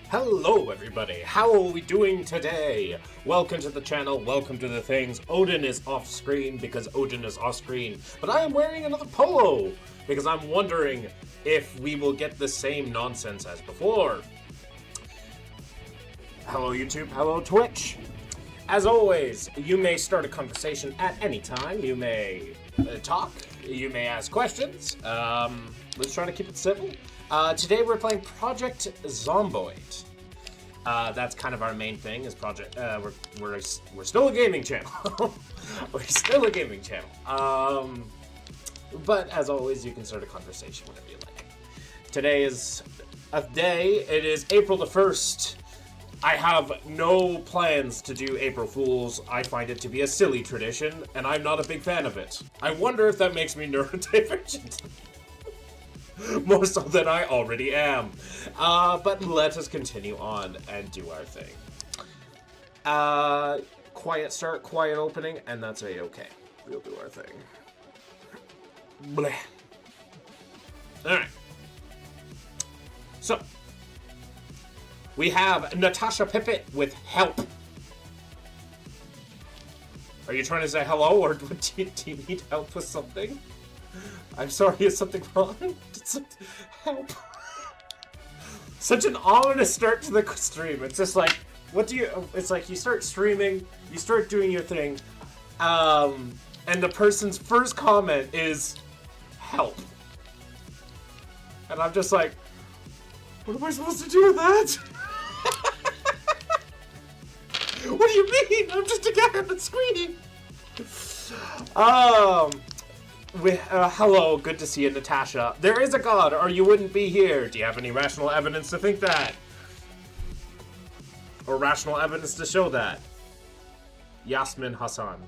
Hello everybody, how are we doing today? Welcome to the channel, welcome to the things. Odin is off screen because Odin is off screen, but I am wearing another polo because I'm wondering if we will get the same nonsense as before. Hello YouTube, hello Twitch. As always, you may start a conversation at any time. You may talk, you may ask questions. Let's try to keep it civil. Today we're playing Project Zomboid. That's kind of our main thing. Is Project? We're still a gaming channel. We're still a gaming channel. But as always, you can start a conversation whenever you like. Today is a day. It is April the 1st. I have no plans to do April Fools. I find it to be a silly tradition, and I'm not a big fan of it. I wonder if that makes me neurodivergent. More so than I already am. But let us continue on and do our thing. Quiet start, quiet opening, and that's a-okay. We'll do our thing. Bleh. Alright. So, we have Natasha Pippet with help. Are you trying to say hello, or do you need help with something? I'm sorry, is something wrong? Help. Such an ominous start to the stream. It's just like, it's like you start streaming, you start doing your thing, and the person's first comment is, help. And I'm just like, what am I supposed to do with that? What do you mean? I'm just a guy on the screen. Hello, good to see you, Natasha. There is a god, or you wouldn't be here. Do you have any rational evidence to think that? Or rational evidence to show that? Yasmin Hassan.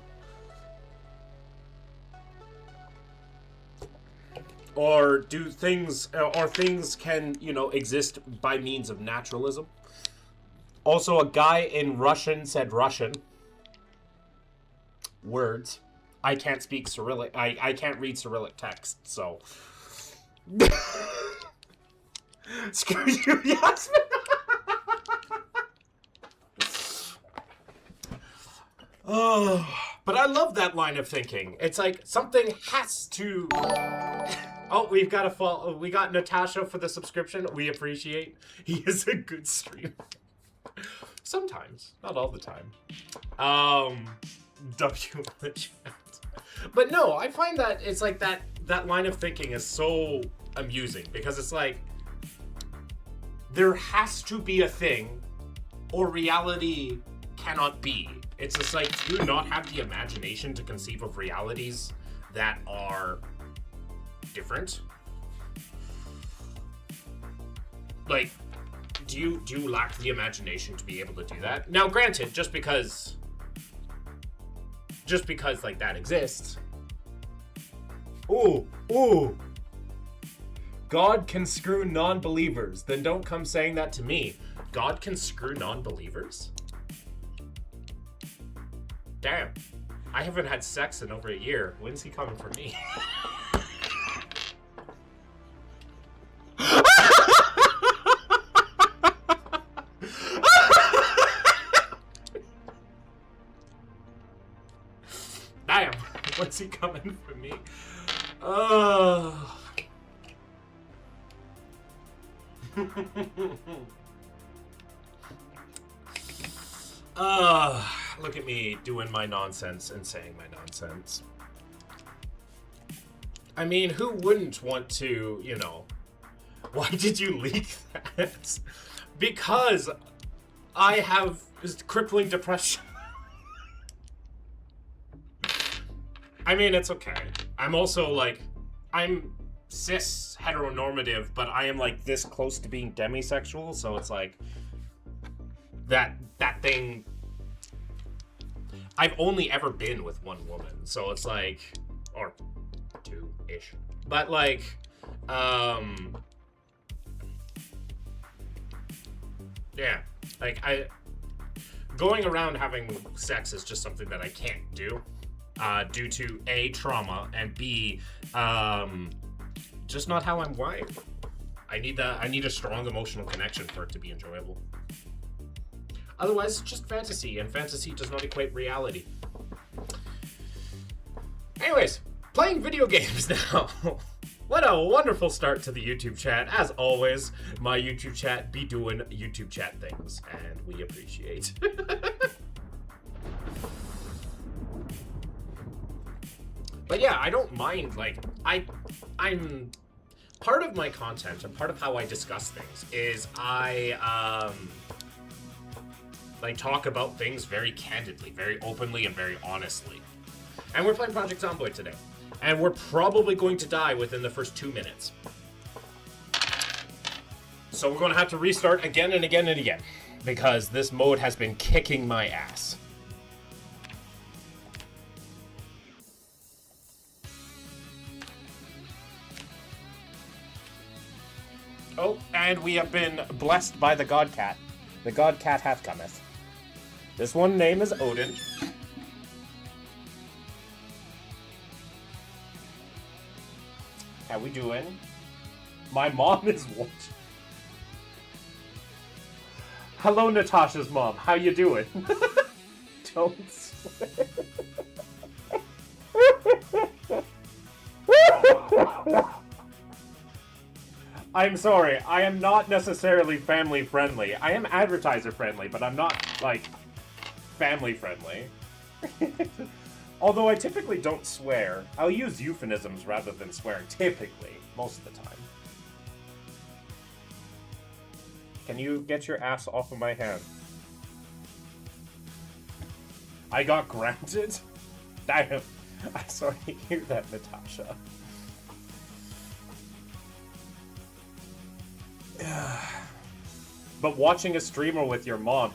Or do things, or things can, you know, exist by means of naturalism? Also, a guy in Russian said Russian. Words. I can't speak Cyrillic. I can't read Cyrillic text, so. Screw you, Yasmin! Oh, but I love that line of thinking. It's like something has to. Oh, we got Natasha for the subscription. We appreciate. He is a good streamer. Sometimes, not all the time. W in the chat. But no, I find that it's like that line of thinking is so amusing because it's like there has to be a thing or reality cannot be. It's just like, do you not have the imagination to conceive of realities that are different? Like, do you lack the imagination to be able to do that? Now, granted, just because like that exists. Ooh. God can screw non-believers. Then don't come saying that to me. God can screw non-believers? Damn. I haven't had sex in over a year. When's he coming for me? Damn. When's he coming for me? Look at me doing my nonsense and saying my nonsense. I mean, who wouldn't want to, you know... Why did you leak that? Because I have crippling depression. I mean, it's okay. I'm also, like, I'm cis heteronormative, but I am, like, this close to being demisexual, so it's like, that thing, I've only ever been with one woman, so it's like, or two-ish, but, like, yeah, like, going around having sex is just something that I can't do. Due to A, trauma, and B, just not how I'm wired. I need that. I need a strong emotional connection for it to be enjoyable. Otherwise, it's just fantasy, and fantasy does not equate reality. Anyways, playing video games now. What a wonderful start to the YouTube chat. As always, my YouTube chat be doing YouTube chat things, and we appreciate. But yeah, I don't mind, like, I'm part of my content and part of how I discuss things is I like talk about things very candidly, very openly, and very honestly. And we're playing Project Zomboid today. And we're probably going to die within the first 2 minutes. So we're going to have to restart again and again and again. Because this mode has been kicking my ass. Oh, and we have been blessed by the God Cat. The God Cat hath cometh. This one name is Odin. How we doing? My mom is watching. Hello, Natasha's mom. How you doing? Don't swear. I'm sorry. I am not necessarily family friendly. I am advertiser friendly, but I'm not, like, family friendly. Although I typically don't swear. I'll use euphemisms rather than swearing, typically, most of the time. Can you get your ass off of my hand? I got grounded? Damn. I'm sorry to hear that, Natasha. But watching a streamer with your mom,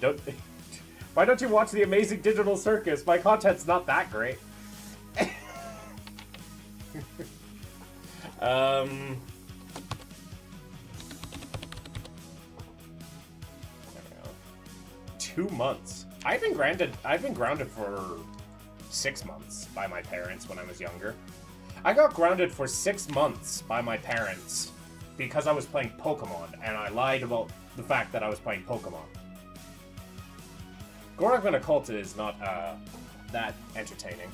why don't you watch The Amazing Digital Circus? My content's not that great. I don't know. 2 months. I've been grounded for 6 months by my parents when I was younger. I got grounded for 6 months by my parents because I was playing Pokemon, and I lied about the fact that I was playing Pokemon. Gorogman Occult is not that entertaining.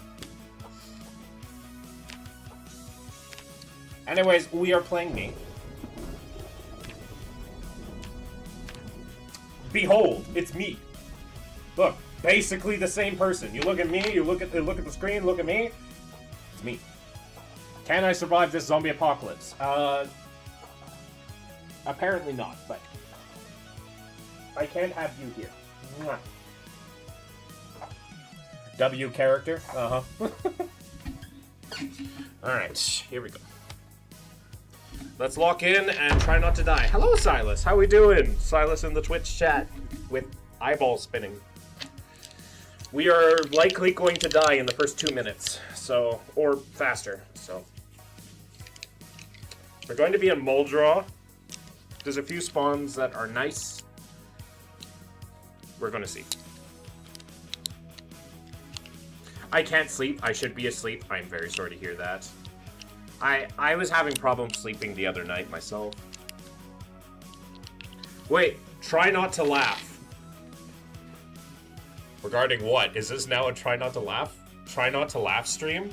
Anyways, we are playing me. Behold, it's me. Look, basically the same person. You look at me, you look at the screen, look at me. It's me. Can I survive this zombie apocalypse? Apparently not, but I can't have you here. Mwah. W character? Uh-huh. Alright, here we go. Let's lock in and try not to die. Hello, Silas. How we doing? Silas in the Twitch chat with eyeballs spinning. We are likely going to die in the first 2 minutes, so, or faster, so. We're going to be in Muldraw. There's a few spawns that are nice. We're going to see. I can't sleep. I should be asleep. I'm very sorry to hear that. I was having problems sleeping the other night myself. Wait, try not to laugh. Regarding what? Is this now a try not to laugh? Try not to laugh stream?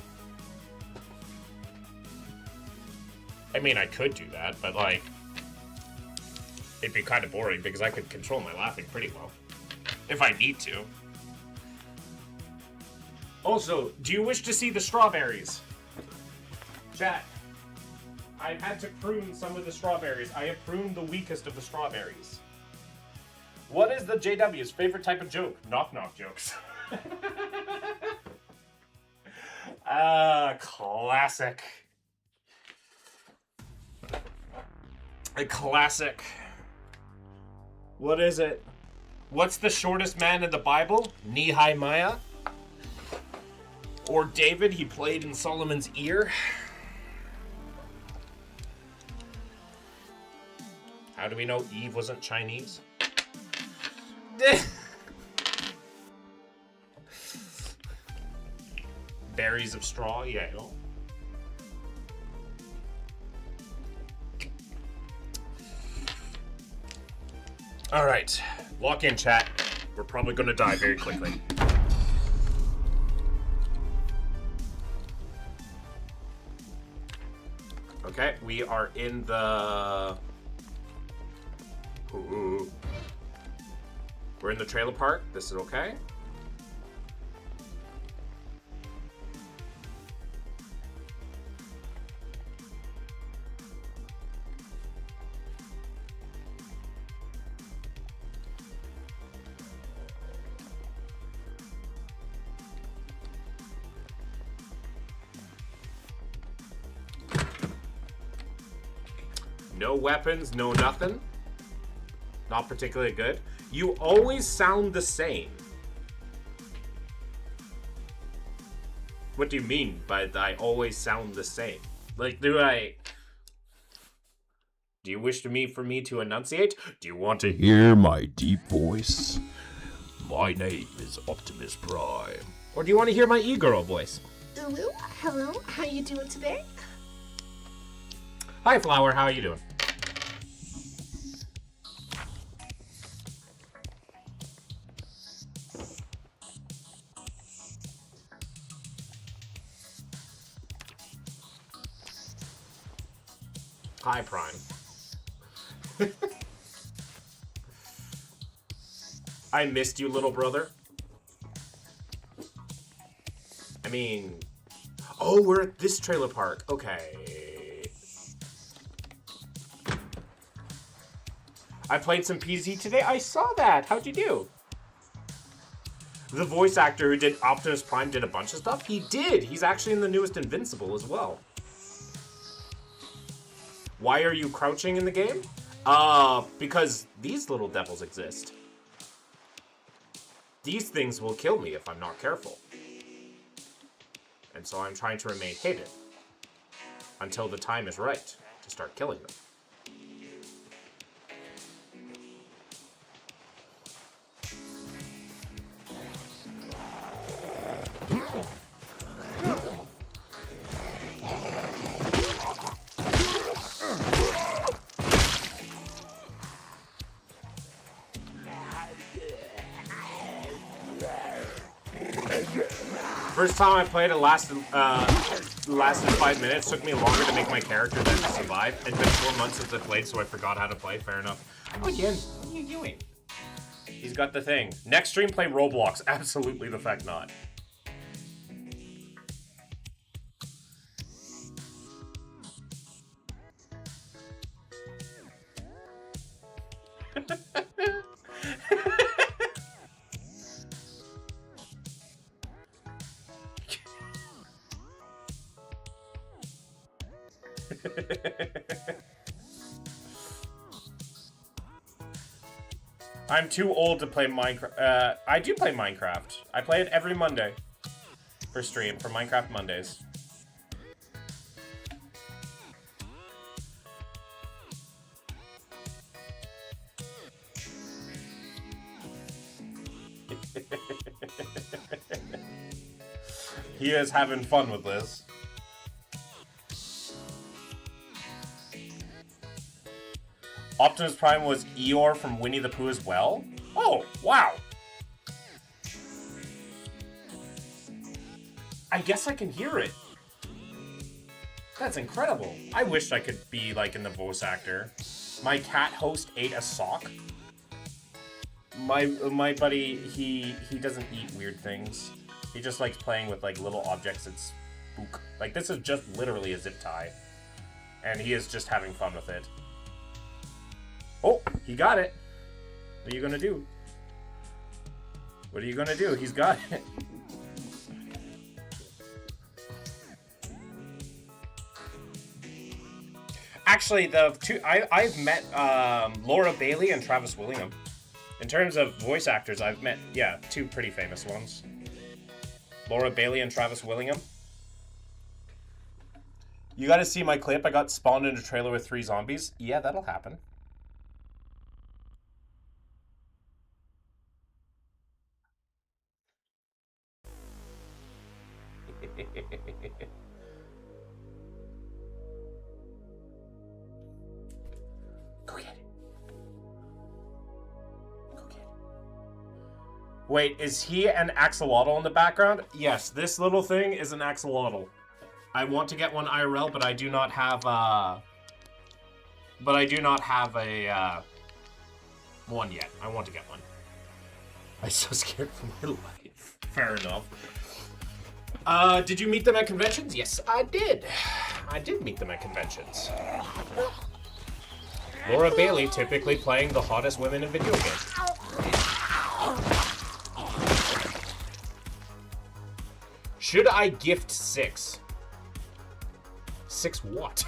I mean, I could do that, but like, it'd be kind of boring because I could control my laughing pretty well. If I need to. Also, do you wish to see the strawberries? Chat, I've had to prune some of the strawberries. I have pruned the weakest of the strawberries. What is the JW's favorite type of joke? Knock-knock jokes. Classic. A classic. What is it? What's the shortest man in the Bible? Nehemiah? Or David, he played in Solomon's ear? How do we know Eve wasn't Chinese? Berries of straw, yeah. All right, lock in, chat. We're probably gonna die very quickly. Okay, we are in the... Ooh. We're in the trailer park. This is okay. No weapons, no nothing. Not particularly good. You always sound the same. What do you mean by I always sound the same? Like, do you wish for me to enunciate? Do you want to hear my deep voice? My name is Optimus Prime. Or do you want to hear my e-girl voice? Hello, how you doing today? Hi, Flower, how are you doing? Hi, Prime. I missed you, little brother. I mean... Oh, we're at this trailer park. Okay. I played some PZ today. I saw that. How'd you do? The voice actor who did Optimus Prime did a bunch of stuff. He did. He's actually in the newest Invincible as well. Why are you crouching in the game? Because these little devils exist. These things will kill me if I'm not careful. And so I'm trying to remain hidden until the time is right to start killing them. First time I played it lasted 5 minutes. Took me longer to make my character than to survive. It's been 4 months since I played, so I forgot how to play. Fair enough. Oh, Yen, what are you doing? He's got the thing. Next stream, play Roblox. Absolutely the fact not. I'm too old to play Minecraft. I do play Minecraft. I play it every Monday for stream, for Minecraft Mondays. He is having fun with this. Optimus Prime was Eeyore from Winnie the Pooh as well? Oh, wow. I guess I can hear it. That's incredible. I wish I could be like in the voice actor. My cat host ate a sock. My buddy, he doesn't eat weird things. He just likes playing with like little objects that spook. Like this is just literally a zip tie. And he is just having fun with it. Oh, he got it. What are you gonna do? What are you gonna do? He's got it. Actually, the two I've met Laura Bailey and Travis Willingham. In terms of voice actors, I've met two pretty famous ones. Laura Bailey and Travis Willingham. You got to see my clip. I got spawned in a trailer with 3 zombies. Yeah, that'll happen. Go get it. Wait, is he an axolotl in the background? Yes, this little thing is an axolotl. I want to get one IRL, but I do not have one yet. I want to get one. I'm so scared for my life. Fair enough. Did you meet them at conventions? Yes, I did. I did meet them at conventions. Laura Bailey typically playing the hottest women in video games. Should I gift 6? 6 what?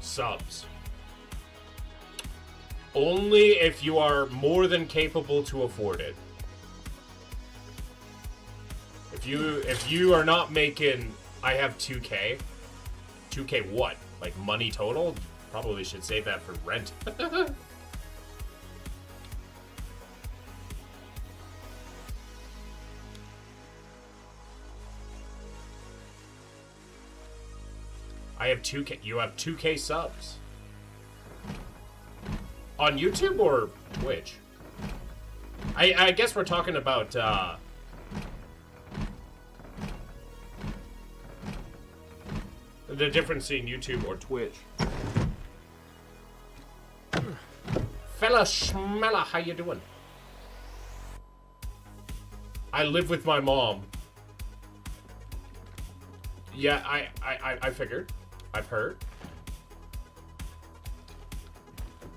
Subs. Only if you are more than capable to afford it. If you are not making, I have 2K. 2K what? Like money total? Probably should save that for rent. I have 2K. You have 2K subs. On YouTube or Twitch? I guess we're talking about, the difference in YouTube or Twitch. Fella Schmella, how you doing? I live with my mom. Yeah, I figured. I've heard.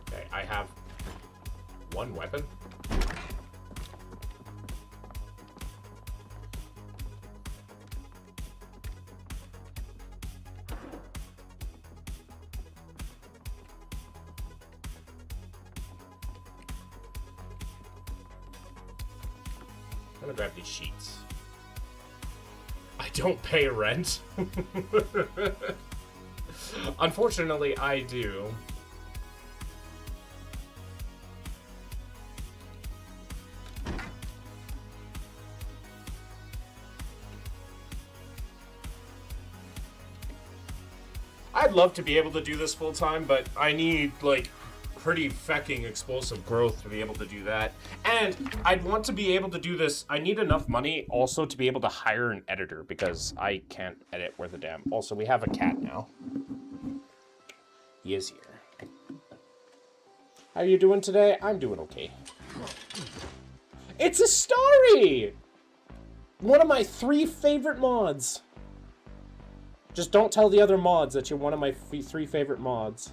Okay, I have one weapon. I'm gonna grab these sheets. I don't pay rent. Unfortunately, I do. I'd love to be able to do this full time, but I need, like, pretty fecking explosive growth to be able to do that. And I'd want to be able to do this. I need enough money also to be able to hire an editor because I can't edit worth a damn. Also, we have a cat now. He is here. How are you doing today? I'm doing okay. It's a story! One of my 3 favorite mods. Just don't tell the other mods that you're one of my 3 favorite mods.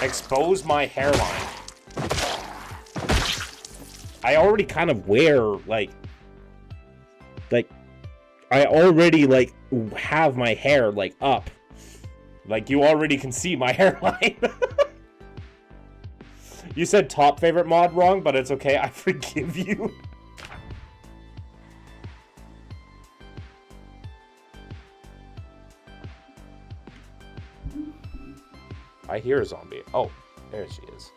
Expose my hairline. I already kind of wear, like, I already, like, have my hair, like, up. Like, you already can see my hairline. You said top favorite mod wrong, but it's okay. I forgive you. I hear a zombie. Oh, there she is.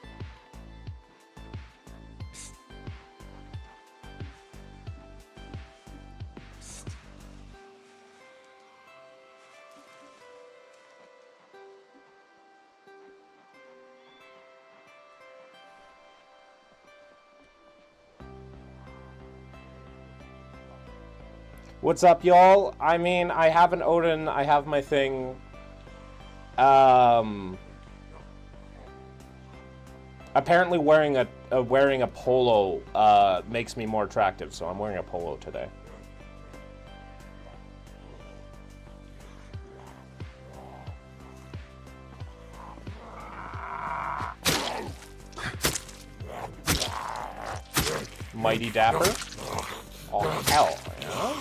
What's up, y'all? I mean, I have an Odin, I have my thing. Apparently wearing a polo makes me more attractive, so I'm wearing a polo today. Mighty Dapper? Oh, hell, yeah?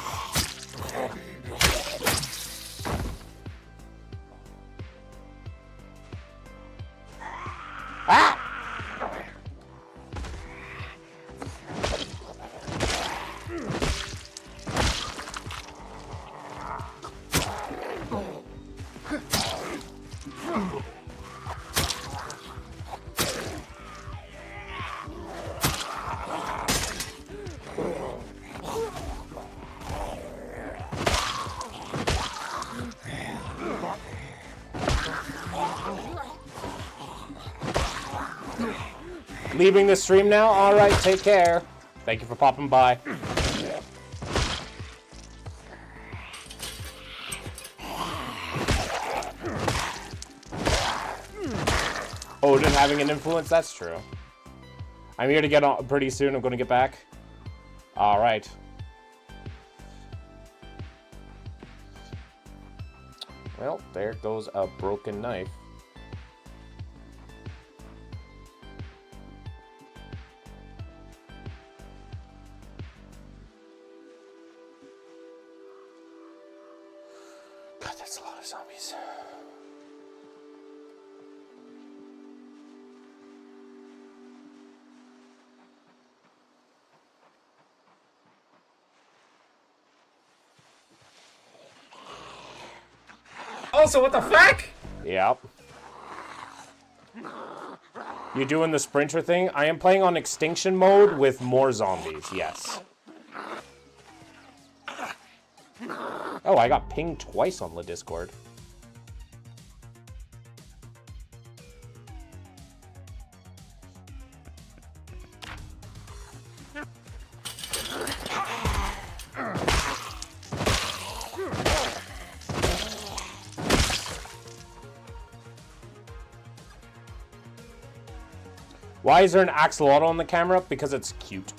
Leaving the stream now? Alright, take care. Thank you for popping by. Odin having an influence? That's true. I'm here to get on pretty soon. I'm going to get back. Alright. Well, there goes a broken knife. God, that's a lot of zombies. Also, what the fuck? Yep. You doing the sprinter thing? I am playing on extinction mode with more zombies, yes. Oh, I got pinged twice on the Discord. Why is there an axolotl on the camera? Because it's cute.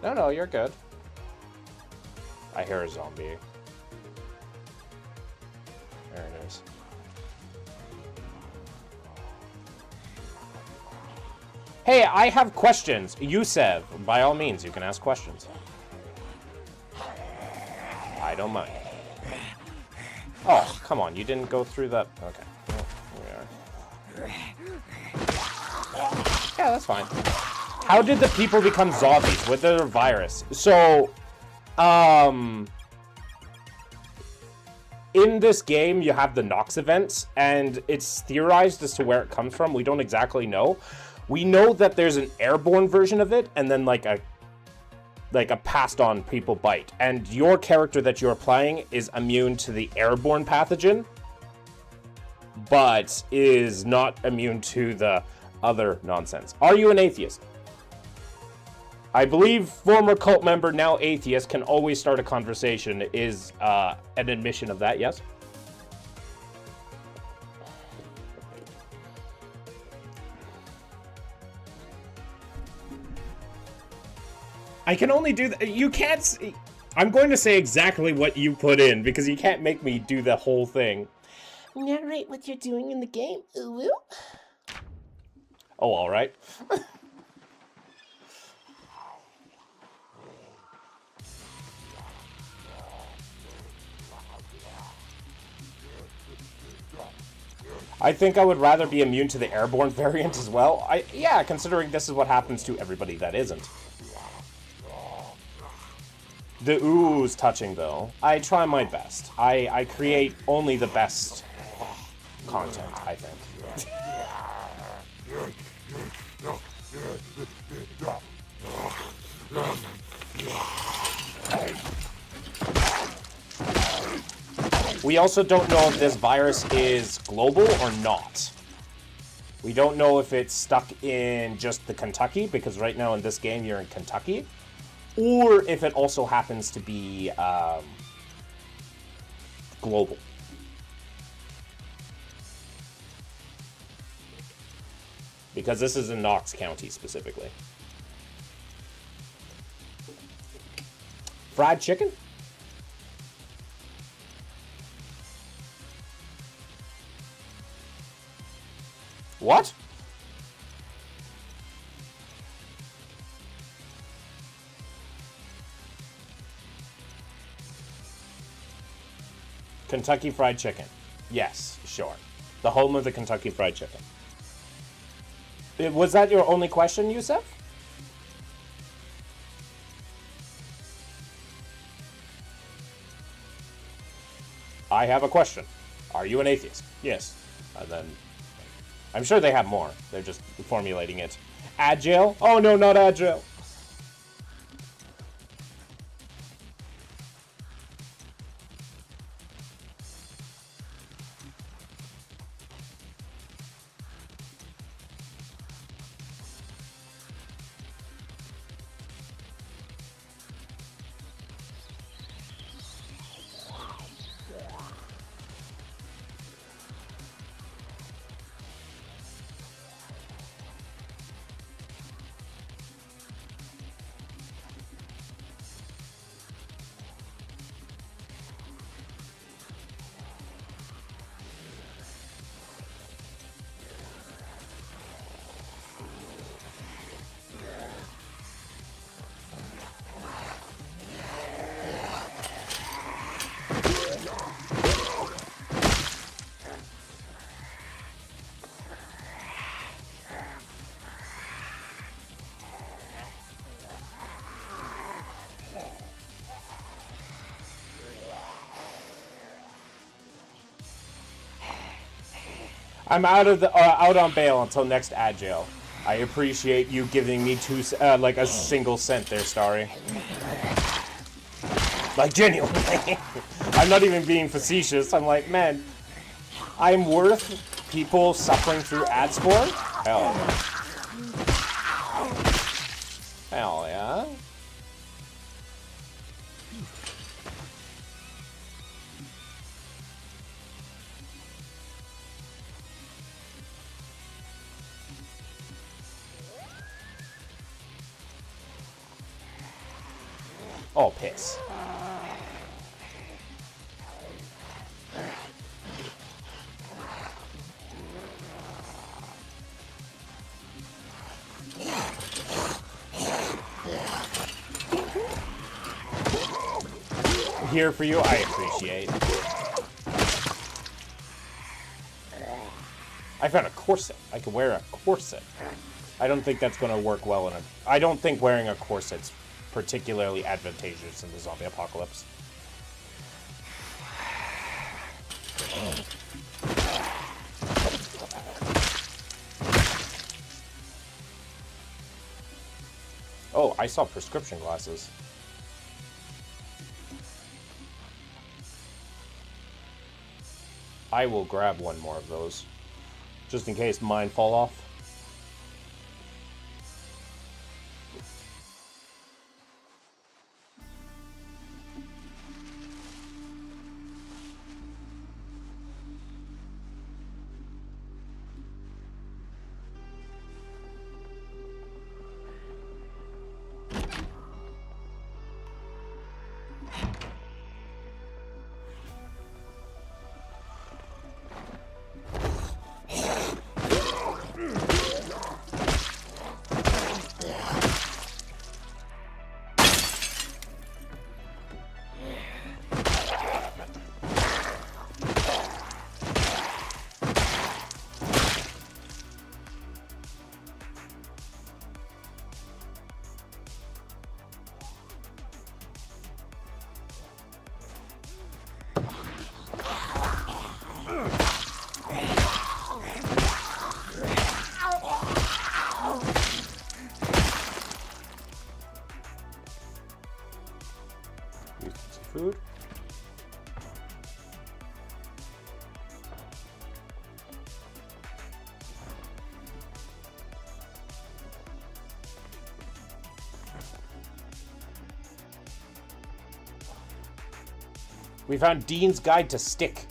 No, you're good. I hear a zombie. There it is. Hey, I have questions. Yusef, by all means, you can ask questions. I don't mind. Oh, come on, you didn't go through that. Okay. Well, yeah, that's fine. How did the people become zombies with their virus? So, in this game, you have the Nox events, and it's theorized as to where it comes from. We don't exactly know. We know that there's an airborne version of it, and then like a passed on people bite. And your character that you're playing is immune to the airborne pathogen, but is not immune to the other nonsense. Are you an atheist? I believe former cult member, now atheist, can always start a conversation is an admission of that, yes? I can only do that. You can't. I'm going to say exactly what you put in because you can't make me do the whole thing. Narrate what you're doing in the game. Ooh. Oh, all right. I think I would rather be immune to the airborne variant as well. Yeah, considering this is what happens to everybody that isn't. The ooze touching, though. I try my best. I create only the best content, I think. We also don't know if this virus is global or not. We don't know if it's stuck in just the Kentucky, because right now in this game you're in Kentucky, or if it also happens to be global. Because this is in Knox County specifically. Fried chicken? What? Kentucky Fried Chicken. Yes, sure. The home of the Kentucky Fried Chicken. Was that your only question, Yusef? I have a question. Are you an atheist? Yes. And then I'm sure they have more. They're just formulating it. Agile? Oh no, not agile. I'm out on bail until next ad jail. I appreciate you giving me like a single cent there, Starry. Like, genuinely. I'm not even being facetious. I'm like, man, I'm worth people suffering through ads for? Hell yeah. Hell yeah. Oh, piss. Here for you, I appreciate. I found a corset. I can wear a corset. I don't think that's going to work well in a... I don't think wearing a corset's particularly advantageous in the zombie apocalypse. Oh, I saw prescription glasses. I will grab one more of those, just in case mine fall off. Food. We found Dean's Guide to Stick.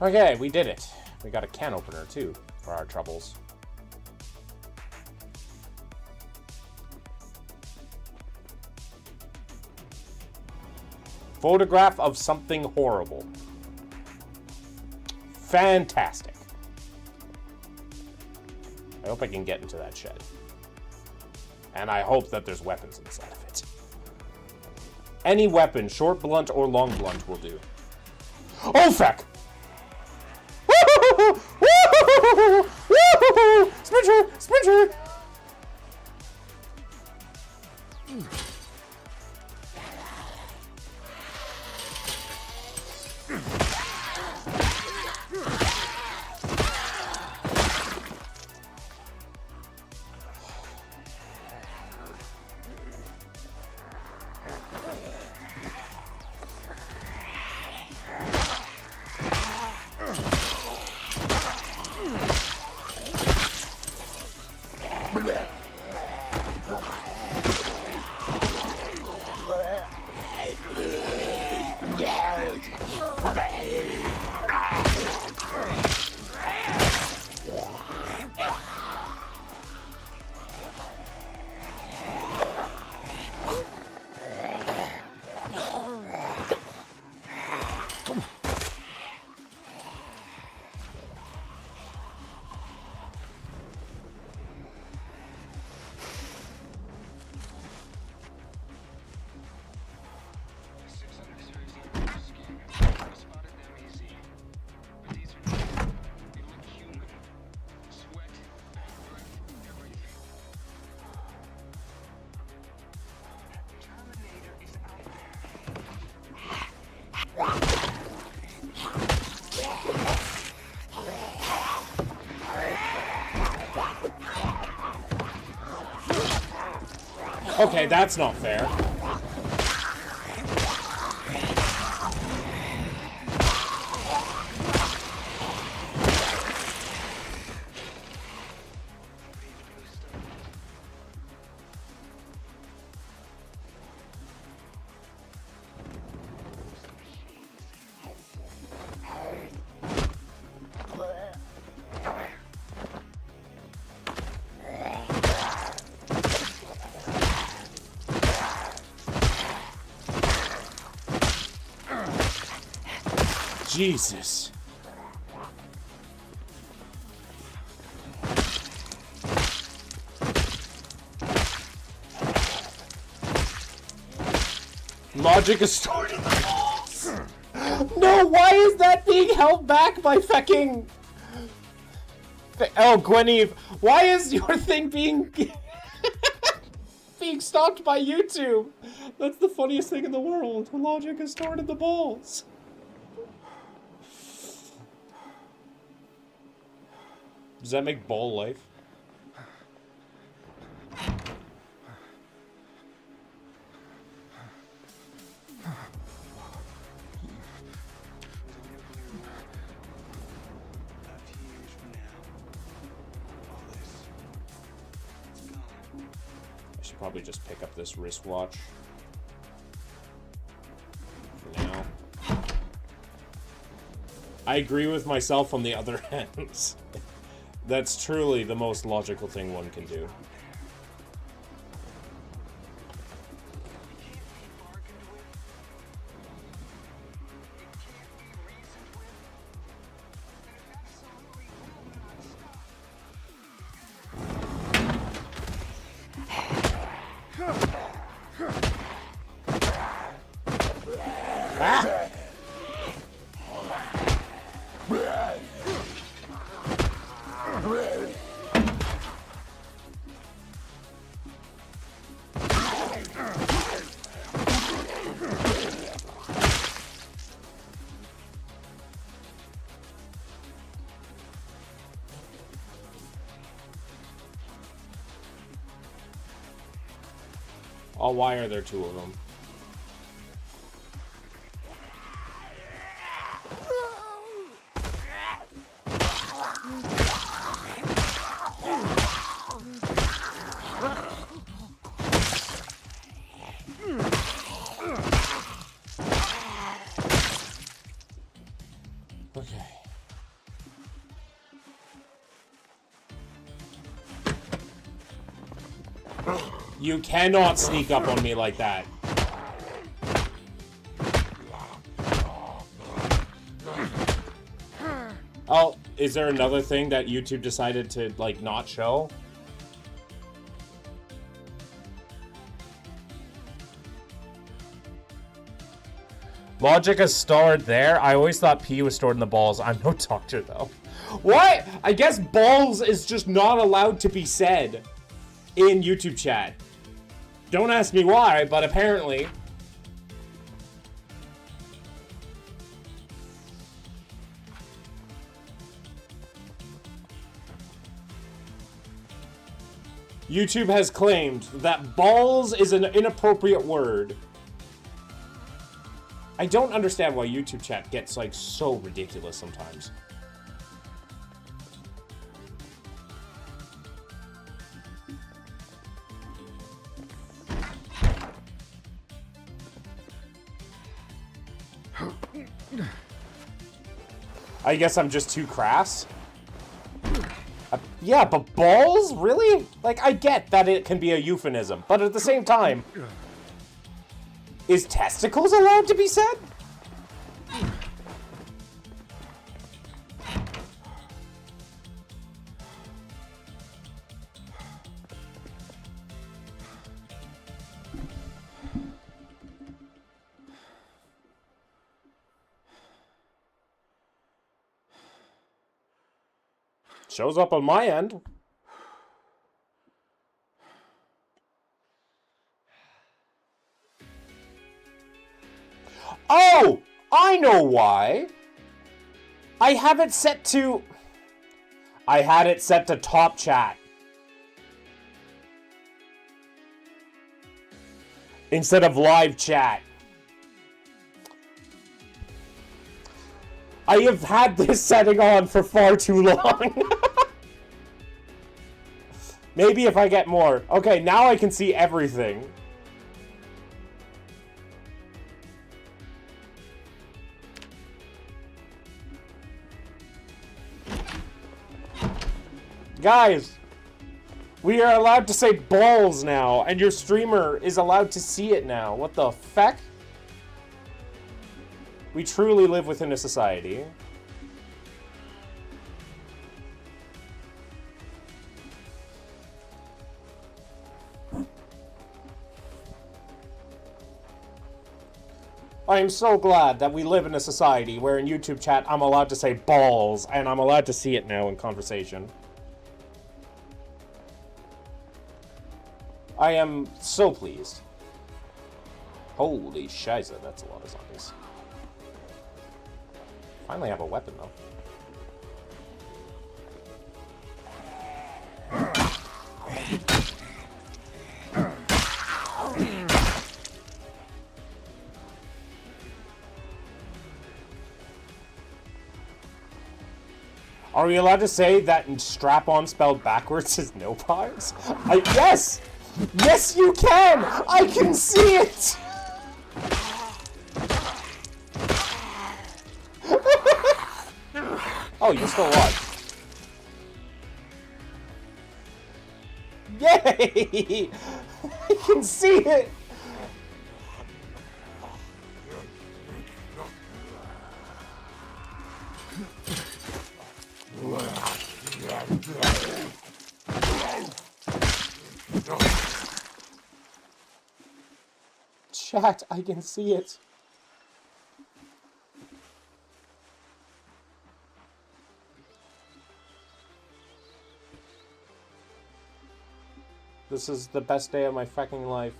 Okay, we did it. We got a can opener, too, for our troubles. Photograph of something horrible. Fantastic. I hope I can get into that shed. And I hope that there's weapons inside of it. Any weapon, short blunt or long blunt, will do. Oh, fuck! Sprinter! Sprinter! Okay, that's not fair. Jesus. Logic is stored in the walls. No, why is that being held back by fucking... Oh, Gweneve, why is your thing being... being stopped by YouTube? That's the funniest thing in the world. Logic is stored in the balls. Does that make ball life? I should probably just pick up this wristwatch. For now. I agree with myself on the other hand. That's truly the most logical thing one can do. Oh, why are there two of them? Okay. You cannot sneak up on me like that. Oh, is there another thing that YouTube decided to, like, not show? Logic is stored there? I always thought P was stored in the balls. I'm no doctor, though. What? I guess balls is just not allowed to be said in YouTube chat. Don't ask me why, but apparently. YouTube has claimed that balls is an inappropriate word. I don't understand why YouTube chat gets, like, so ridiculous sometimes. I guess I'm just too crass. Yeah, but balls? Really? Like, I get that it can be a euphemism, but at the same time, is testicles allowed to be said? Shows up on my end. Oh! I know why. I have it set to... I had it set to top chat. Instead of live chat. I have had this setting on for far too long. Maybe if I get more. Okay, now I can see everything. Guys, we are allowed to say balls now, and your streamer is allowed to see it now. What the feck? We truly live within a society. I am so glad that we live in a society where in YouTube chat I'm allowed to say balls, and I'm allowed to see it now in conversation. I am so pleased. Holy shiza, that's a lot of zombies. Finally have a weapon, though. Are we allowed to say that strap-on spelled backwards is no pies? Yes! Yes, you can! I can see it! Oh, you're still alive. Yay! I can see it! Chat, I can see it. This is the best day of my fucking life.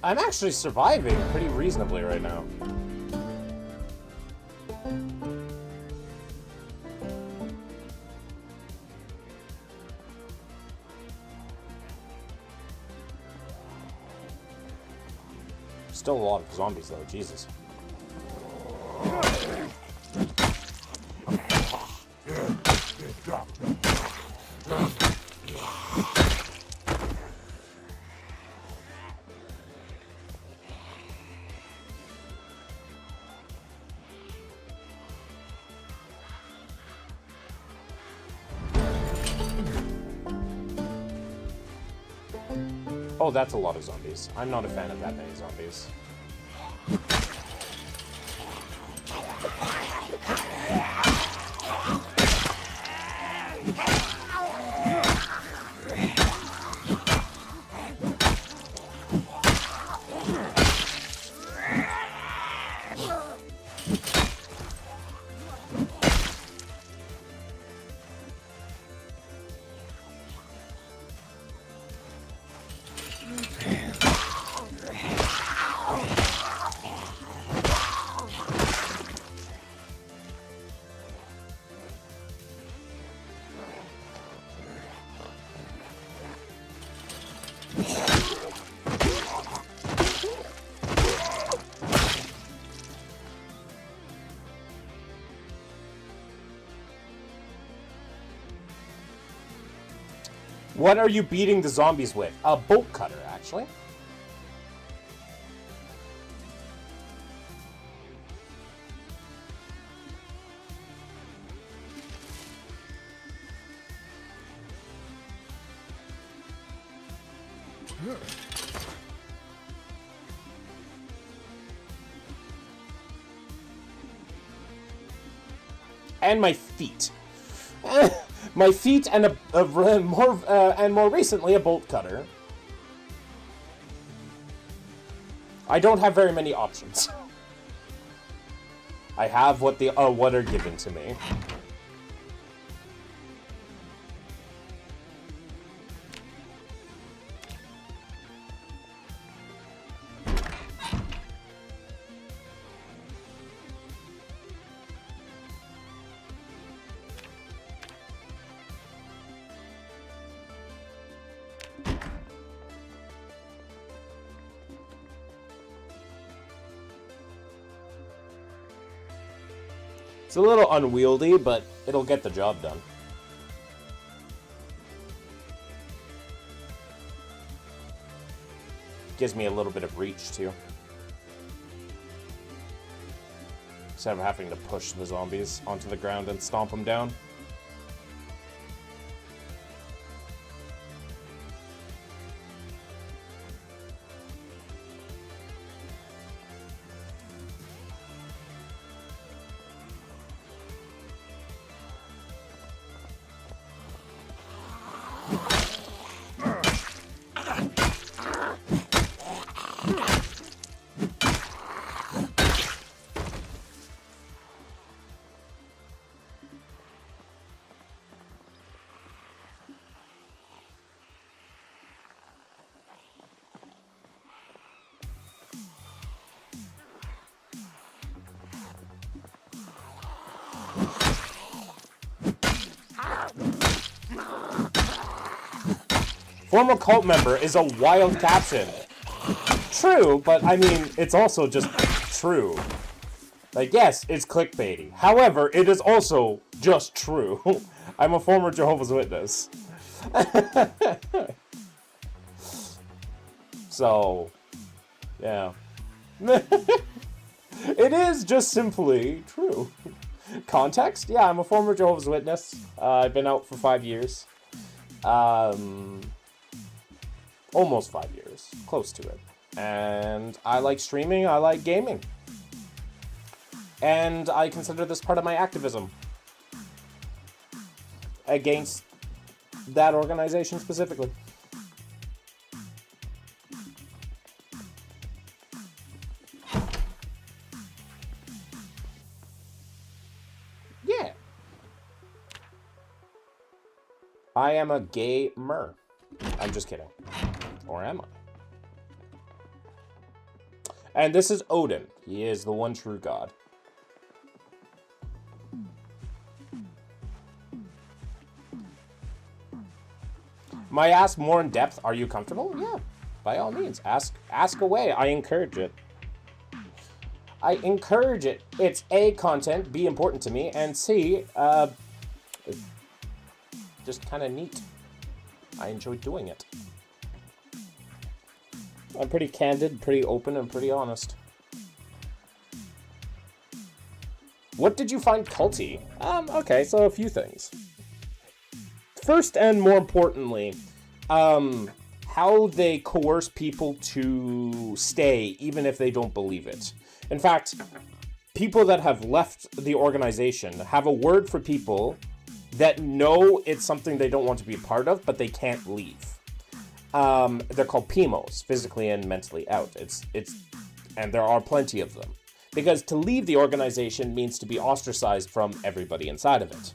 I'm actually surviving pretty reasonably right now. Still a lot of zombies though, Jesus. Oh, that's a lot of zombies. I'm not a fan of that many zombies. What are you beating the zombies with? A bolt cutter, actually. And my feet. My feet and more recently a bolt cutter. I don't have very many options. I have what are given to me. It's a little unwieldy, but it'll get the job done. Gives me a little bit of reach, too. Instead of having to push the zombies onto the ground and stomp them down. Former cult member is a wild caption. True, but I mean, it's also just true. Like, yes, it's clickbaity. However, it is also just true. I'm a former Jehovah's Witness. So, yeah. It is just simply true. Context? Yeah, I'm a former Jehovah's Witness. I've been out for 5 years. Almost 5 years. Close to it. And I like streaming, I like gaming. And I consider this part of my activism. Against that organization specifically. Yeah. I am a gamer. I'm just kidding. Or am I? And this is Odin. He is the one true god. Might I ask more in depth? Are you comfortable? Yeah, by all means. Ask away. I encourage it. I encourage it. It's A, content, B, important to me, and C, just kind of neat. I enjoy doing it. I'm pretty candid, pretty open, and pretty honest. What did you find culty? Okay, so a few things. First and more importantly, how they coerce people to stay even if they don't believe it. In fact, people that have left the organization have a word for people that know it's something they don't want to be a part of, but they can't leave. They're called PMOs, physically and mentally out. And there are plenty of them. Because to leave the organization means to be ostracized from everybody inside of it.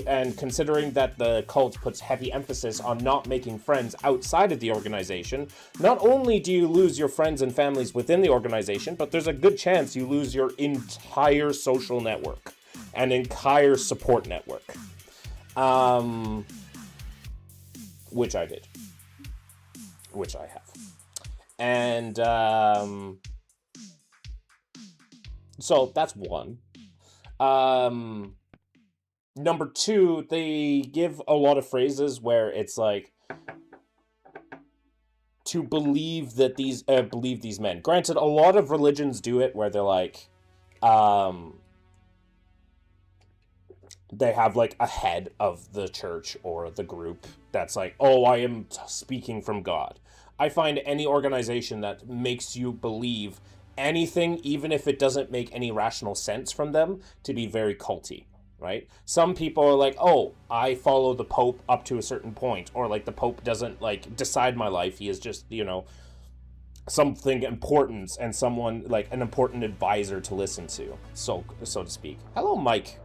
And considering that the cult puts heavy emphasis on not making friends outside of the organization, not only do you lose your friends and families within the organization, but there's a good chance you lose your entire social network, an entire support network. Which I did. Which I have. And, so that's one. Number two, they give a lot of phrases where it's like to believe that believe these men. Granted, a lot of religions do it where they're like, they have like a head of the church or the group that's like, oh, I am speaking from God. I find any organization that makes you believe anything, even if it doesn't make any rational sense from them, to be very culty, right? Some people are like, oh, I follow the Pope up to a certain point, or like the Pope doesn't like decide my life. He is just, something important and someone like an important advisor to listen to, so to speak. Hello, Mike.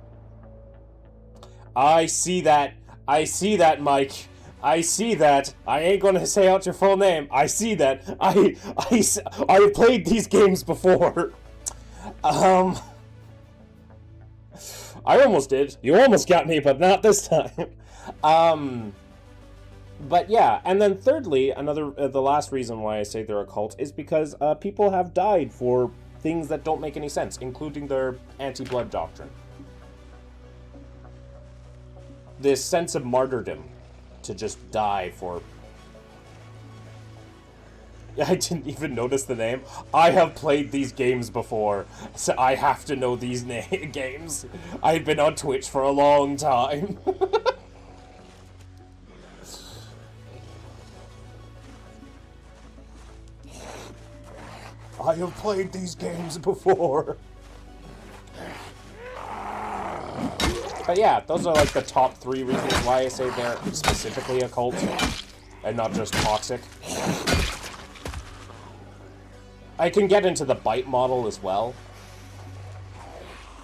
I see that, Mike. I see that. I ain't gonna say out your full name. I see that. I've played these games before. I almost did. You almost got me, but not this time. But yeah, and then thirdly, the last reason why I say they're a cult is because people have died for things that don't make any sense, including their anti-blood doctrine. This sense of martyrdom to just die for... I didn't even notice the name. I have played these games before, so I have to know these games. I've been on Twitch for a long time. I have played these games before. But yeah, those are like the top 3 reasons why I say they're specifically a cult and not just toxic. I can get into the bite model as well.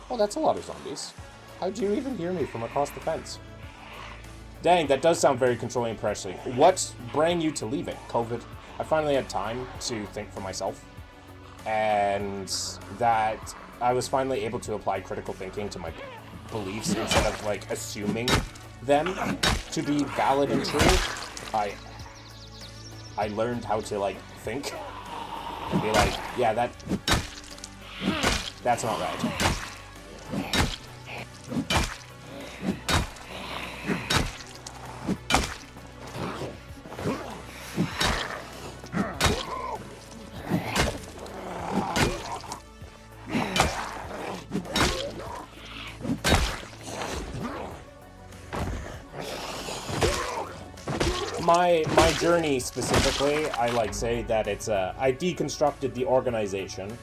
Oh, that's a lot of zombies. How'd you even hear me from across the fence? Dang, that does sound very controlling and pressuring. What brought you to leaving? COVID. I finally had time to think for myself. And that I was finally able to apply critical thinking to my beliefs instead of like assuming them to be valid and true. I learned how to like think and be like, yeah, that's not right. My journey specifically, I like say that it's I deconstructed the organization,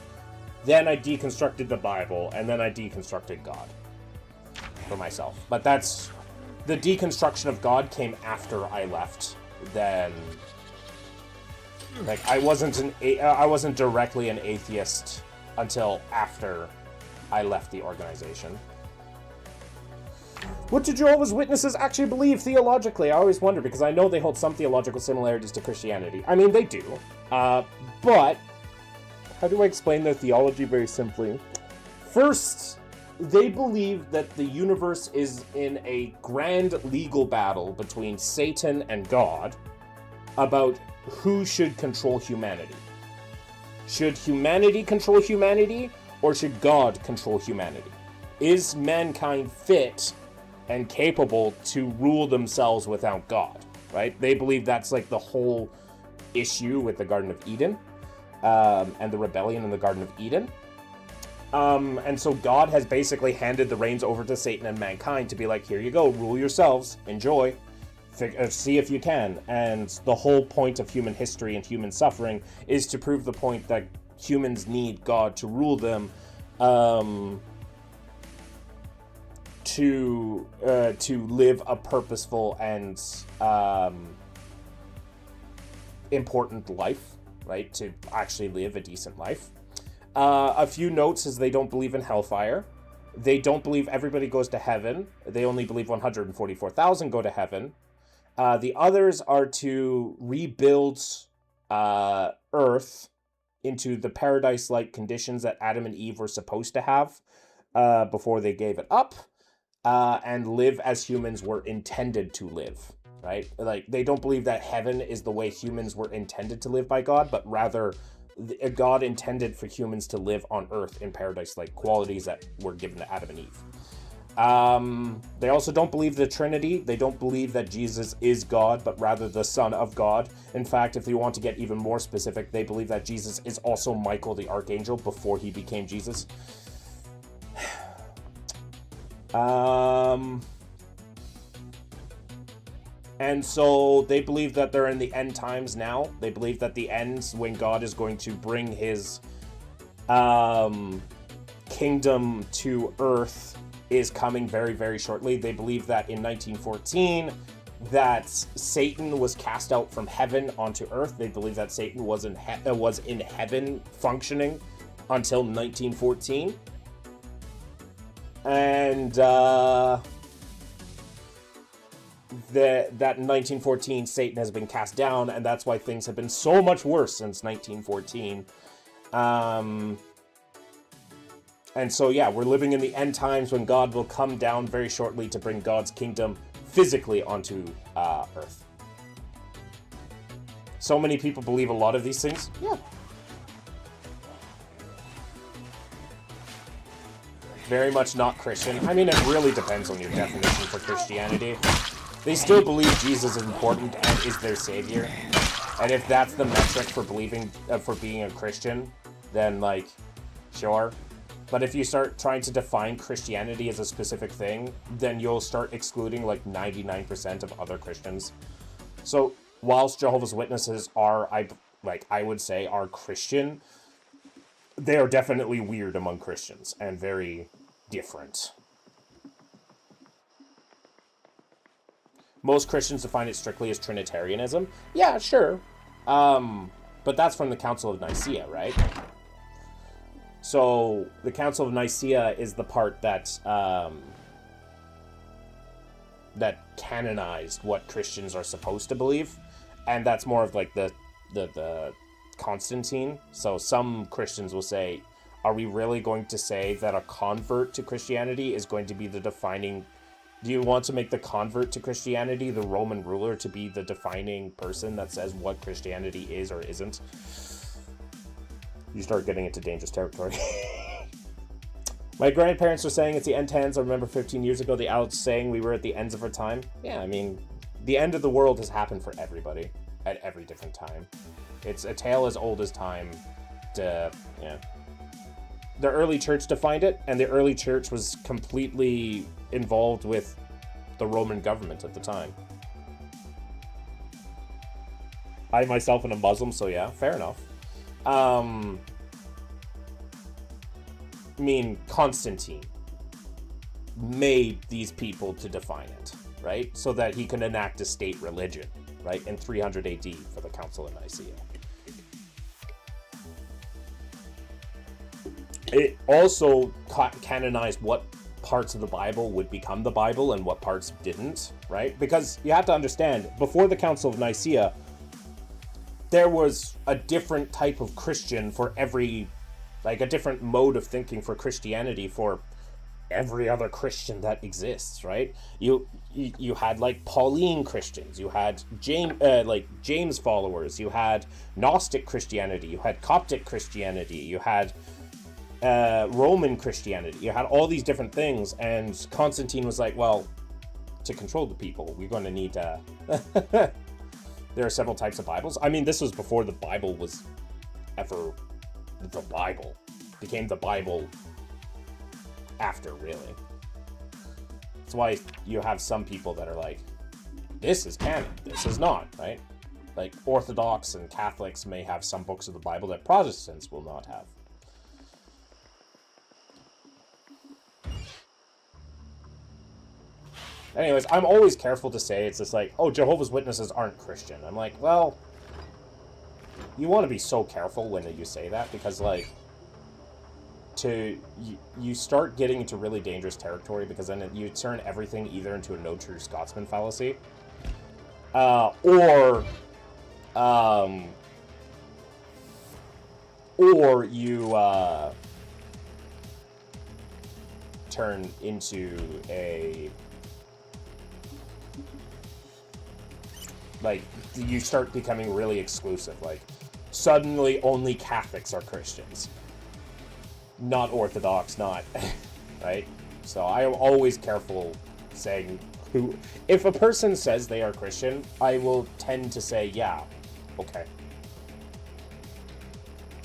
then I deconstructed the Bible, and then I deconstructed God for myself. But that's the deconstruction of God came after I left. Then, like, I wasn't directly an atheist until after I left the organization. What do Jehovah's Witnesses actually believe theologically? I always wonder, because I know they hold some theological similarities to Christianity. I mean, they do. But, how do I explain their theology very simply? First, they believe that the universe is in a grand legal battle between Satan and God about who should control humanity. Should humanity control humanity, or should God control humanity? Is mankind fit and capable to rule themselves without God, right? They believe that's like the whole issue with the Garden of Eden, and the rebellion in the Garden of Eden. And so God has basically handed the reins over to Satan and mankind to be like, here you go, rule yourselves, enjoy, see if you can. And the whole point of human history and human suffering is to prove the point that humans need God to rule them, to live a purposeful and important life, right? To actually live a decent life. A few notes is they don't believe in hellfire. They don't believe everybody goes to heaven. They only believe 144,000 go to heaven. The others are to rebuild Earth into the paradise-like conditions that Adam and Eve were supposed to have before they gave it up. And live as humans were intended to live, right? Like, they don't believe that heaven is the way humans were intended to live by God, but rather God intended for humans to live on Earth in paradise-like qualities that were given to Adam and Eve. They also don't believe the Trinity. They don't believe that Jesus is God, but rather the Son of God. In fact, if you want to get even more specific, they believe that Jesus is also Michael the Archangel before he became Jesus. And so they believe that they're in the end times now. They believe that the ends when God is going to bring his kingdom to earth is coming very, very shortly. They believe that in 1914 that Satan was cast out from heaven onto earth. They believe that Satan was in heaven functioning until 1914. And that in 1914 Satan has been cast down, and that's why things have been so much worse since 1914. And so, yeah, we're living in the end times when God will come down very shortly to bring God's kingdom physically onto Earth. So many people believe a lot of these things. Yeah. Very much not Christian. I mean, it really depends on your definition for Christianity. They still believe Jesus is important and is their savior. And if that's the metric for believing, for being a Christian, then, like, sure. But if you start trying to define Christianity as a specific thing, then you'll start excluding like 99% of other Christians. So whilst Jehovah's Witnesses are, I would say, are Christian, they are definitely weird among Christians and very different. Most Christians define it strictly as Trinitarianism. Yeah, sure. But that's from the Council of Nicaea, right? So the Council of Nicaea is the part that that canonized what Christians are supposed to believe, and that's more of like the Constantine. So some Christians will say, are we really going to say that a convert to Christianity is going to be the defining? Do you want to make the convert to Christianity the Roman ruler to be the defining person that says what Christianity is or isn't? You start getting into dangerous territory. My grandparents were saying it's the end times. I remember 15 years ago, the adults saying we were at the ends of our time. Yeah, I mean, the end of the world has happened for everybody at every different time. It's a tale as old as time. Yeah. The early church defined it, and the early church was completely involved with the Roman government at the time. I myself am a Muslim, so yeah, fair enough. I mean, Constantine made these people to define it, right? So that he can enact a state religion, right? In 300 AD for the Council of Nicaea. It also canonized what parts of the Bible would become the Bible and what parts didn't, right? Because you have to understand, before the Council of Nicaea, there was a different type of Christian for every, like a different mode of thinking for Christianity for every other Christian that exists, right? You had like Pauline Christians, you had James followers, you had Gnostic Christianity, you had Coptic Christianity, you had Roman Christianity, you had all these different things, and Constantine was like, well, to control the people, we're going to need there are several types of Bibles. I mean, this was before the Bible was ever the Bible. Became the Bible after, really. That's why you have some people that are like, this is canon, this is not, right? Like, Orthodox and Catholics may have some books of the Bible that Protestants will not have. Anyways, I'm always careful to say, it's just like, oh, Jehovah's Witnesses aren't Christian. I'm like, well, you want to be so careful when you say that, because, like, you start getting into really dangerous territory, because then you turn everything either into a no true Scotsman fallacy, or you turn into a, like, you start becoming really exclusive. Like, suddenly only Catholics are Christians. Not Orthodox, not, right? So I am always careful saying who. If a person says they are Christian, I will tend to say, yeah, okay.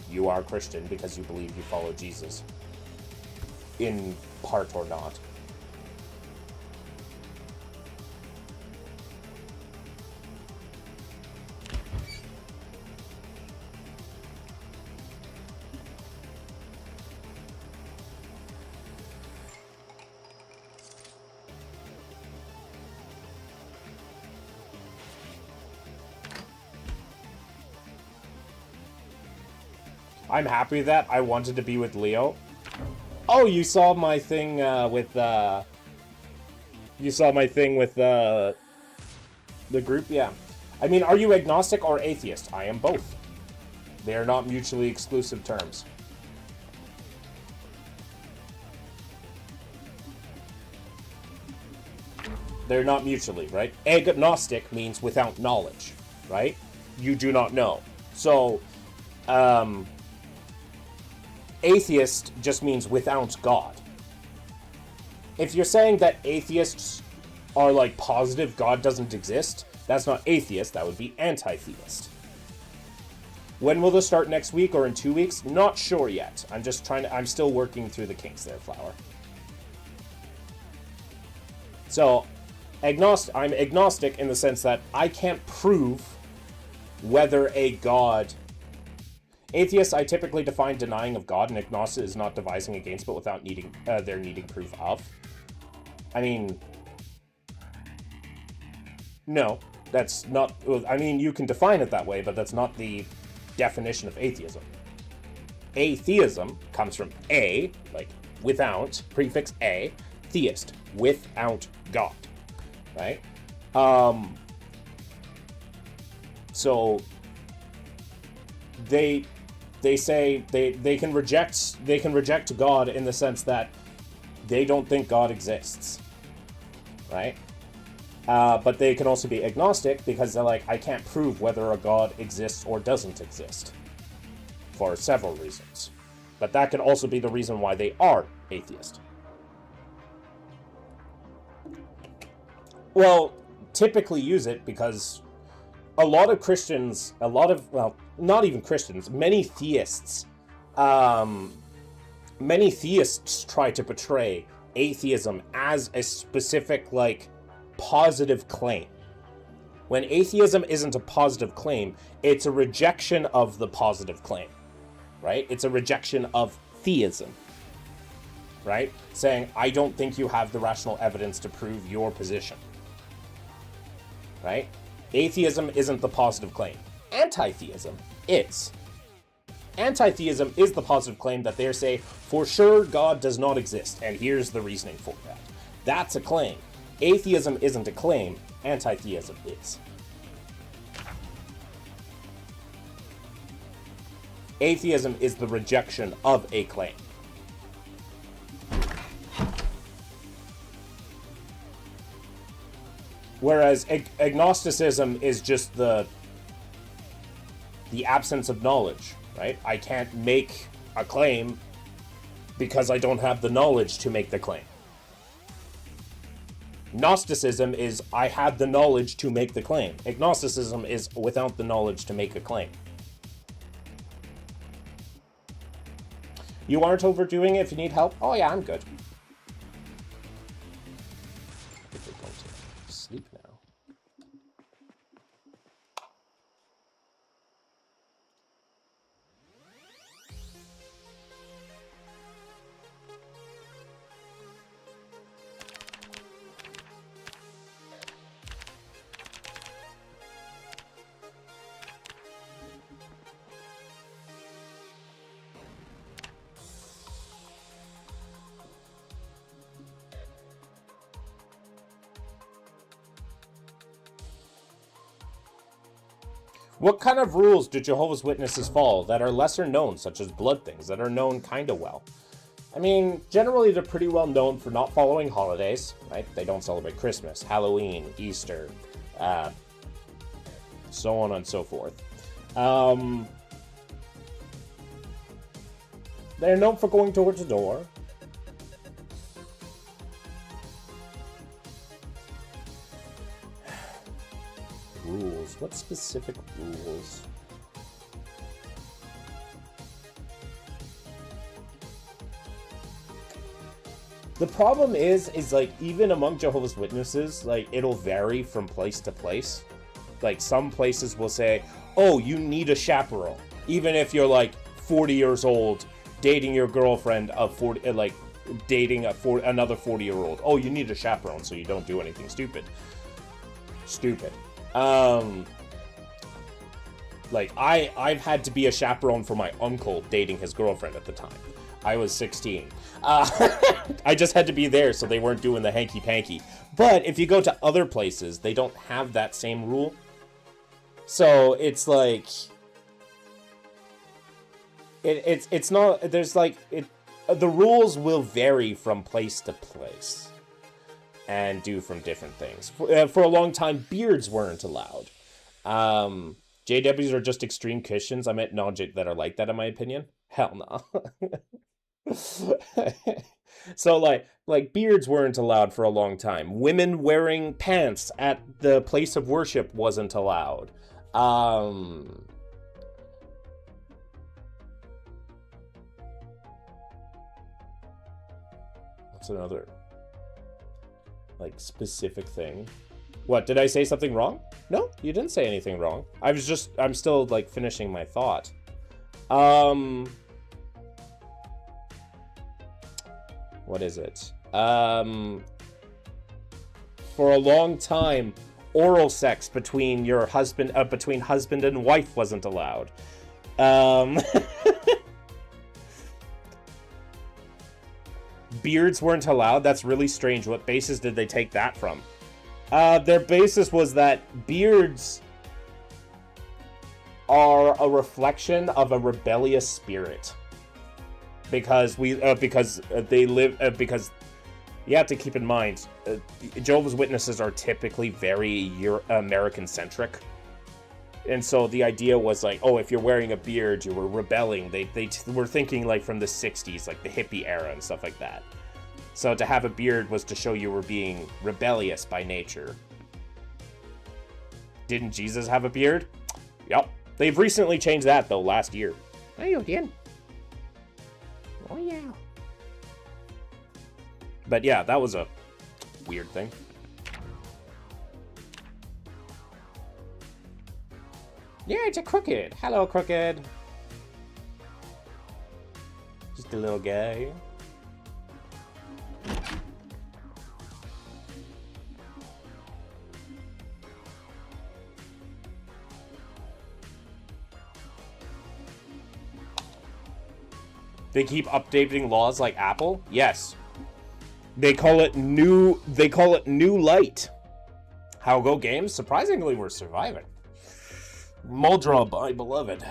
You are Christian because you believe you follow Jesus. In part or not. I'm happy that I wanted to be with Leo. Oh, you saw my thing with you saw my thing with the group? Yeah. I mean, are you agnostic or atheist? I am both. They are not mutually exclusive terms. They're not mutually, right? Agnostic means without knowledge, right? You do not know. So, atheist just means without God. If you're saying that atheists are like positive God doesn't exist, that's not atheist, that would be anti-theist. When will this start, next week or in 2 weeks? Not sure yet. I'm still working through the kinks there, Flower. So, I'm agnostic in the sense that I can't prove whether a God... Atheists, I typically define denying of God, and agnostic is not devising against, but without needing proof of. I mean... No, that's not... I mean, you can define it that way, but that's not the definition of atheism. Atheism comes from a, like without, prefix a, theist, without God, right? So they say they can reject God in the sense that they don't think God exists, right? But they can also be agnostic because they're like, I can't prove whether a God exists or doesn't exist for several reasons. But that can also be the reason why they are atheist. Well, typically use it because a lot of Christians, well, not even Christians, many theists try to portray atheism as a specific, like, positive claim. When atheism isn't a positive claim, it's a rejection of the positive claim, right? It's a rejection of theism, right? Saying, I don't think you have the rational evidence to prove your position, right? Atheism isn't the positive claim. Anti-theism is. Anti-theism is the positive claim that they say, for sure God does not exist, and here's the reasoning for that. That's a claim. Atheism isn't a claim, anti-theism is. Atheism is the rejection of a claim. Whereas agnosticism is just the absence of knowledge, right? I can't make a claim because I don't have the knowledge to make the claim. Gnosticism is, I had the knowledge to make the claim. Agnosticism is without the knowledge to make a claim. You aren't overdoing it if you need help? Oh yeah, I'm good. I think we're going to sleep now. What kind of rules do Jehovah's Witnesses follow that are lesser known, such as blood things, that are known kind of well? I mean, generally they're pretty well known for not following holidays, right? They don't celebrate Christmas, Halloween, Easter, so on and so forth. They're known for going door to door. rules. What specific rules? The problem is like, even among Jehovah's Witnesses, like, it'll vary from place to place. Like, some places will say, oh, you need a chaperone. Even if you're, like, 40 years old, dating your girlfriend of 40, like, dating another 40-year-old. Oh, you need a chaperone so you don't do anything stupid. Like, I've had to be a chaperone for my uncle dating his girlfriend at the time. I was 16. I just had to be there so they weren't doing the hanky-panky. But if you go to other places, they don't have that same rule. So it's like... It's not... There's like... The rules will vary from place to place. And do from different things. For a long time, beards weren't allowed. JWs are just extreme Christians. I meant that are like that, in my opinion. Hell no. So like beards weren't allowed for a long time. Women wearing pants at the place of worship wasn't allowed. What's another like specific thing? What, did I say something wrong? No, you didn't say anything wrong. I'm still like finishing my thought. What is it? For a long time, oral sex between husband and wife wasn't allowed. Beards weren't allowed. That's really strange. What basis did they take that from? Their basis was that beards are a reflection of a rebellious spirit. Because you have to keep in mind, Jehovah's Witnesses are typically very American-centric. And so the idea was like, oh, if you're wearing a beard, you were rebelling. They were thinking like from the 60s, like the hippie era and stuff like that. So to have a beard was to show you were being rebellious by nature. Didn't Jesus have a beard? Yup. They've recently changed that, though, last year. Oh, you did? Oh, yeah. But yeah, that was a weird thing. Yeah, it's a crooked. Hello, crooked. Just a little guy. They keep updating laws like Apple? Yes. They call it new light. How go games? Surprisingly, we're surviving. Muldra, my beloved.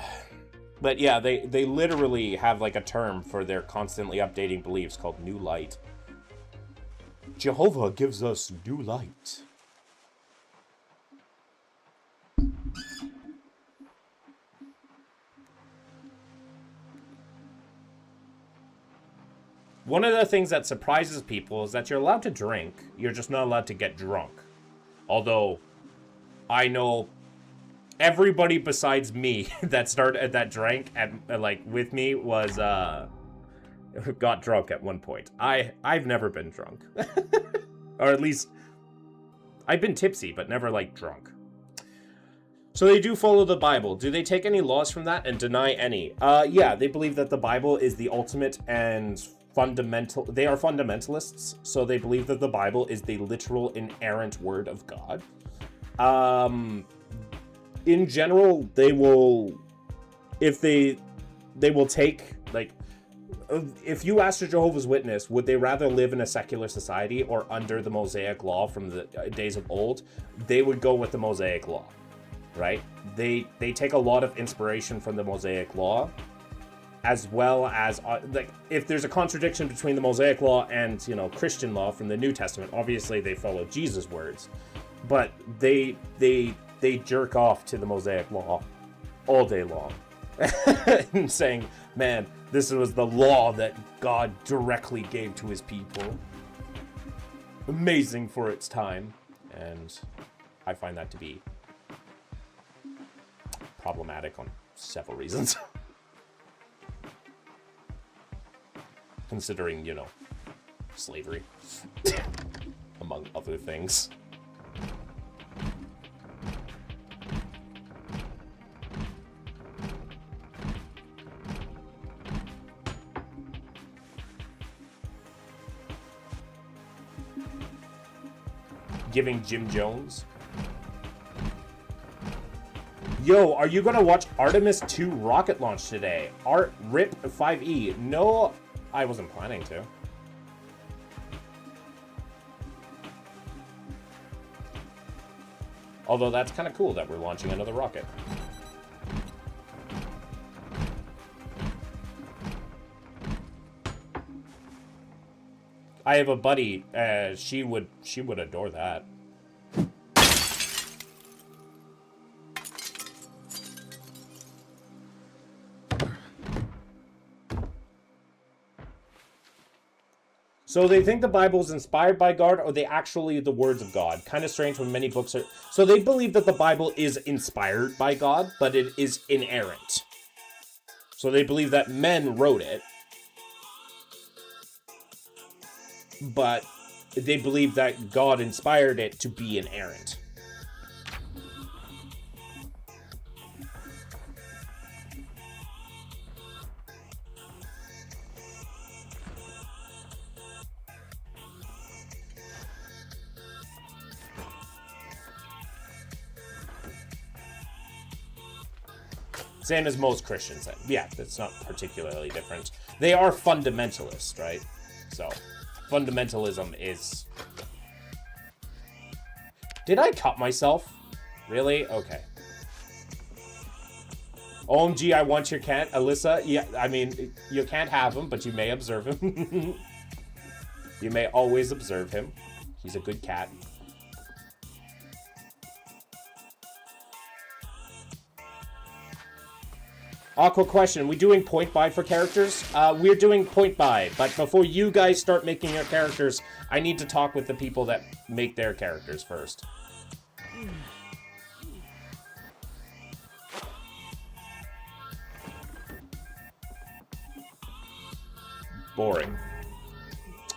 But yeah, they literally have like a term for their constantly updating beliefs called new light. Jehovah gives us new light. One of the things that surprises people is that you're allowed to drink. You're just not allowed to get drunk. Although, I know everybody besides me that drank with me was got drunk at one point. I've never been drunk. Or at least I've been tipsy, but never like drunk. So they do follow the Bible. Do they take any laws from that and deny any? Yeah, they believe that the Bible is the ultimate and fundamental. They are fundamentalists, so they believe that the Bible is the literal inerrant word of God. In general, they will, if they will take, like, if you asked a Jehovah's Witness, would they rather live in a secular society or under the Mosaic law from the days of old, they would go with the Mosaic law, right? They take a lot of inspiration from the Mosaic law, as well as, like, if there's a contradiction between the Mosaic law and, Christian law from the New Testament, obviously they follow Jesus' words, but they jerk off to the Mosaic law all day long. And saying, man, this was the law that God directly gave to his people. Amazing for its time. And I find that to be problematic on several reasons. Considering, you know, slavery, among other things. Giving Jim Jones. Yo, are you gonna watch Artemis 2 rocket launch today? RIP 5E. No, I wasn't planning to. Although that's kind of cool that we're launching another rocket. I have a buddy, she would adore that. So they think the Bible is inspired by God, or they actually the words of God. Kind of strange when many books are... So they believe that the Bible is inspired by God, but it is inerrant. So they believe that men wrote it. But they believe that God inspired it to be inerrant. Same as most Christians. Yeah, that's not particularly different. They are fundamentalists, right? So, fundamentalism is... Did I cut myself? Really? Okay. OMG, I want your cat. Alyssa, yeah, I mean, you can't have him, but you may observe him. You may always observe him. He's a good cat. Aqua question, we doing point buy for characters? We're doing point buy, but before you guys start making your characters, I need to talk with the people that make their characters first. Boring.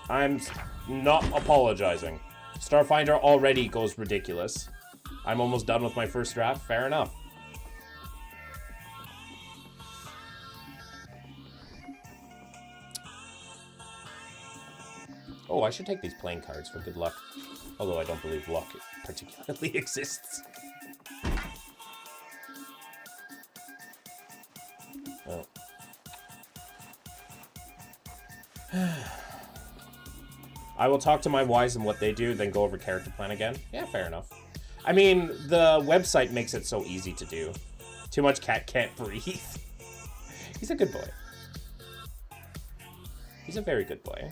I'm not apologizing. Starfinder already goes ridiculous. I'm almost done with my first draft, fair enough. Oh, I should take these playing cards for good luck. Although I don't believe luck particularly exists. Oh. I will talk to my Ys and what they do, then go over character plan again. Yeah, fair enough. I mean, the website makes it so easy to do. Too much cat can't breathe. He's a good boy. He's a very good boy.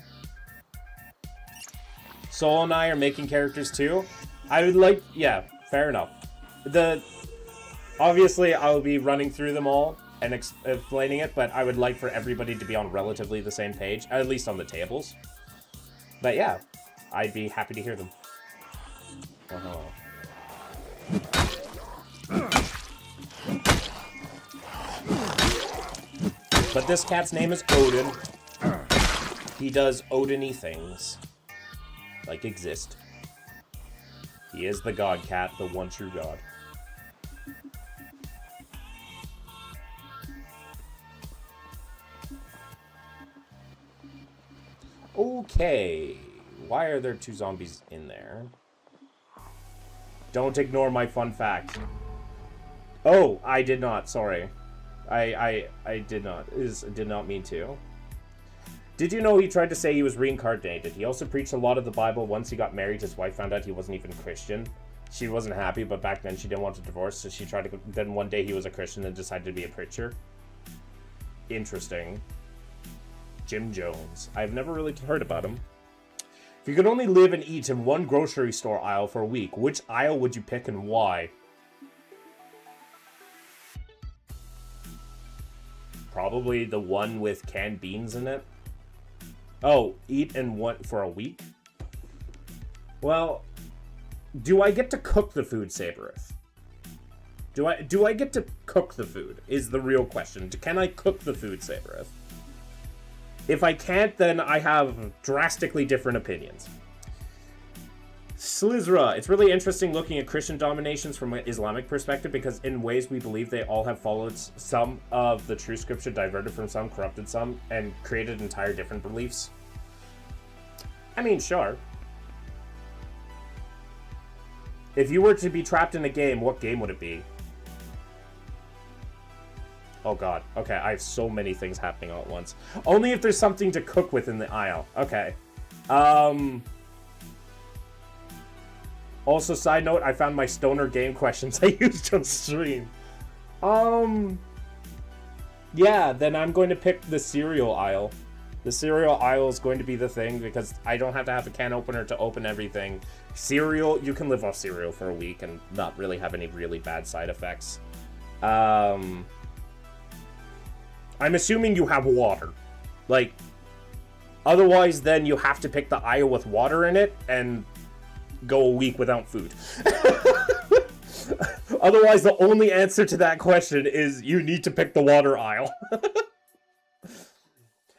Soul and I are making characters too. I would like, yeah, fair enough. Obviously, I'll be running through them all and explaining it, but I would like for everybody to be on relatively the same page, at least on the tables. But yeah, I'd be happy to hear them. Oh, hello. But this cat's name is Odin. He does Odin-y things. Like exist. He is the god cat, the one true god. Okay. Why are there two zombies in there? Don't ignore my fun fact. Oh, I did not, sorry. I did not mean to. Did you know he tried to say he was reincarnated? He also preached a lot of the Bible. Once he got married, his wife found out he wasn't even Christian. She wasn't happy, but back then she didn't want a divorce, so she tried to... Then one day he was a Christian and decided to be a preacher. Interesting. Jim Jones. I've never really heard about him. If you could only live and eat in one grocery store aisle for a week, which aisle would you pick and why? Probably the one with canned beans in it. Oh, eat in one for a week? Well, do I get to cook the food, Saberith? Do I get to cook the food? Is the real question. Can I cook the food, Sabereth? If I can't, then I have drastically different opinions. Slizra, it's really interesting looking at Christian dominations from an Islamic perspective because in ways we believe they all have followed some of the true scripture, diverted from some, corrupted some, and created entire different beliefs. I mean, sure. If you were to be trapped in a game, what game would it be? Oh god. Okay, I have so many things happening all at once. Only if there's something to cook with in the aisle. Okay. Also, side note, I found my stoner game questions I used on stream. Yeah, then I'm going to pick the cereal aisle. The cereal aisle is going to be the thing because I don't have to have a can opener to open everything. Cereal, you can live off cereal for a week and not really have any really bad side effects. I'm assuming you have water. Like, otherwise then you have to pick the aisle with water in it and go a week without food. Otherwise, the only answer to that question is you need to pick the water aisle.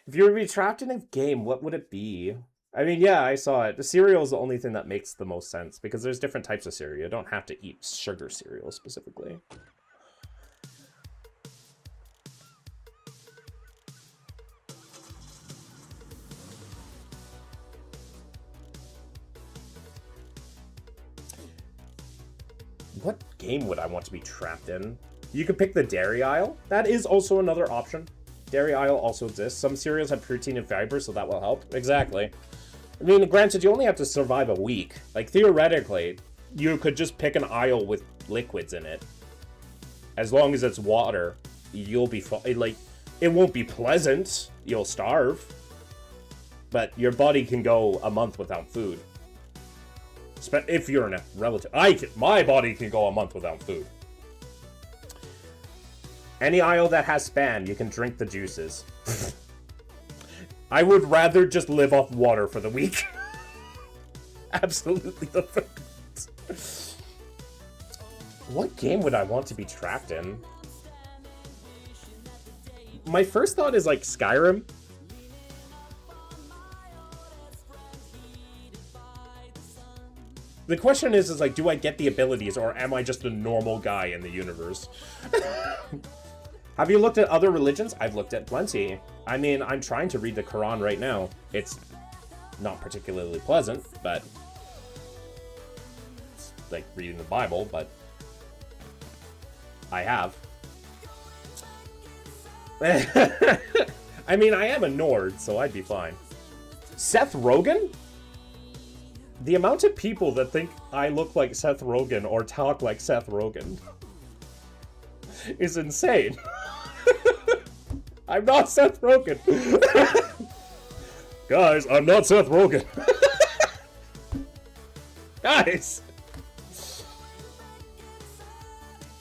If you were to be trapped in a game, what would it be? I mean, yeah, I saw it. The cereal is the only thing that makes the most sense because there's different types of cereal. You don't have to eat sugar cereal specifically. What game would I want to be trapped in? You could pick the dairy aisle. That is also another option. Dairy aisle also exists. Some cereals have protein and fiber, so that will help. Exactly. I mean, granted, you only have to survive a week. Like, theoretically, you could just pick an aisle with liquids in it. As long as it's water, you'll be fine. Like, it won't be pleasant. You'll starve. But your body can go a month without food. If you're in a relative... my body can go a month without food. Any aisle that has Span, you can drink the juices. I would rather just live off water for the week. Absolutely the fact. What game would I want to be trapped in? My first thought is like Skyrim. The question is like, do I get the abilities or am I just a normal guy in the universe? Have you looked at other religions? I've looked at plenty. I mean, I'm trying to read the Quran right now. It's not particularly pleasant, but it's like reading the Bible, but I have. I mean, I am a Nord, so I'd be fine. Seth Rogen? The amount of people that think I look like Seth Rogen or talk like Seth Rogen is insane. I'm not Seth Rogen. Guys, I'm not Seth Rogen. Guys!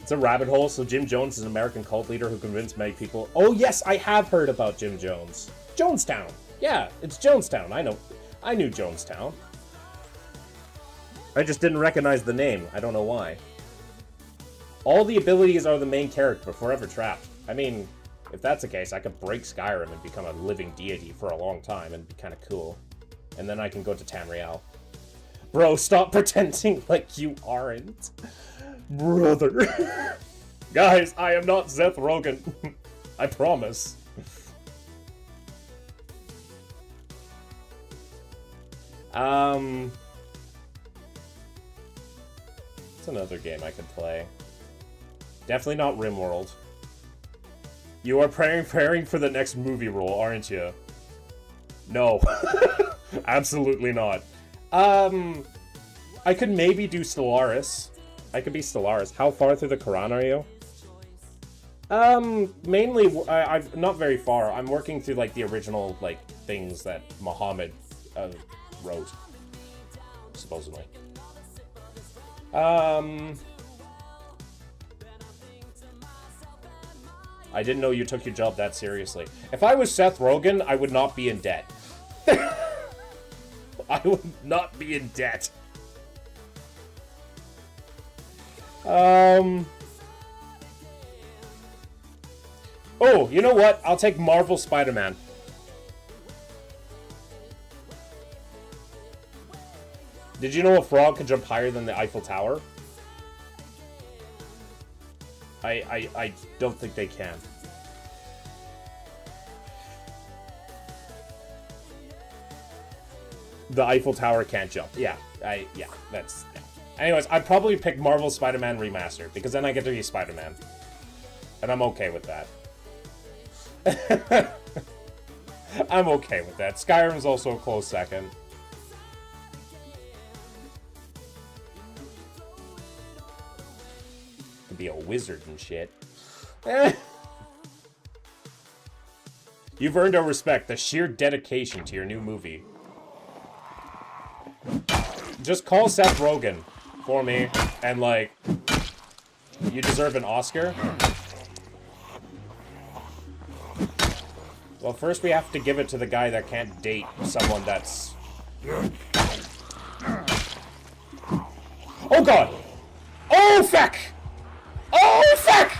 It's a rabbit hole, so Jim Jones is an American cult leader who convinced many people... Oh yes, I have heard about Jim Jones. Jonestown. Yeah, it's Jonestown. I know. I knew Jonestown. I just didn't recognize the name. I don't know why. All the abilities are the main character, forever trapped. I mean, if that's the case, I could break Skyrim and become a living deity for a long time and be kind of cool. And then I can go to Tamriel. Bro, stop pretending like you aren't. Brother. Guys, I am not Seth Rogen. I promise. What's another game I could play? Definitely not RimWorld. You are preparing for the next movie role, aren't you? No. Absolutely not. I could maybe do Stellaris. I could be Stellaris. How far through the Quran are you? Mainly, I'm not very far. I'm working through, like, the original, like, things that Muhammad wrote. Supposedly. I didn't know you took your job that seriously. If I was Seth Rogen, I would not be in debt. I would not be in debt. Oh, you know what? I'll take Marvel Spider-Man. Did you know a frog can jump higher than the Eiffel Tower? I don't think they can. The Eiffel Tower can't jump. Yeah, that's... Yeah. Anyways, I'd probably pick Marvel Spider-Man Remastered, because then I get to be Spider-Man. And I'm okay with that. I'm okay with that. Skyrim's also a close second. Could be a wizard and shit. You've earned our respect, the sheer dedication to your new movie. Just call Seth Rogen for me, and like, you deserve an Oscar. Well, first we have to give it to the guy that can't date someone that's... Oh god! Oh fuck! Oh fuck!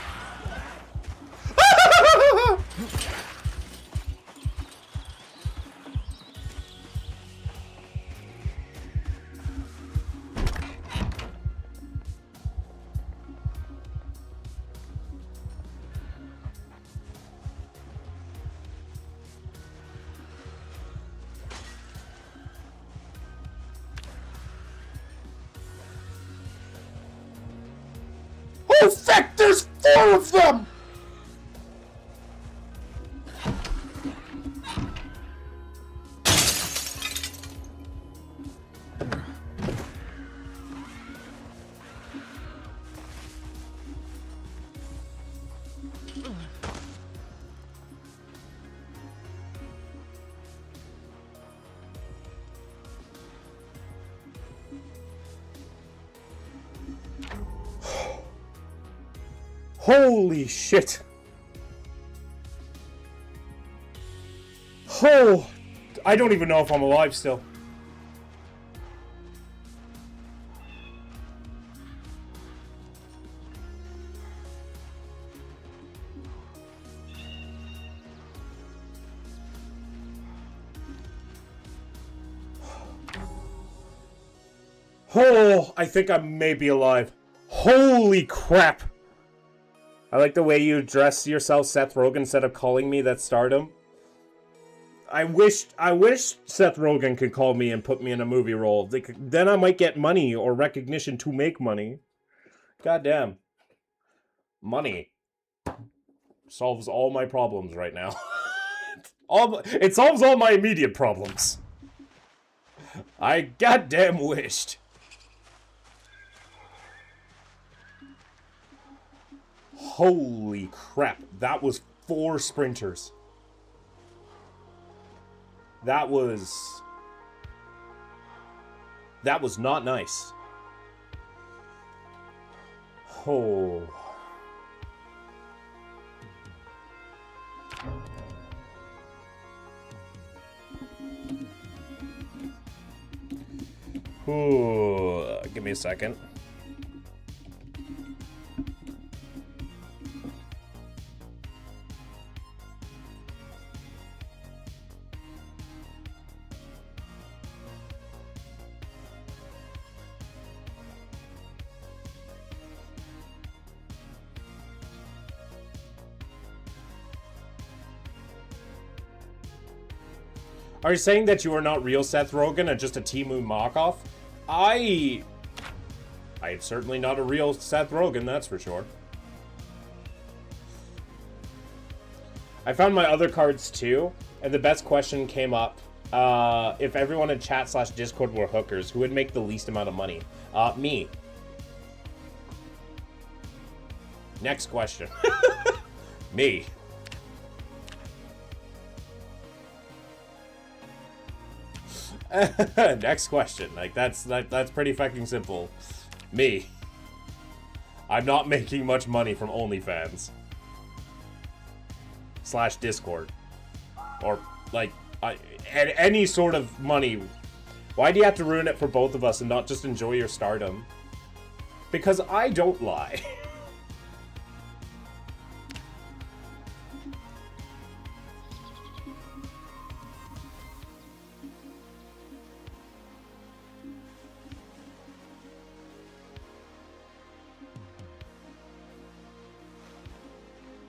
Oh, fuck! There's 4 of them! Holy shit. Oh, I don't even know if I'm alive still. Oh, I think I may be alive. Holy crap. I like the way you address yourself, Seth Rogen, instead of calling me that stardom. I wish Seth Rogen could call me and put me in a movie role. Then I might get money or recognition to make money. Goddamn. Money solves all my problems right now. It solves all my immediate problems. I goddamn wished. Holy crap, that was 4 sprinters. That was not nice. Oh. Ooh, give me a second. Are you saying that you are not real Seth Rogen and just a Temu knockoff? I'm certainly not a real Seth Rogen, that's for sure. I found my other cards too, and the best question came up. If everyone in chat/Discord were hookers, who would make the least amount of money? Me. Next question. Me. Next question. Like, that's pretty fucking simple. Me. I'm not making much money from OnlyFans. /Discord. Or, like, any sort of money. Why do you have to ruin it for both of us and not just enjoy your stardom? Because I don't lie.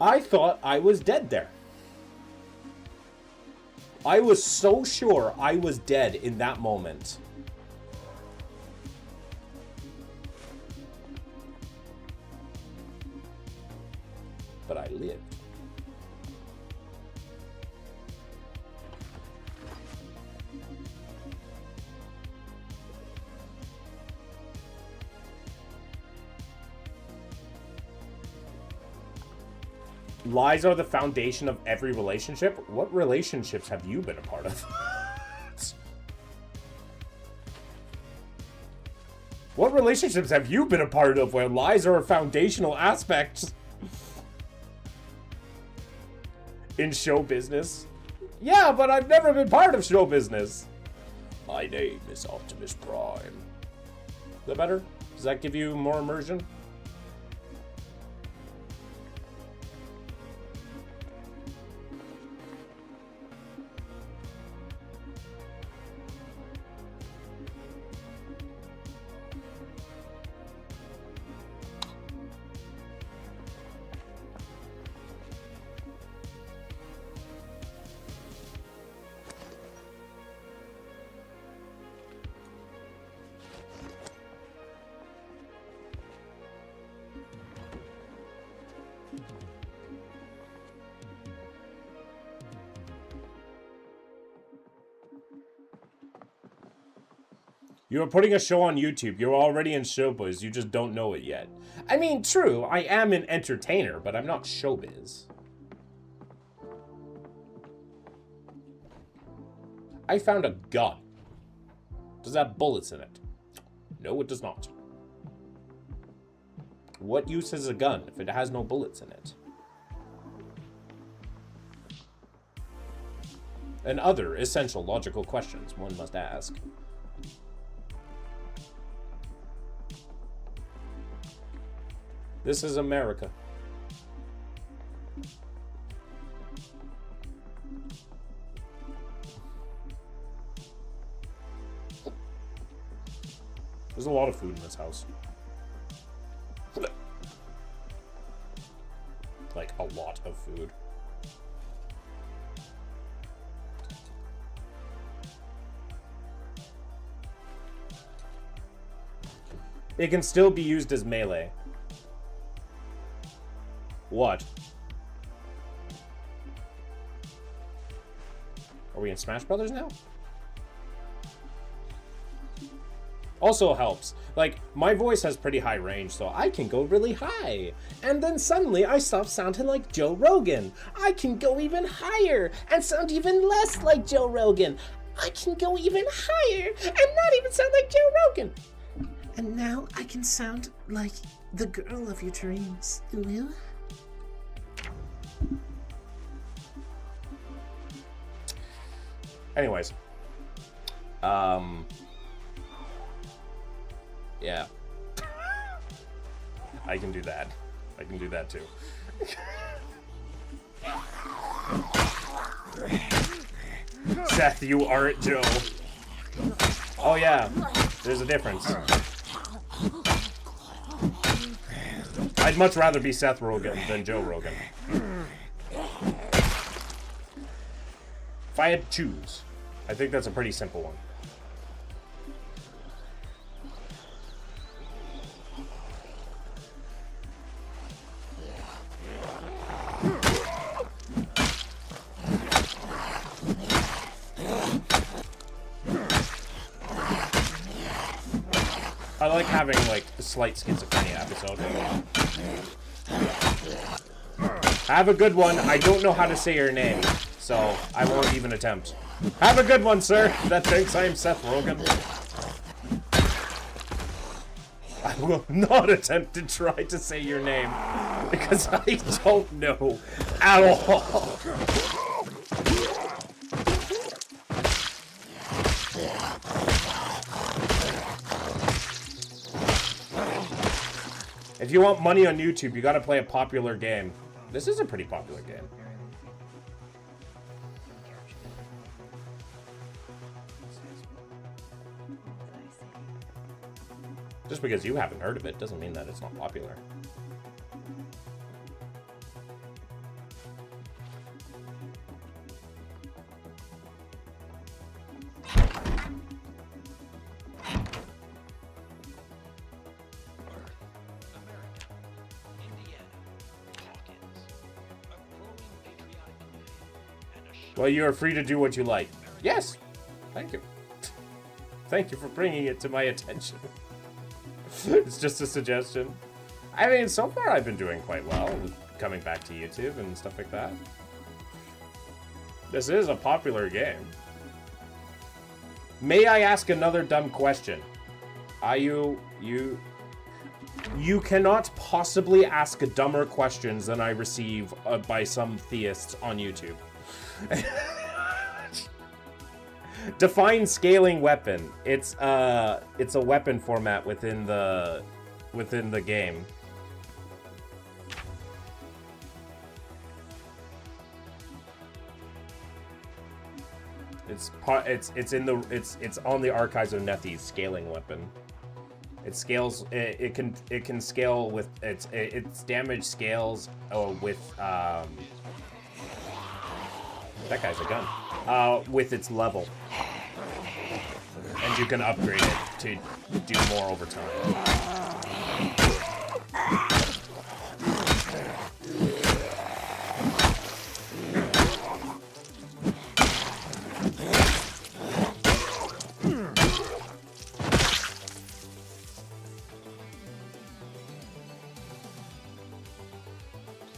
I thought I was dead there. I was so sure I was dead in that moment. But I lived. Lies are the foundation of every relationship. What relationships have you been a part of? What relationships have you been a part of where lies are a foundational aspect in show business? Yeah, but I've never been part of show business. My name is Optimus Prime. Is that better? Does that give you more immersion? You are putting a show on YouTube. You're already in showbiz. You just don't know it yet. I mean, true, I am an entertainer, but I'm not showbiz. I found a gun. Does that have bullets in it? No, it does not. What use is a gun if it has no bullets in it? And other essential logical questions one must ask. This is America. There's a lot of food in this house. Like, a lot of food. It can still be used as melee. What? Are we in Smash Brothers now? Also helps. Like, my voice has pretty high range, so I can go really high. And then suddenly I stop sounding like Joe Rogan. I can go even higher and sound even less like Joe Rogan. I can go even higher and not even sound like Joe Rogan. And now I can sound like the girl of your dreams. Ooh. Anyways. Yeah. I can do that. I can do that too. Seth, you aren't Joe. Oh yeah, there's a difference. I'd much rather be Seth Rogen than Joe Rogan. If I had to choose, I think that's a pretty simple one. I like having, like, a slight schizophrenia episode. Have a good one. I don't know how to say your name, so I won't even attempt. Have a good one, sir. That thinks I am Seth Rogen. I will not attempt to try to say your name, because I don't know at all. If you want money on YouTube, you gotta play a popular game. This is a pretty popular game. Just because you haven't heard of it doesn't mean that it's not popular. Well, you are free to do what you like. Yes. Thank you. Thank you for bringing it to my attention. It's just a suggestion. I mean, so far I've been doing quite well, coming back to YouTube and stuff like that. This is a popular game. May I ask another dumb question? You cannot possibly ask dumber questions than I receive by some theists on YouTube. Define scaling weapon. It's a weapon format within the game. It's on the Archives of Nethys scaling weapon. It scales. It can scale with its damage scales with that guy's a gun. With its level, and you can upgrade it to do more over time.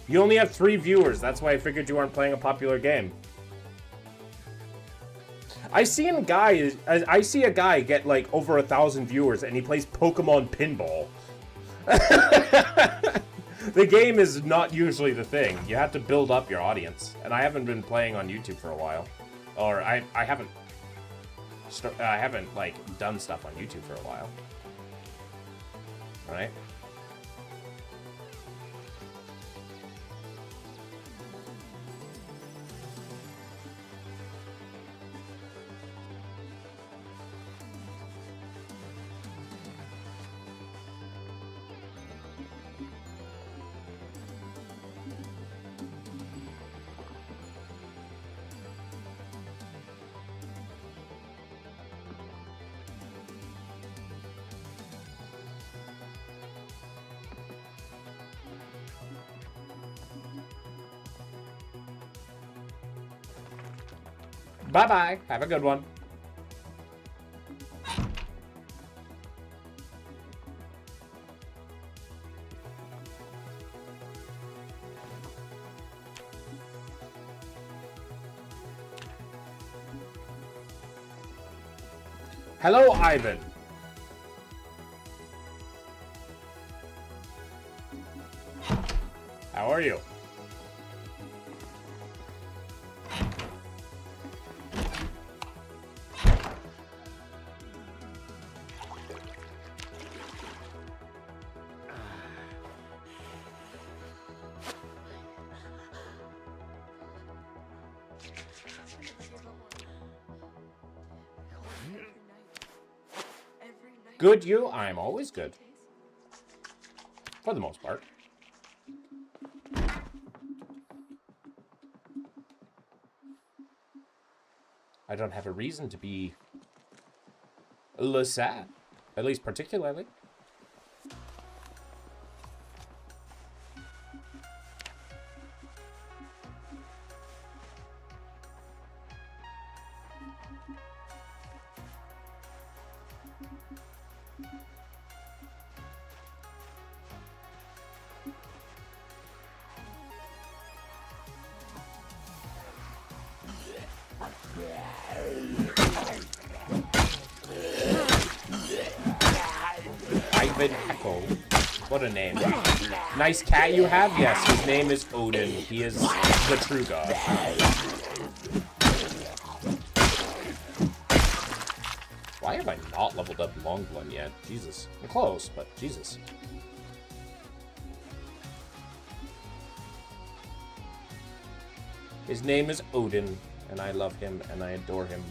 You only have 3 viewers. That's why I figured you aren't playing a popular game. I see a guy get like over 1,000 viewers, and he plays Pokemon Pinball. The game is not usually the thing. You have to build up your audience, and I haven't been playing on YouTube for a while, or I haven't like done stuff on YouTube for a while. All right. Bye-bye. Have a good one. Hello, Ivan. How are you? Good, you? I'm always good. For the most part. I don't have a reason to be sad, at least particularly. What a name. Nice cat you have? Yes, his name is Odin. He is the true god. Why have I not leveled up Longblood yet? Jesus. I'm close, but Jesus. His name is Odin, and I love him, and I adore him.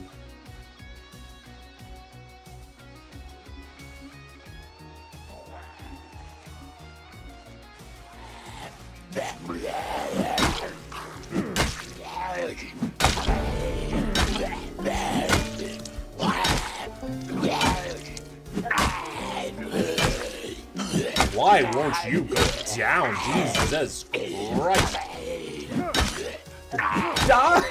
Why won't you go down? Jesus Christ. Die!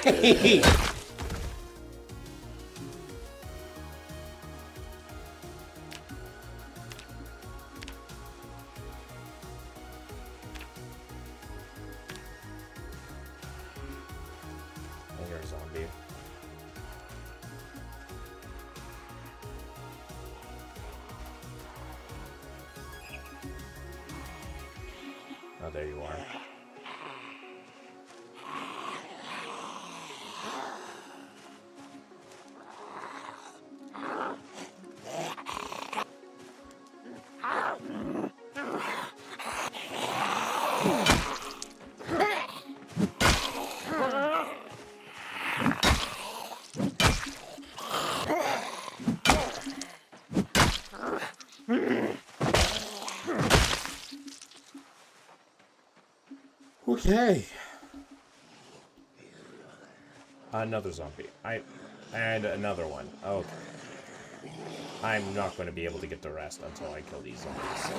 You're a zombie. Oh, there you are. Okay. Another zombie. And another one. Okay. I'm not going to be able to get the rest until I kill these zombies. So,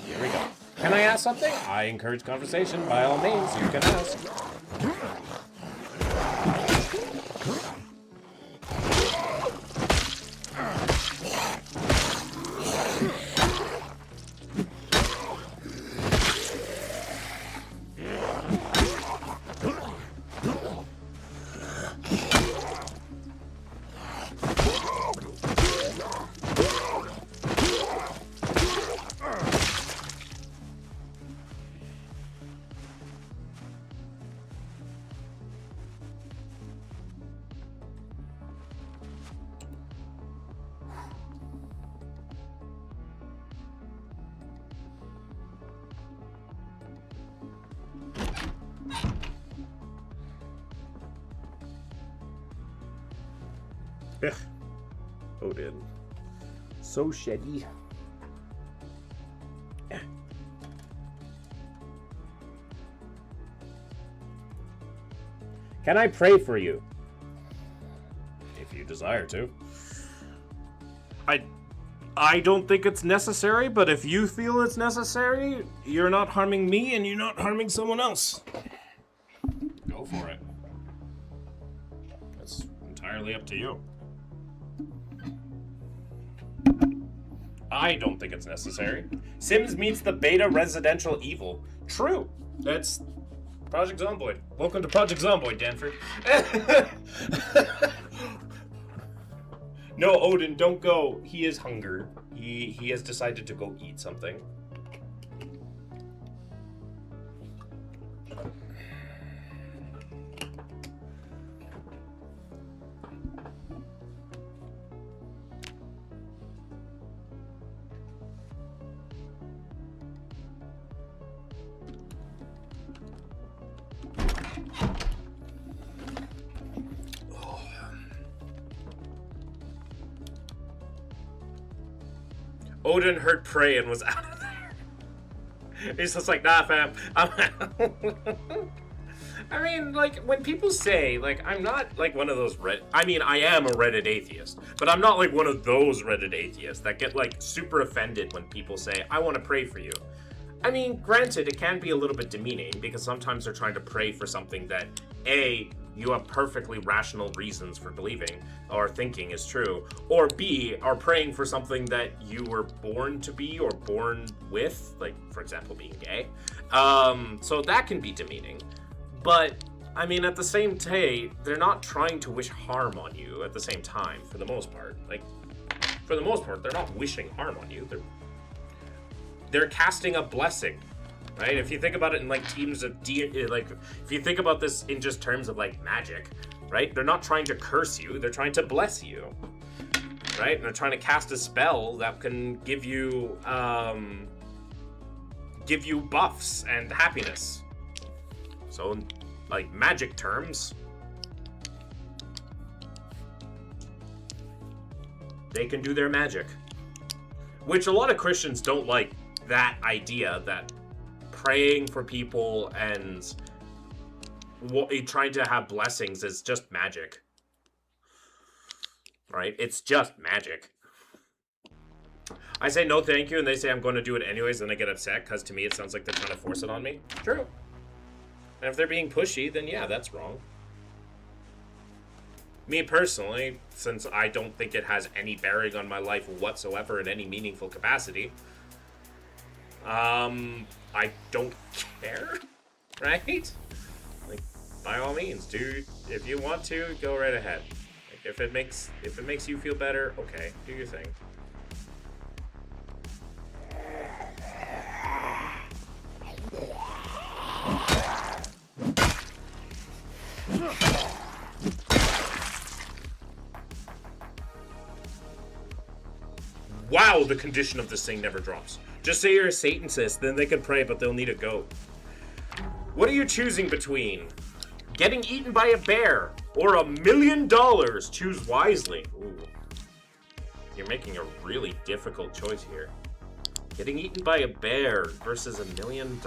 here we go. Can I ask something? I encourage conversation. By all means, you can ask. Ugh. Odin. So shaggy. Can I pray for you? If you desire to. I don't think it's necessary, but if you feel it's necessary, you're not harming me and you're not harming someone else. Go for it. That's entirely up to you. I don't think it's necessary. Sims meets the beta residential evil. True. That's Project Zomboid. Welcome to Project Zomboid, Danford. No, Odin, don't go. He is hunger. He has decided to go eat something. Odin heard prey and was out of there. He's just like, nah, fam, I'm out. I mean, like, when people say, like, I'm not, like, one of those I mean, I am a Reddit atheist, but I'm not, like, one of those Reddit atheists that get, like, super offended when people say, I want to pray for you. I mean, granted, it can be a little bit demeaning, because sometimes they're trying to pray for something that, A, you have perfectly rational reasons for believing or thinking is true, or B, are praying for something that you were born to be or born with, like, for example, being gay. So that can be demeaning. But, I mean, at the same time, they're not trying to wish harm on you at the same time, for the most part. Like, for the most part, they're not wishing harm on you. They're casting a blessing. Right? If you think about it in like teams of like, if you think about this in just terms of like magic, right? They're not trying to curse you, they're trying to bless you, right? And they're trying to cast a spell that can give you buffs and happiness. So, in, like, magic terms, they can do their magic. Which a lot of Christians don't like that idea that praying for people and trying to have blessings is just magic. Right? It's just magic. I say no thank you, and they say I'm going to do it anyways, and I get upset, because to me it sounds like they're trying to force it on me. True. And if they're being pushy, then yeah, that's wrong. Me personally, since I don't think it has any bearing on my life whatsoever in any meaningful capacity, I don't care, right? Like, by all means, dude, if you want to, go right ahead. Like, if it makes you feel better, okay, do your thing. Wow, the condition of this thing never drops. Just say you're a Satanist, then they can pray, but they'll need a goat. What are you choosing between? Getting eaten by a bear or $1 million? Choose wisely. Ooh. You're making a really difficult choice here. Getting eaten by a bear versus $1 million.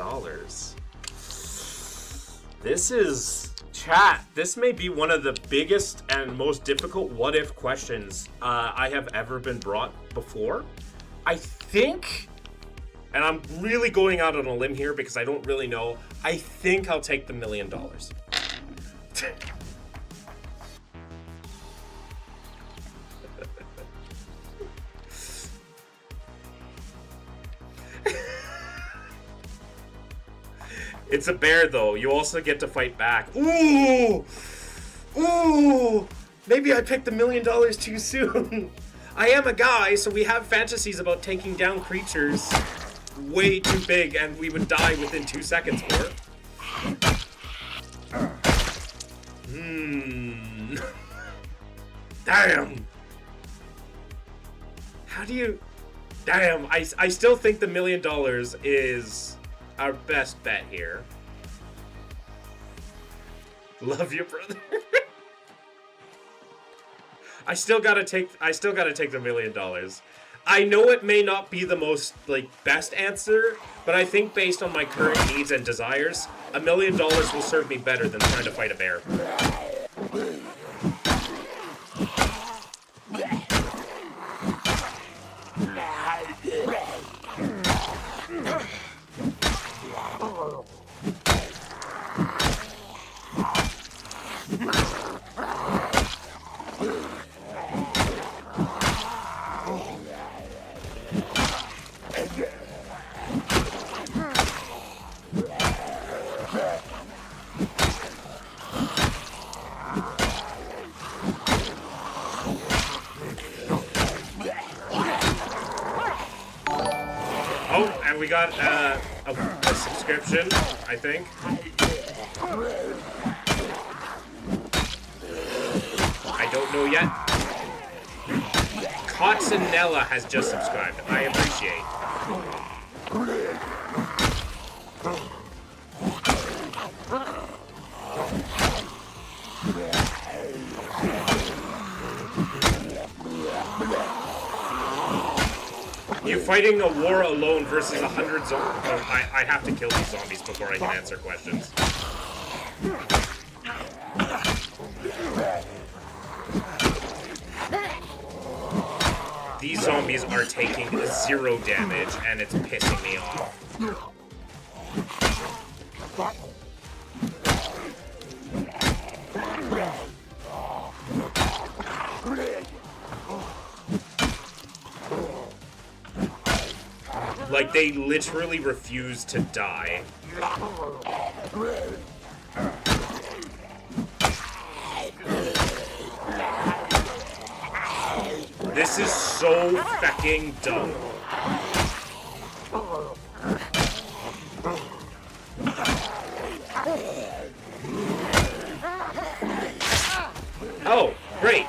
This is... Chat, this may be one of the biggest and most difficult what-if questions I have ever been brought before. I think, and I'm really going out on a limb here because I don't really know, I think I'll take the $1 million. It's a bear, though. You also get to fight back. Ooh! Ooh! Maybe I picked the $1 million too soon. I am a guy, so we have fantasies about taking down creatures way too big, and we would die within 2 seconds for it. Damn! How do you... Damn, I still think the $1 million is... our best bet here. Love you, brother. I still gotta take the $1 million. I know it may not be the most best answer, but I think based on my current needs and desires, $1 million will serve me better than trying to fight a bear. We got a subscription, I think. I don't know yet. Cottonella has just subscribed. I appreciate. You're fighting a war alone versus 100 zombies. Oh, I have to kill these zombies before I can answer questions. These zombies are taking 0 damage, and it's pissing me off. Like, they literally refuse to die. This is so fucking dumb. Oh, great.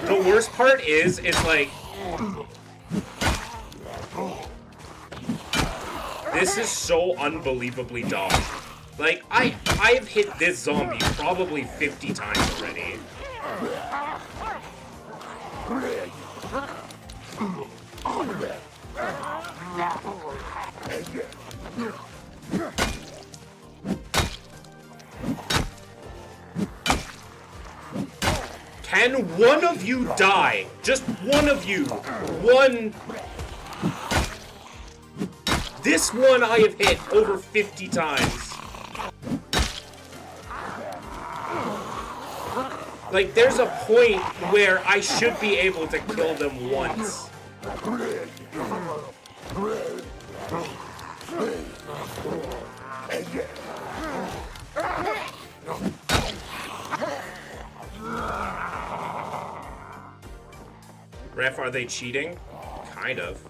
The worst part is like... This is so unbelievably dumb. Like, I've hit this zombie probably 50 times already. Can one of you die? Just one of you. One. This one I have hit over 50 times. Like, there's a point where I should be able to kill them once. Ref, are they cheating? Kind of.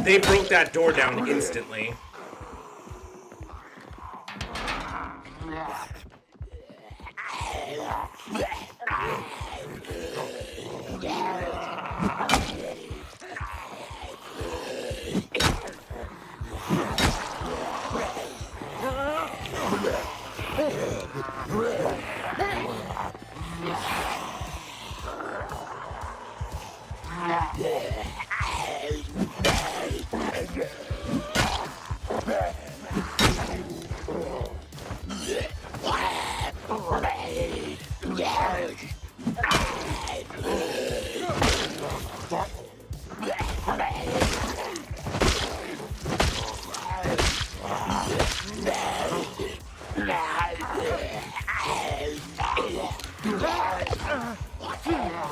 They broke that door down instantly.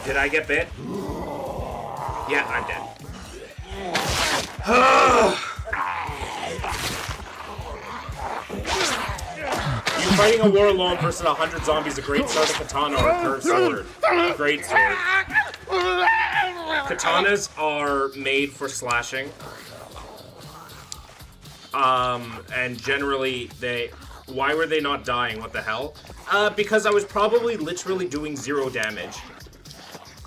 Did I get bit? Yeah, I'm dead. You fighting a war alone versus 100 zombies, a great sword, a katana, or a curved sword. Great sword. Katanas are made for slashing. And generally they... Why were they not dying? What the hell? Because I was probably literally doing 0 damage.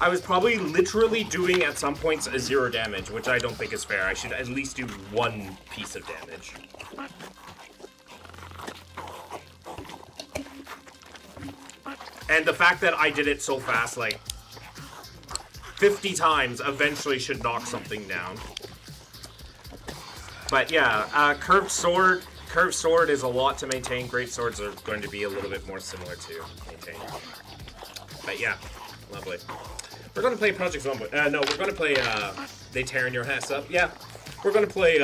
I was probably literally doing, at some points, a 0 damage, which I don't think is fair. I should at least do 1 piece of damage. And the fact that I did it so fast, like, 50 times, eventually should knock something down. But yeah, curved sword is a lot to maintain. Great swords are going to be a little bit more similar to maintain. But yeah, lovely. We're gonna play Project Zomboid. No, we're gonna play, They Tearing Your Ass Up. Yeah, we're gonna play,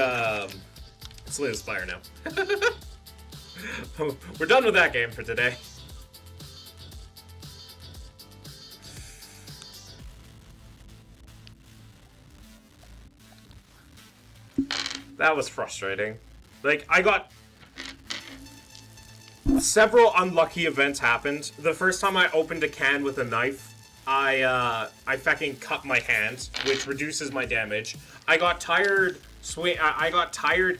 Slay the Spire now. We're done with that game for today. That was frustrating. Like, I got... Several unlucky events happened. The first time I opened a can with a knife, I fucking cut my hand, which reduces my damage. I got tired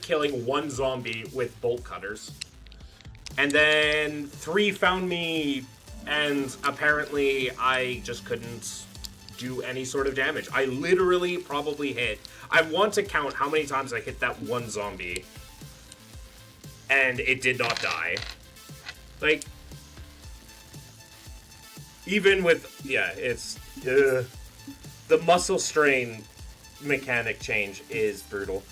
killing 1 zombie with bolt cutters. And then 3 found me, and apparently I just couldn't do any sort of damage. I literally probably hit... I want to count how many times I hit that 1 zombie, and it did not die. Like, even with, yeah, it's, the muscle strain mechanic change is brutal.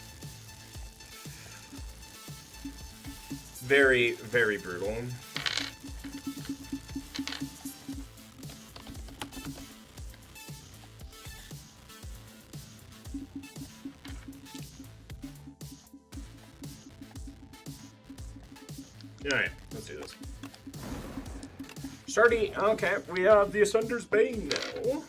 Very, very brutal. Alright, let's do this. Sturdy. Okay, we have the Ascender's Bane now.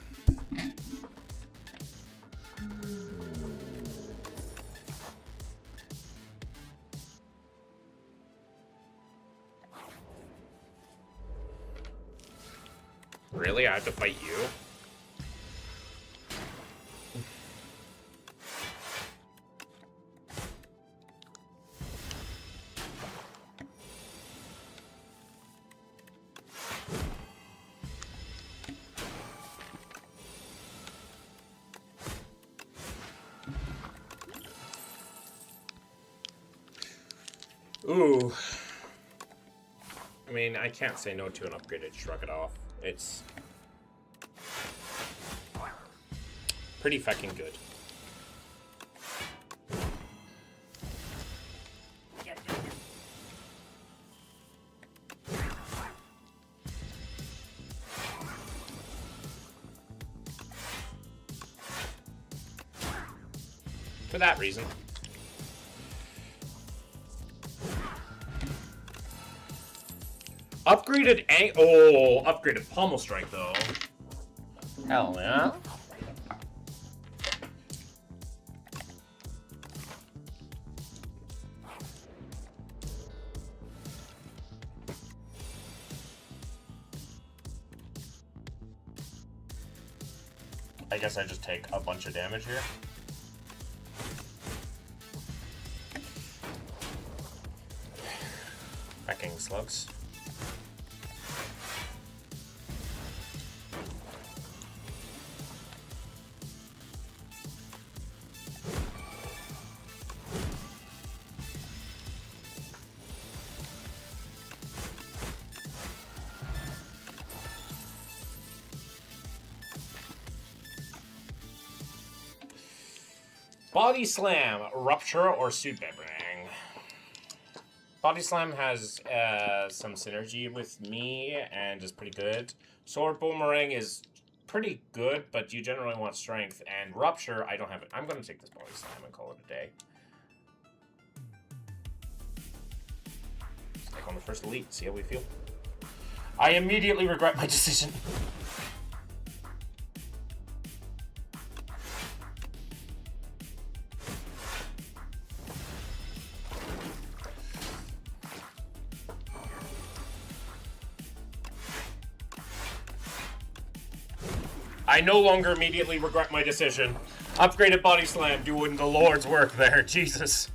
Really? I have to fight you? Ooh. I mean, I can't say no to an upgraded Shrug It Off. It's pretty fucking good. For that reason. Upgraded Pommel Strike though. Hell yeah. I guess I just take a bunch of damage here. Wrecking slugs. Body Slam, Rupture, or Suit Boomerang. Body Slam has some synergy with me and is pretty good. Sword Boomerang is pretty good, but you generally want strength. And Rupture, I don't have it. I'm going to take this Body Slam and call it a day. Let's take on the first elite, see how we feel. I immediately regret my decision. I no longer immediately regret my decision. Upgraded Body Slam doing the Lord's work there, Jesus.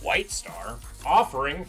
White Star offering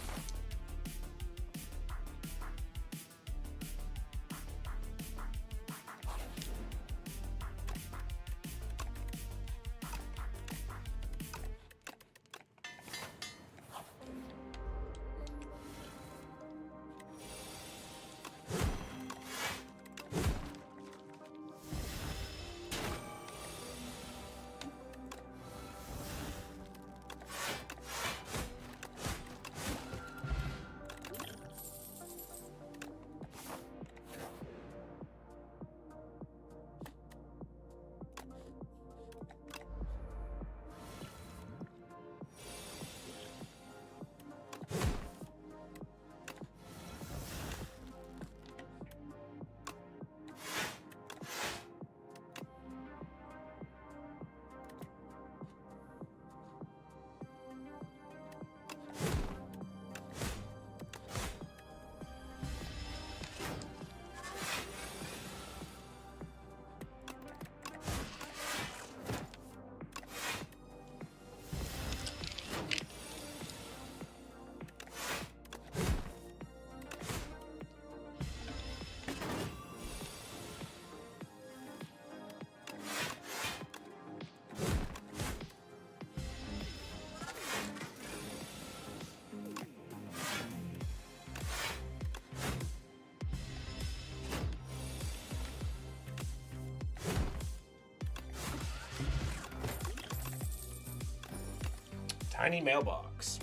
Tiny mailbox.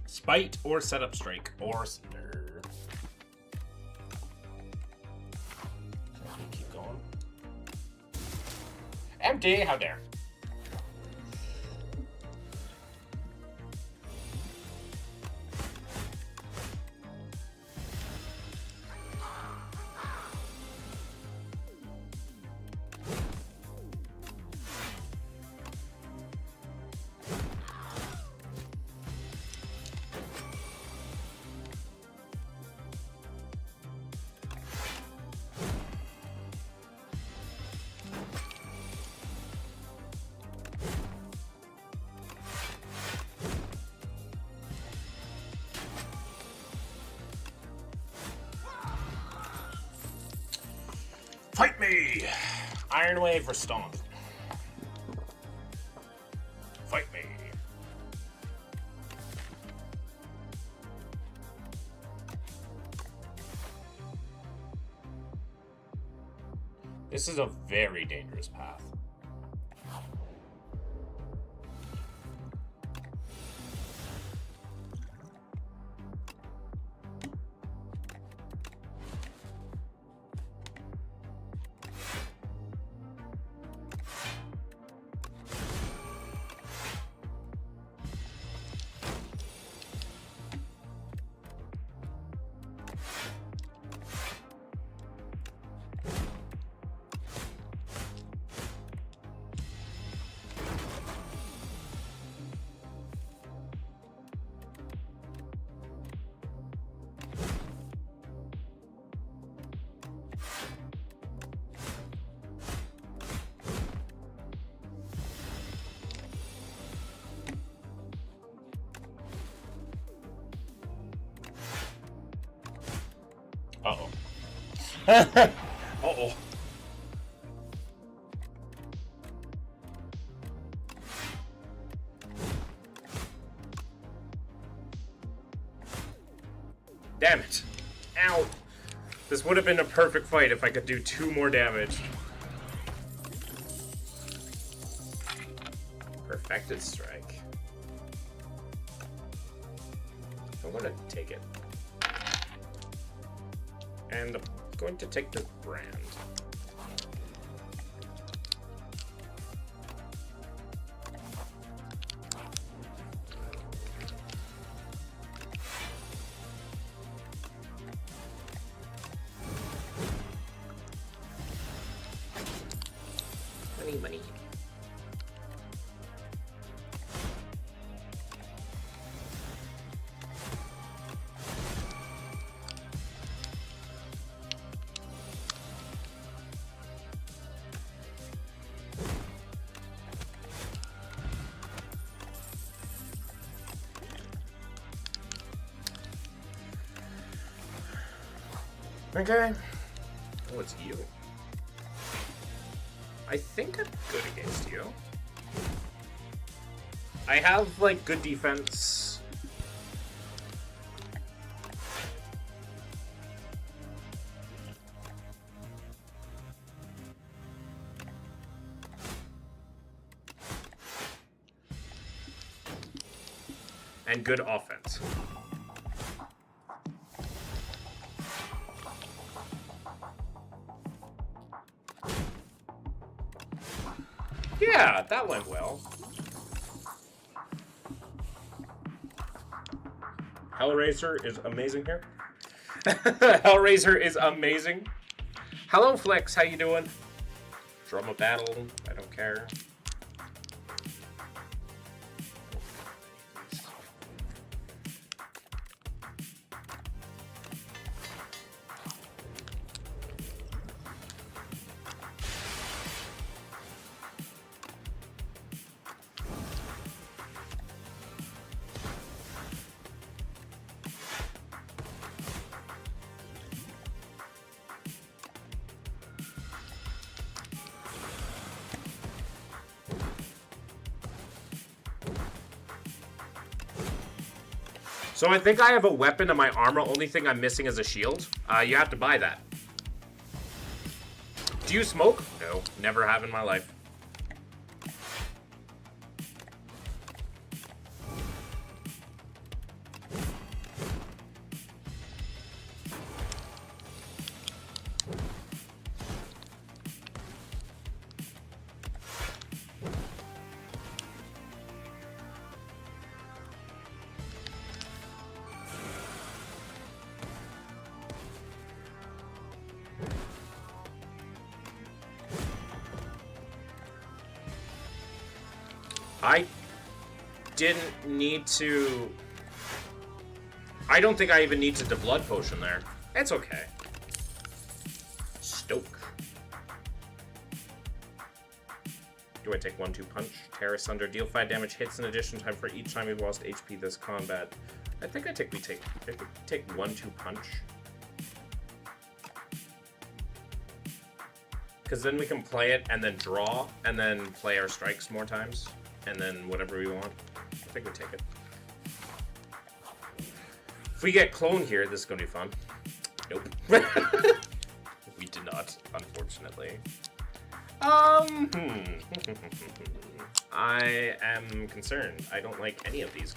Spite or setup strike or cinder. Keep going. Empty, how dare. Fight me! Iron Wave or Stomp? Fight me. This is a very dangerous path. Uh-oh. Uh-oh. Damn it. Ow. This would have been a perfect fight if I could do 2 more damage. Perfected strike. I'm gonna take it. And I'm going to take the brand. Money, money. Okay. Oh, it's you. I think I'm good against you. I have, like, good defense. And good offense. Yeah, that went well. Hellraiser is amazing here. Hellraiser is amazing. Hello, Flex. How you doing? Drum a battle. I don't care. So I think I have a weapon in my armor. Only thing I'm missing is a shield. You have to buy that. Do you smoke? No, never have in my life. I didn't need to... I don't think I even needed the blood potion there. It's okay. Stoke. Do I take 1-2 punch? Tear asunder. Deal 5 damage. Hits in addition time for each time you've lost HP this combat. I think we take 1-2 punch. Because then we can play it and then draw and then play our strikes more times. And then whatever we want. I think we take it. If we get clone here, this is going to be fun. Nope. We did not, unfortunately. I am concerned. I don't like any of these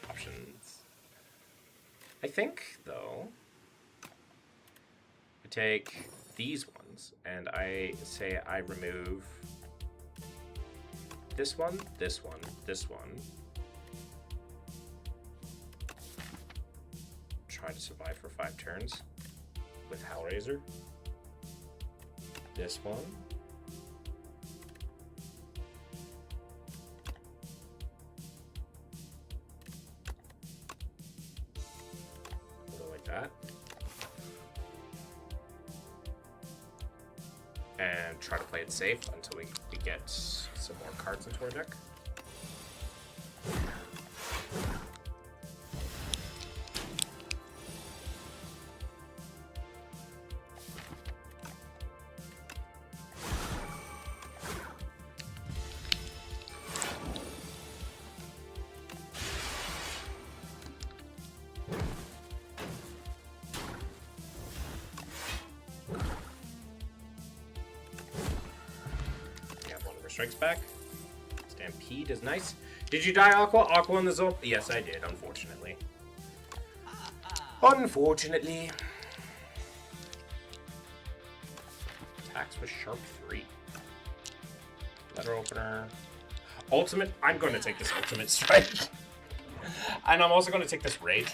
options. I think, though, I take these ones, and I say I remove this one, this one, this one. Try to survive for 5 turns with Hellraiser. This one. Go like that. And try to play it safe until we get some more cards into our deck. Strikes back. Stampede is nice. Did you die, Aqua? Aqua in the zone? Yes, I did, unfortunately. Unfortunately. Attacks with sharp 3. Letter opener. Ultimate. I'm going to take this ultimate strike. And I'm also going to take this raid.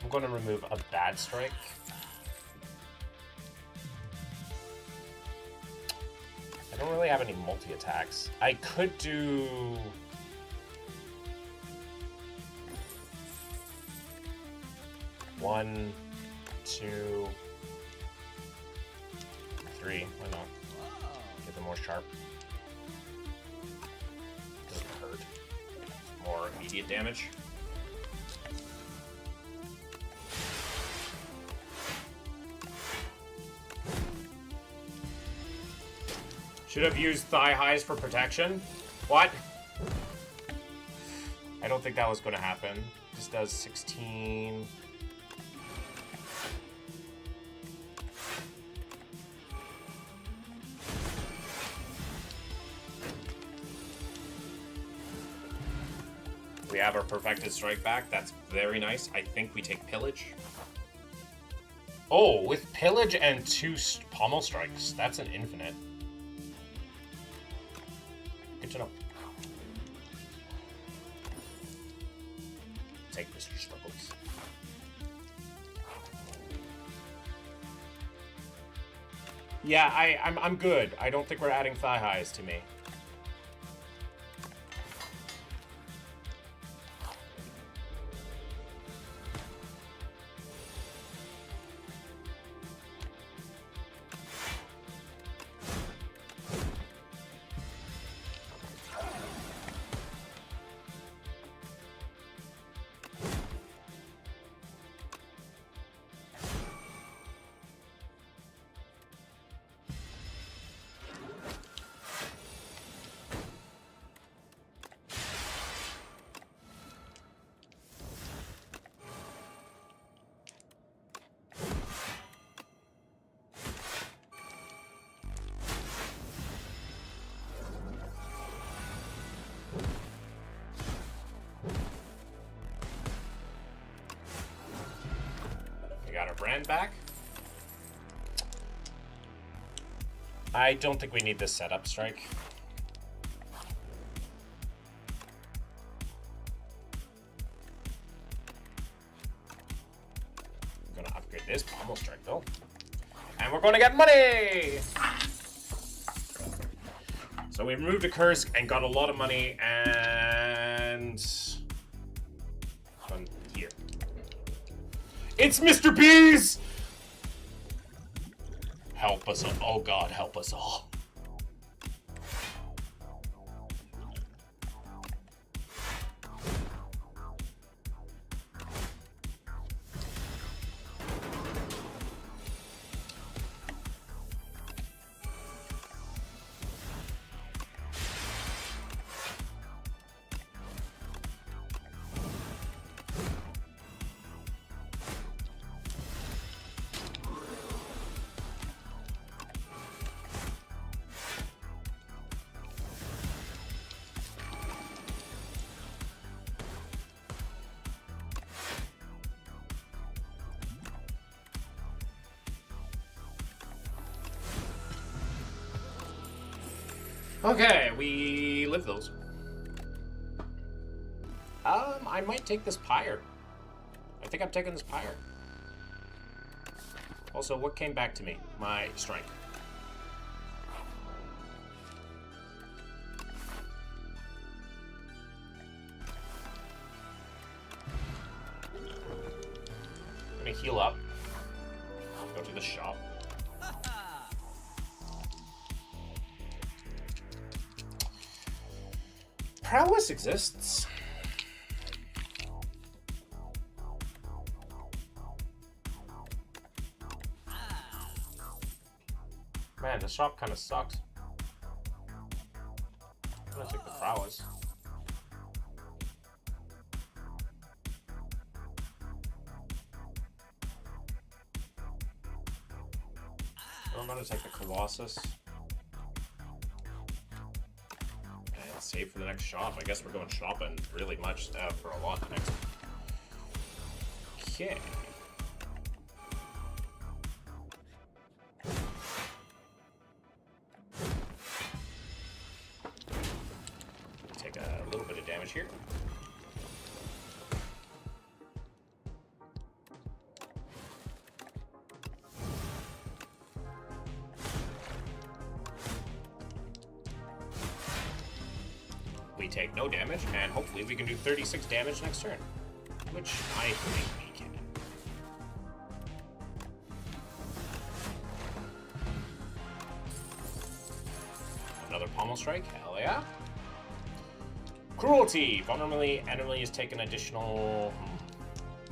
I'm going to remove a bad strike. I don't really have any multi-attacks. I could do... One, 2, 3. Why not? Get them more sharp. Doesn't hurt. More immediate damage. Should have used thigh highs for protection. What? I don't think that was going to happen. This does 16. We have our perfected strike back. That's very nice. I think we take pillage. Oh, with pillage and 2 pommel strikes. That's an infinite. Good to know. Take Mr. Struggles. Yeah, I'm good. I don't think we're adding thigh highs to me. Brand back. I don't think we need this setup strike. I'm gonna upgrade this pommel strike though. And we're going to get money! So we moved to Kursk and got a lot of money, and... from here. It's Mr. Bees! Help us all. Oh God, help us all. Okay, we live those. I might take this pyre. I think I'm taking this pyre. Also, what came back to me? My strength. I'm gonna heal up. Go to the shop. Prowess exists. Man, the shop kind of sucks. I'm gonna take the prowess. I'm gonna take the Colossus. Save for the next shop. I guess we're going shopping really much for a lot next. Okay. Take a little bit of damage here. We take no damage, and hopefully we can do 36 damage next turn, which I think we can. Another pommel strike, hell yeah. Cruelty, vulnerability, enemy is taking additional.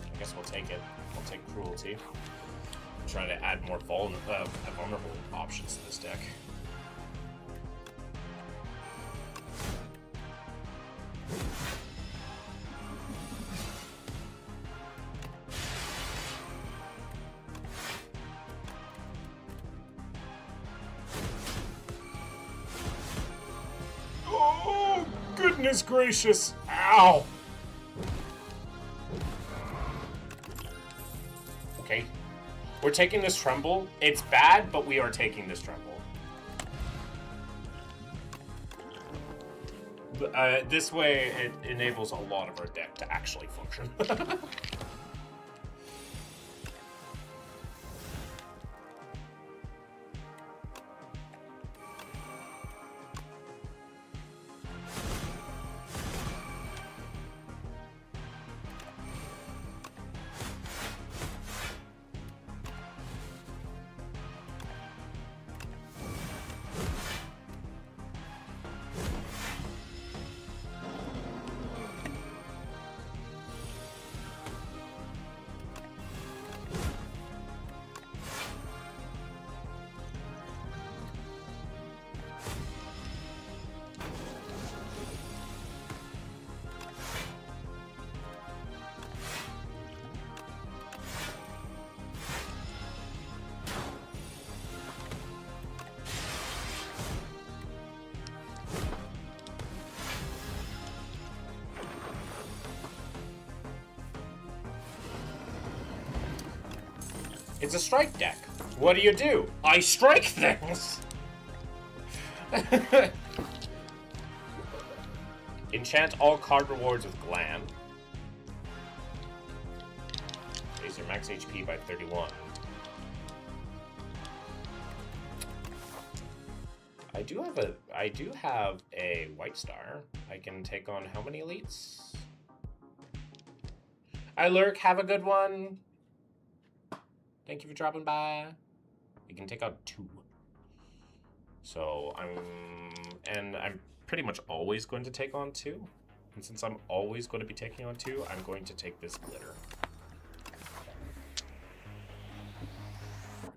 I guess we'll take it. We'll take cruelty. I'm trying to add more vulnerable options to this deck. Goodness gracious! Ow! Okay. We're taking this tremble. It's bad, but we are taking this tremble. This way, it enables a lot of our deck to actually function. It's a strike deck. What do? I strike things! Enchant all card rewards with Glam. Raise your max HP by 31. I do have a white star. I can take on how many elites? Hi Lurk, have a good one. Thank you for dropping by. I can take out 2. So I'm pretty much always going to take on 2. And since I'm always going to be taking on 2, I'm going to take this glitter.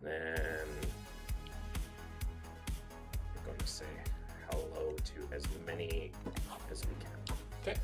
Then we're going to say hello to as many as we can. Okay.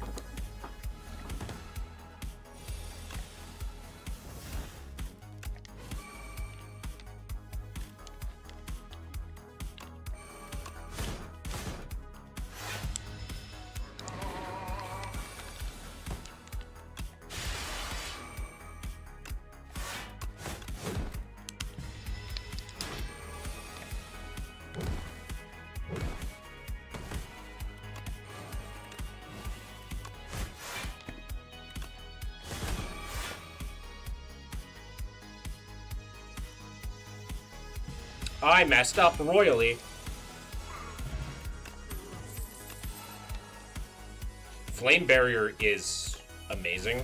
I messed up royally. Flame barrier is amazing.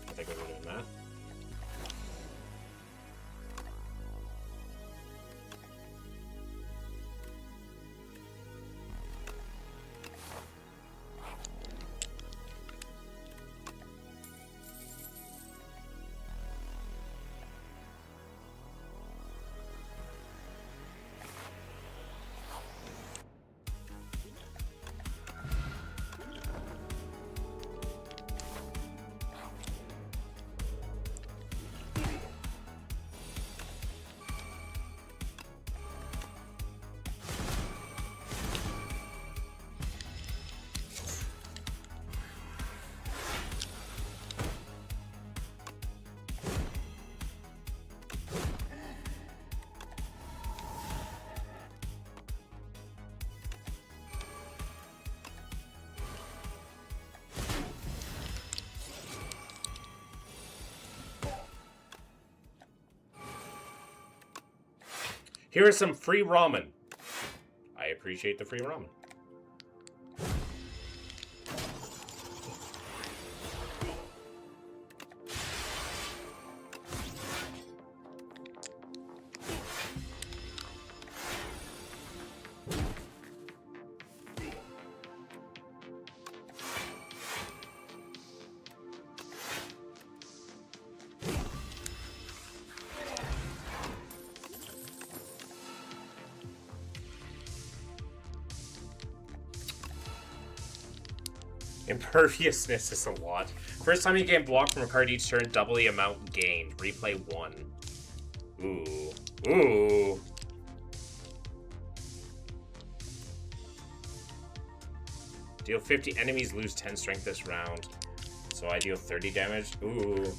I think we're doing that. Here is some free ramen. I appreciate the free ramen. Imperviousness is a lot. First time you gain blocked from a card each turn, double the amount gained. Replay 1. Ooh. Ooh. Deal 50 enemies, lose 10 strength this round. So I deal 30 damage. Ooh.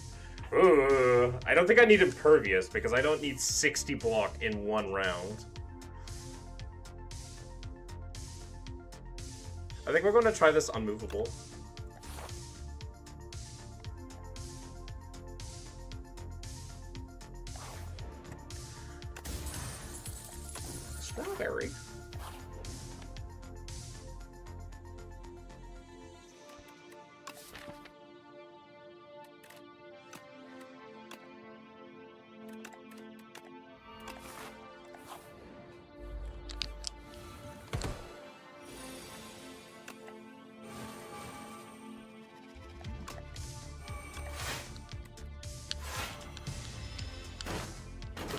Ooh. I don't think I need Impervious because I don't need 60 block in one round. I think we're going to try this unmovable. Strawberry.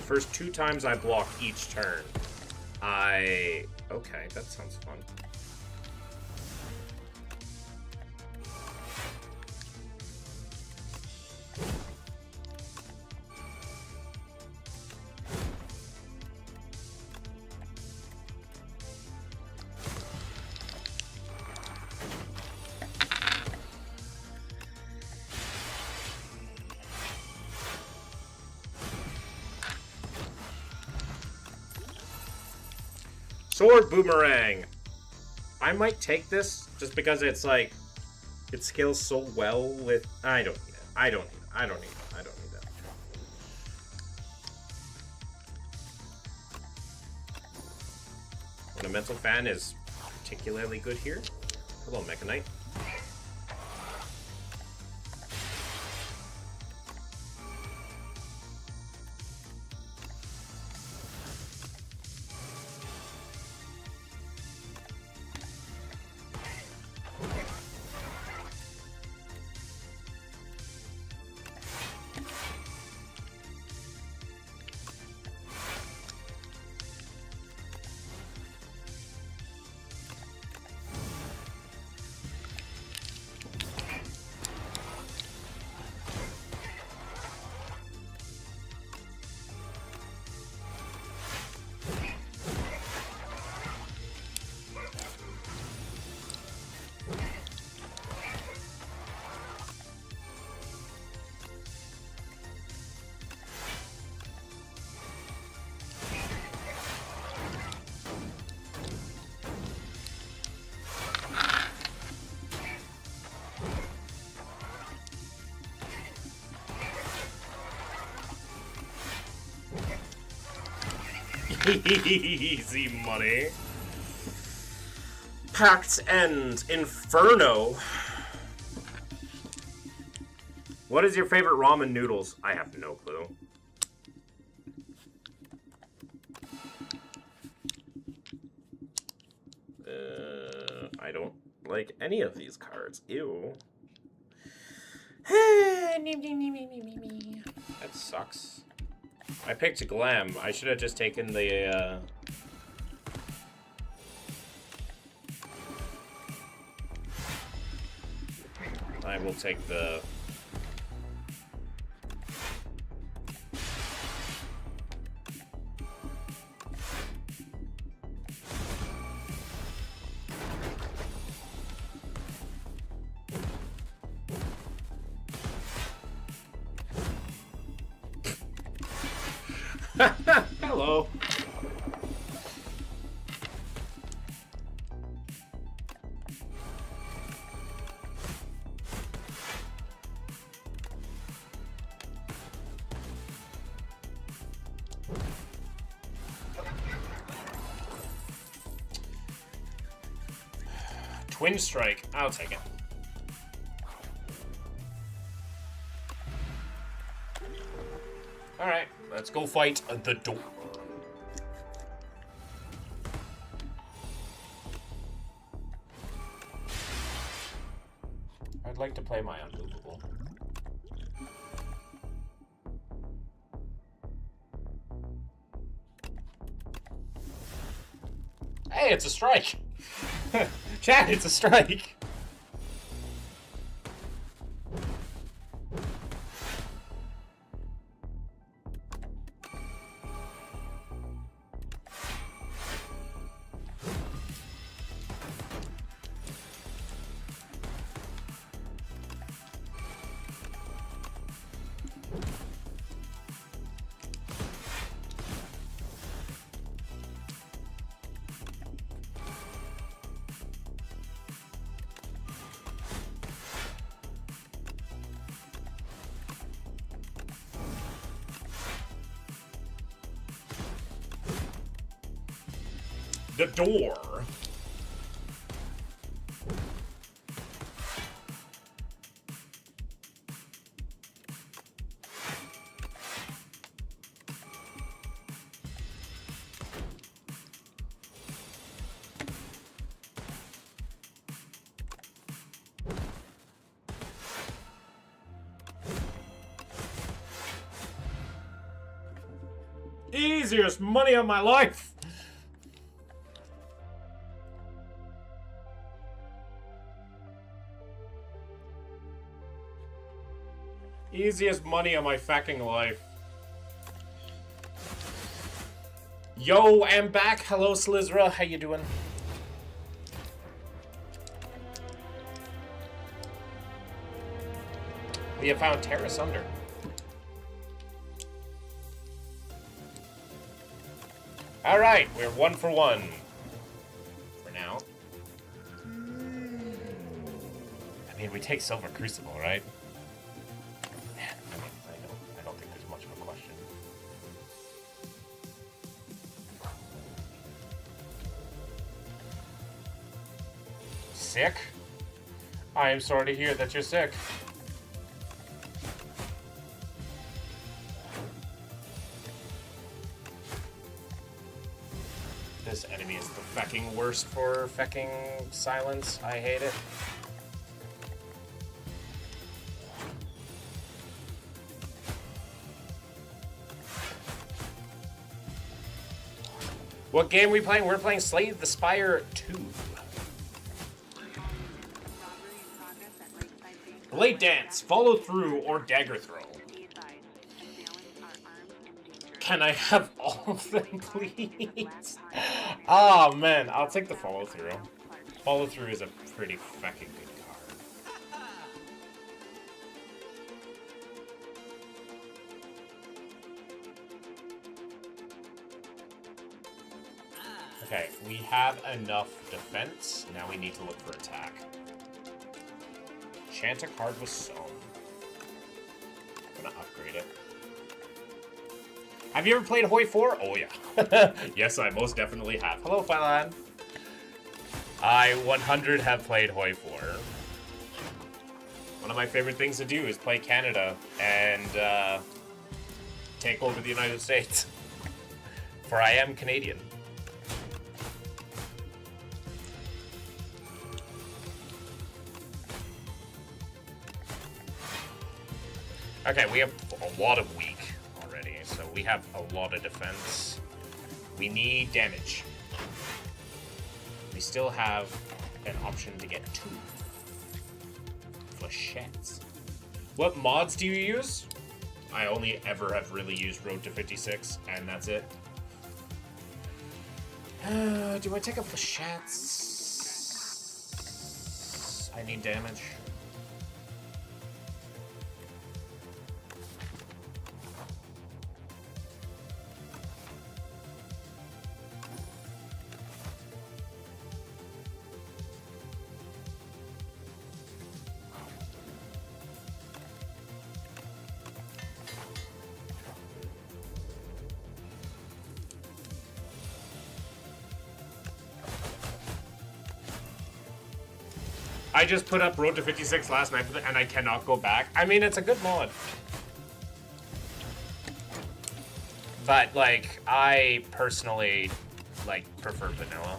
First 2 times I block each turn. Okay, that sounds fun. Sword Boomerang. I might take this just because it's It scales so well with... I don't need it. I don't need it. I don't need it. I don't need that. Ornamental fan is particularly good here. Hello, Mecha Knight. Easy money. Pact's End. Inferno. What is your favorite ramen noodles? I have no clue. I don't like any of these cards. Ew. That sucks. I picked Glam. I should have just taken the, I will take the... Hello. Twin Strike. I'll take it. Alright, let's go fight the door. I'd like to play my unmovable. Hey, it's a strike! Chat, it's a strike! The door. Easiest money of my life. Easiest money of my fucking life. Yo, I'm back. Hello, Slizra. How you doing? We have found Terra Sunder. All right, we're 1 for 1 for now. I mean, we take Silver Crucible, right? Man, I don't think there's much of a question. Sick? I am sorry to hear that you're sick. This enemy is the fecking worst for fecking silence. I hate it. What game are we playing? We're playing Slay the Spire 2. Blade Dance, Follow Through, or Dagger Throw. Can I have all of them, please? Oh, man. I'll take the Follow Through. Follow Through is a pretty fucking good card. Okay, we have enough defense. Now we need to look for attack. Chant a card with Sown. I'm gonna upgrade it. Have you ever played Hoi 4? Oh, yeah. Yes, I most definitely have. Hello, Phylan. I 100 have played Hoi 4. One of my favorite things to do is play Canada and take over the United States. For I am Canadian. Okay, we have a lot of weak already, so we have a lot of defense. We need damage. We still have an option to get 2 flechettes. What mods do you use? I only ever have really used Road to 56, and that's it. Do I take a flechettes? I need damage. I just put up Road to 56 last night, and I cannot go back. I mean, it's a good mod. But, like, I personally, like, prefer vanilla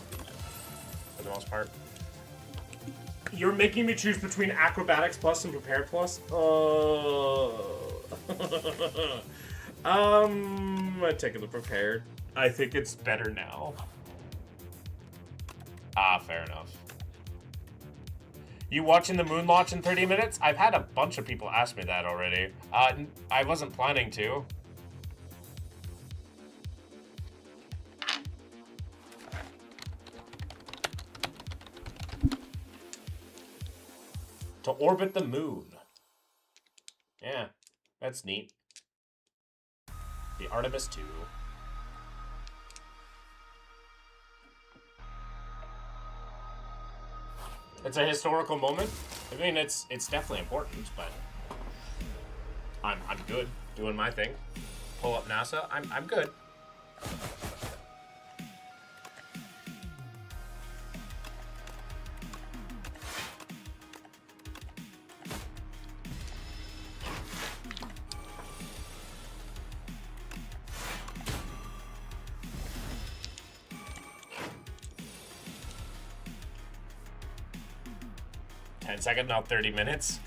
for the most part. You're making me choose between Acrobatics Plus and Prepared Plus? I'm taking the Prepared. I think it's better now. Ah, fair enough. You watching the moon launch in 30 minutes? I've had a bunch of people ask me that already. I wasn't planning to. To orbit the moon. Yeah, that's neat. The Artemis 2. It's a historical moment. I mean, it's definitely important, but I'm good doing my thing. Pull up NASA. I'm good. Second, not 30 minutes.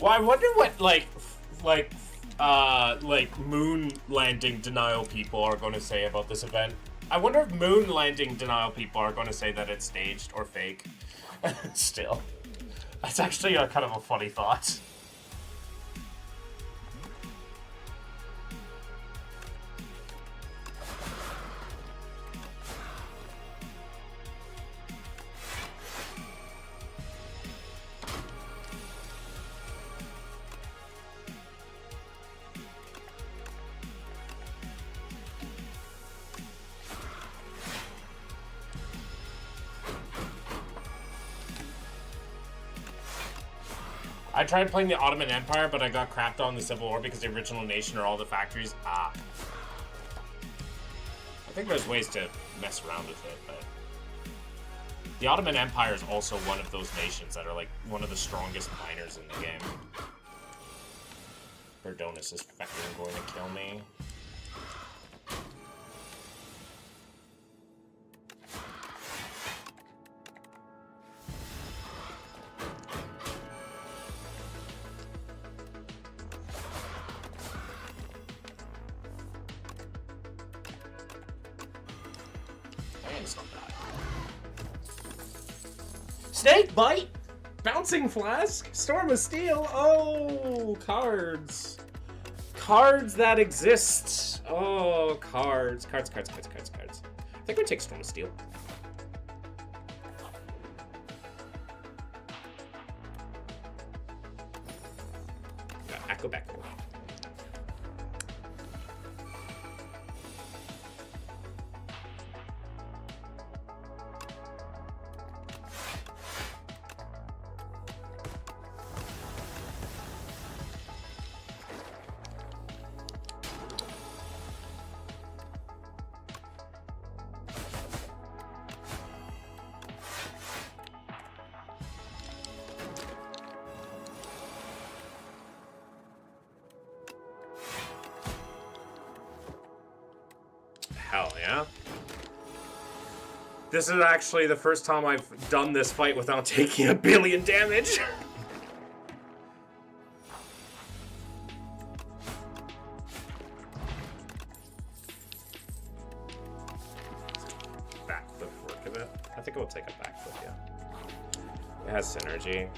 Well, I wonder what, like moon landing denial people are going to say about this event. I wonder if moon landing denial people are going to say that it's staged or fake. Still. That's actually a kind of a funny thought. I tried playing the Ottoman Empire, but I got crapped on the Civil War because the original nation are all the factories. I think there's ways to mess around with it, but... The Ottoman Empire is also one of those nations that are, like, one of the strongest miners in the game. Verdonus is fucking going to kill me. Snake bite! Bouncing flask? Storm of steel? Oh, cards. Cards that exist. Oh, cards. Cards. I think we take Storm of Steel. Echo back. Hell yeah. This is actually the first time I've done this fight without taking 1 billion damage. Backflip work of it. I think it will take a backflip, yeah. It has synergy.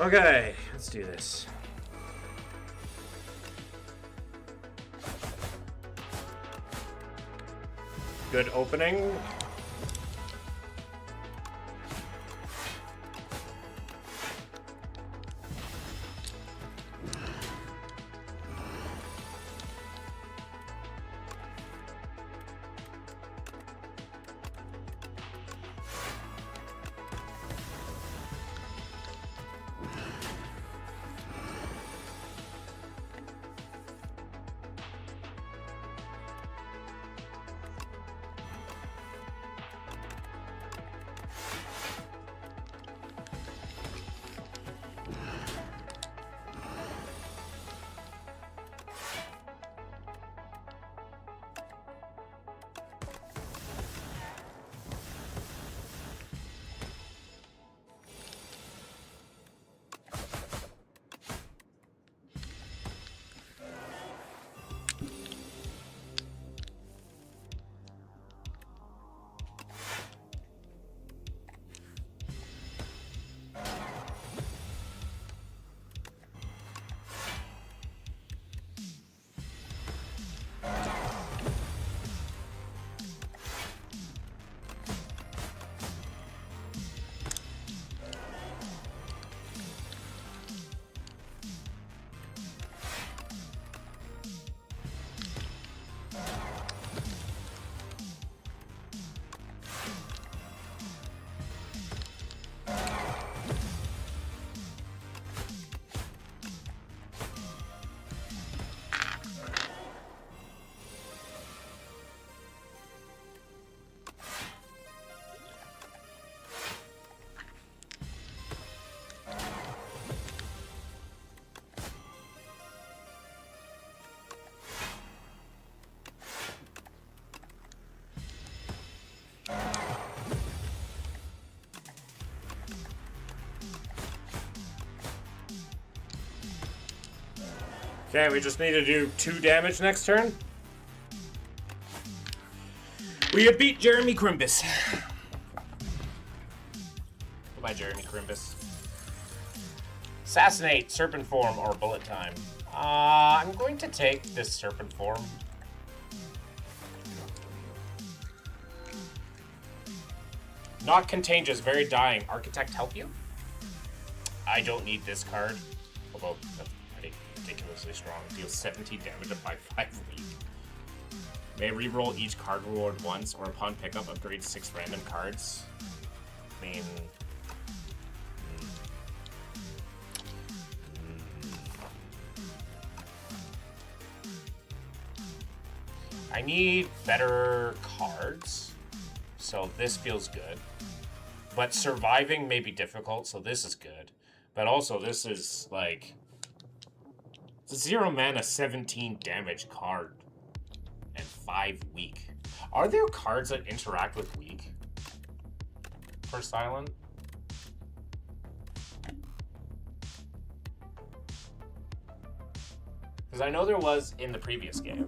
Okay, let's do this. Good opening. Okay, we just need to do 2 damage next turn. We have beat Jeremy Crimbus. Goodbye, Jeremy Crimbus. Assassinate, Serpent Form, or Bullet Time. I'm going to take this Serpent Form. Not contagious, very dying. Architect help you? I don't need this card. Although, that's pretty ridiculously strong. Deals 17 damage by 5 weak. May reroll each card reward once, or upon pickup, upgrade 6 random cards. I mean... I need better cards, so this feels good. But surviving may be difficult, so this is good. But also, this is, like... It's a 0 mana, 17 damage card. And 5 weak. Are there cards that interact with weak? For Silent? Because I know there was in the previous game.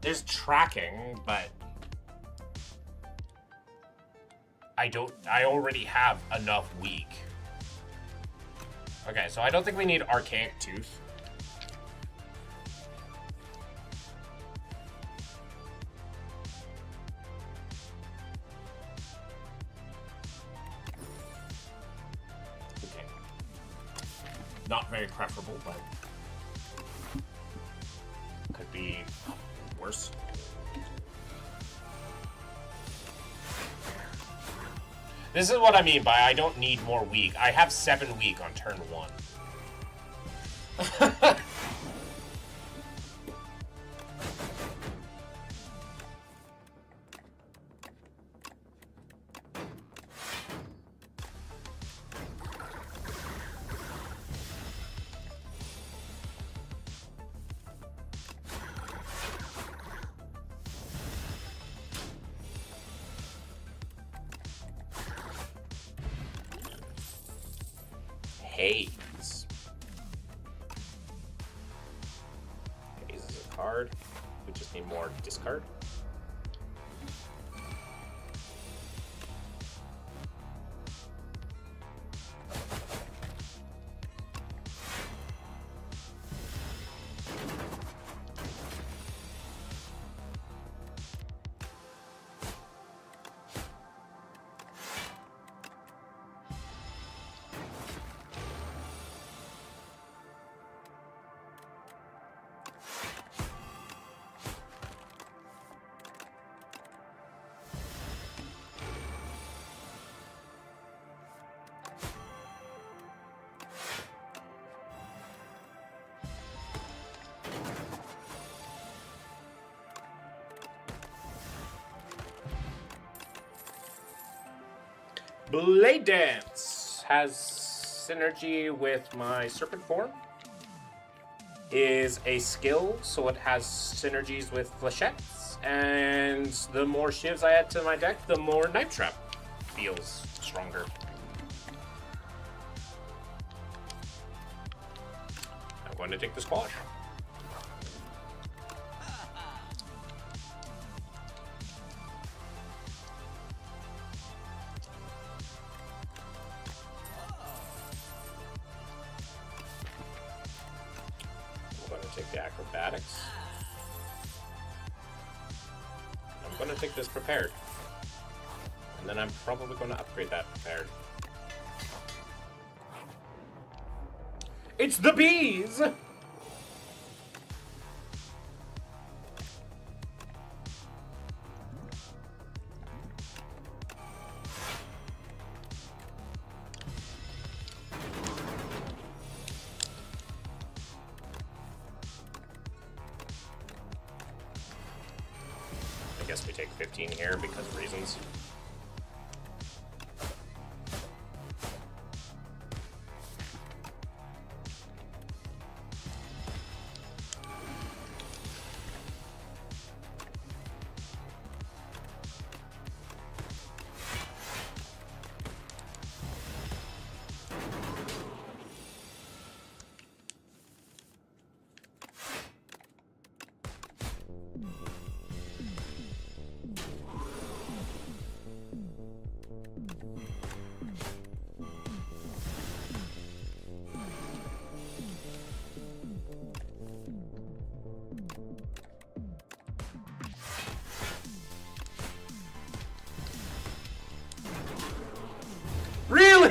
There's tracking, but I already have enough weak. Okay, so I don't think we need Archaic Tooth. Okay. Not very preferable, but could be worse. This is what I mean by I don't need more weak. I have 7 weak on turn 1. Haze. Haze is a card. We just need more discard. Blade Dance has synergy with my Serpent Form. Is a skill, so it has synergies with Flechettes. And the more shivs I add to my deck, the more Knife Trap feels stronger. I'm going to take the Squash. Take the Acrobatics. I'm going to take this Prepared. And then I'm probably going to upgrade that Prepared. It's the bees! I guess we take 15 here because of reasons.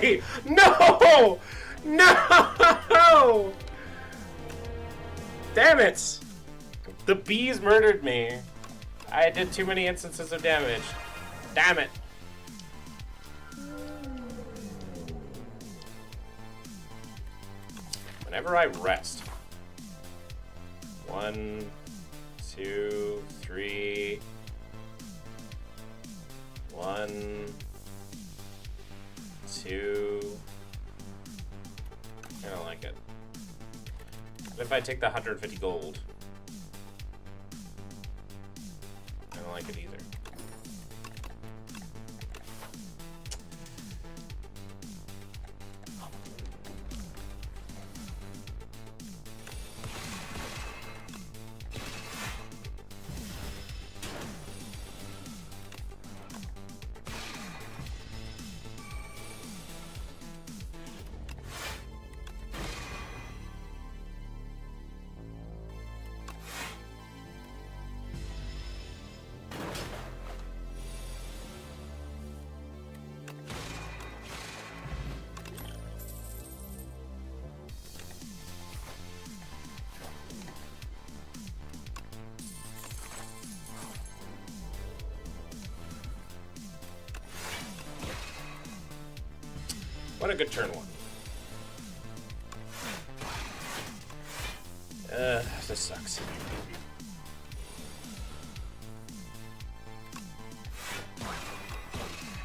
Really? No! No! Damn it! The bees murdered me. I did too many instances of damage. Damn it. Whenever I rest. 1, 2, 3. 1, 2. I don't like it. What if I take the 150 gold? I don't like it either. What a good turn one. This sucks.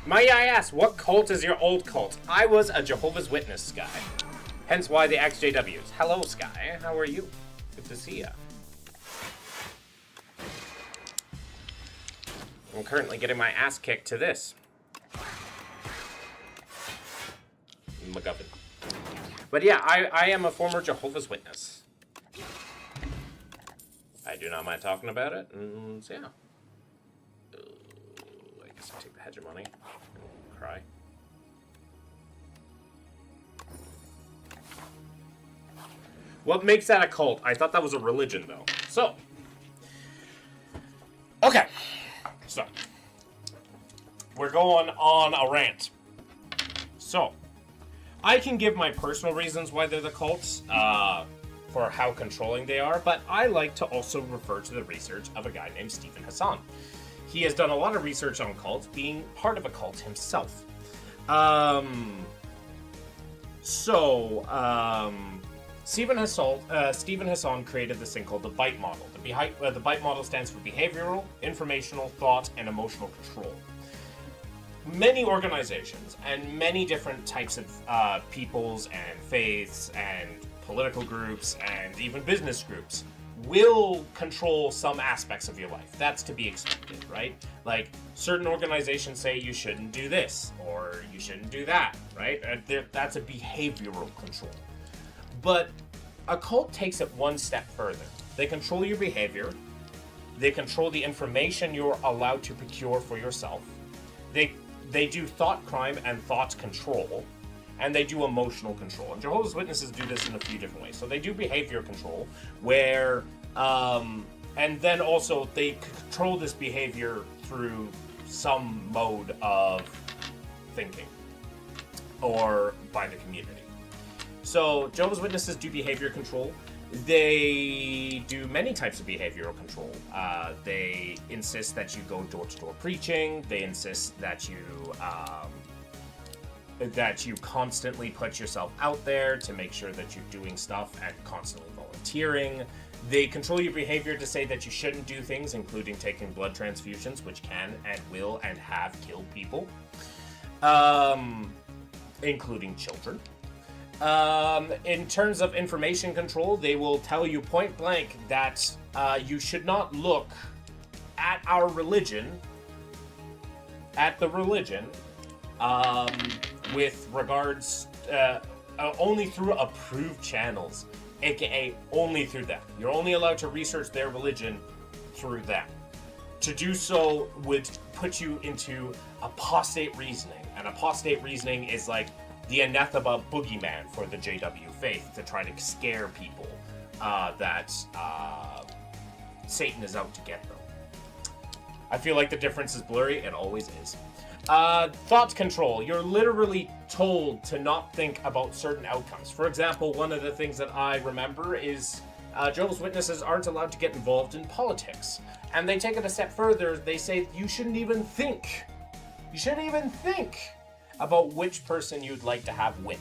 Might I ask, what cult is your old cult? I was a Jehovah's Witness guy. Hence why the XJWs. Hello, Sky. How are you? Good to see ya. I'm currently getting my ass kicked to this. MacGuffin. But yeah, I am a former Jehovah's Witness. I do not mind talking about it, and so yeah. I guess I take the hegemony and cry. What makes that a cult? I thought that was a religion, though. So. Okay. So. We're going on a rant. So. I can give my personal reasons why they're the cults, for how controlling they are, but I like to also refer to the research of a guy named Stephen Hassan. He has done a lot of research on cults, being part of a cult himself. Stephen Hassan created this thing called the BITE model. The BITE model stands for behavioral, informational, thought, and emotional control. Many organizations and many different types of peoples and faiths and political groups and even business groups will control some aspects of your life. That's to be expected, right? Like, certain organizations say you shouldn't do this or you shouldn't do that, right? That's a behavioral control. But a cult takes it one step further. They control your behavior. They control the information you're allowed to procure for yourself. They do thought crime and thought control, and they do emotional control. And Jehovah's Witnesses do this in a few different ways. So they do behavior control, where, and then also they control this behavior through some mode of thinking, or by the community. So Jehovah's Witnesses do behavior control. They do many types of behavioral control. They insist that you go door-to-door preaching. They insist that you constantly put yourself out there to make sure that you're doing stuff and constantly volunteering. They control your behavior to say that you shouldn't do things, including taking blood transfusions, which can and will and have killed people, including children. In terms of information control, they will tell you point blank that you should not look at our religion, with regards only through approved channels, aka only through them. You're only allowed to research their religion through them. To do so would put you into apostate reasoning, and apostate reasoning is like the anathema boogeyman for the JW faith, to try to scare people that Satan is out to get them. I feel like the difference is blurry. It always is. Thought control. You're literally told to not think about certain outcomes. For example, one of the things that I remember is Jehovah's Witnesses aren't allowed to get involved in politics. And they take it a step further. They say you shouldn't even think. You shouldn't even think about which person you'd like to have win.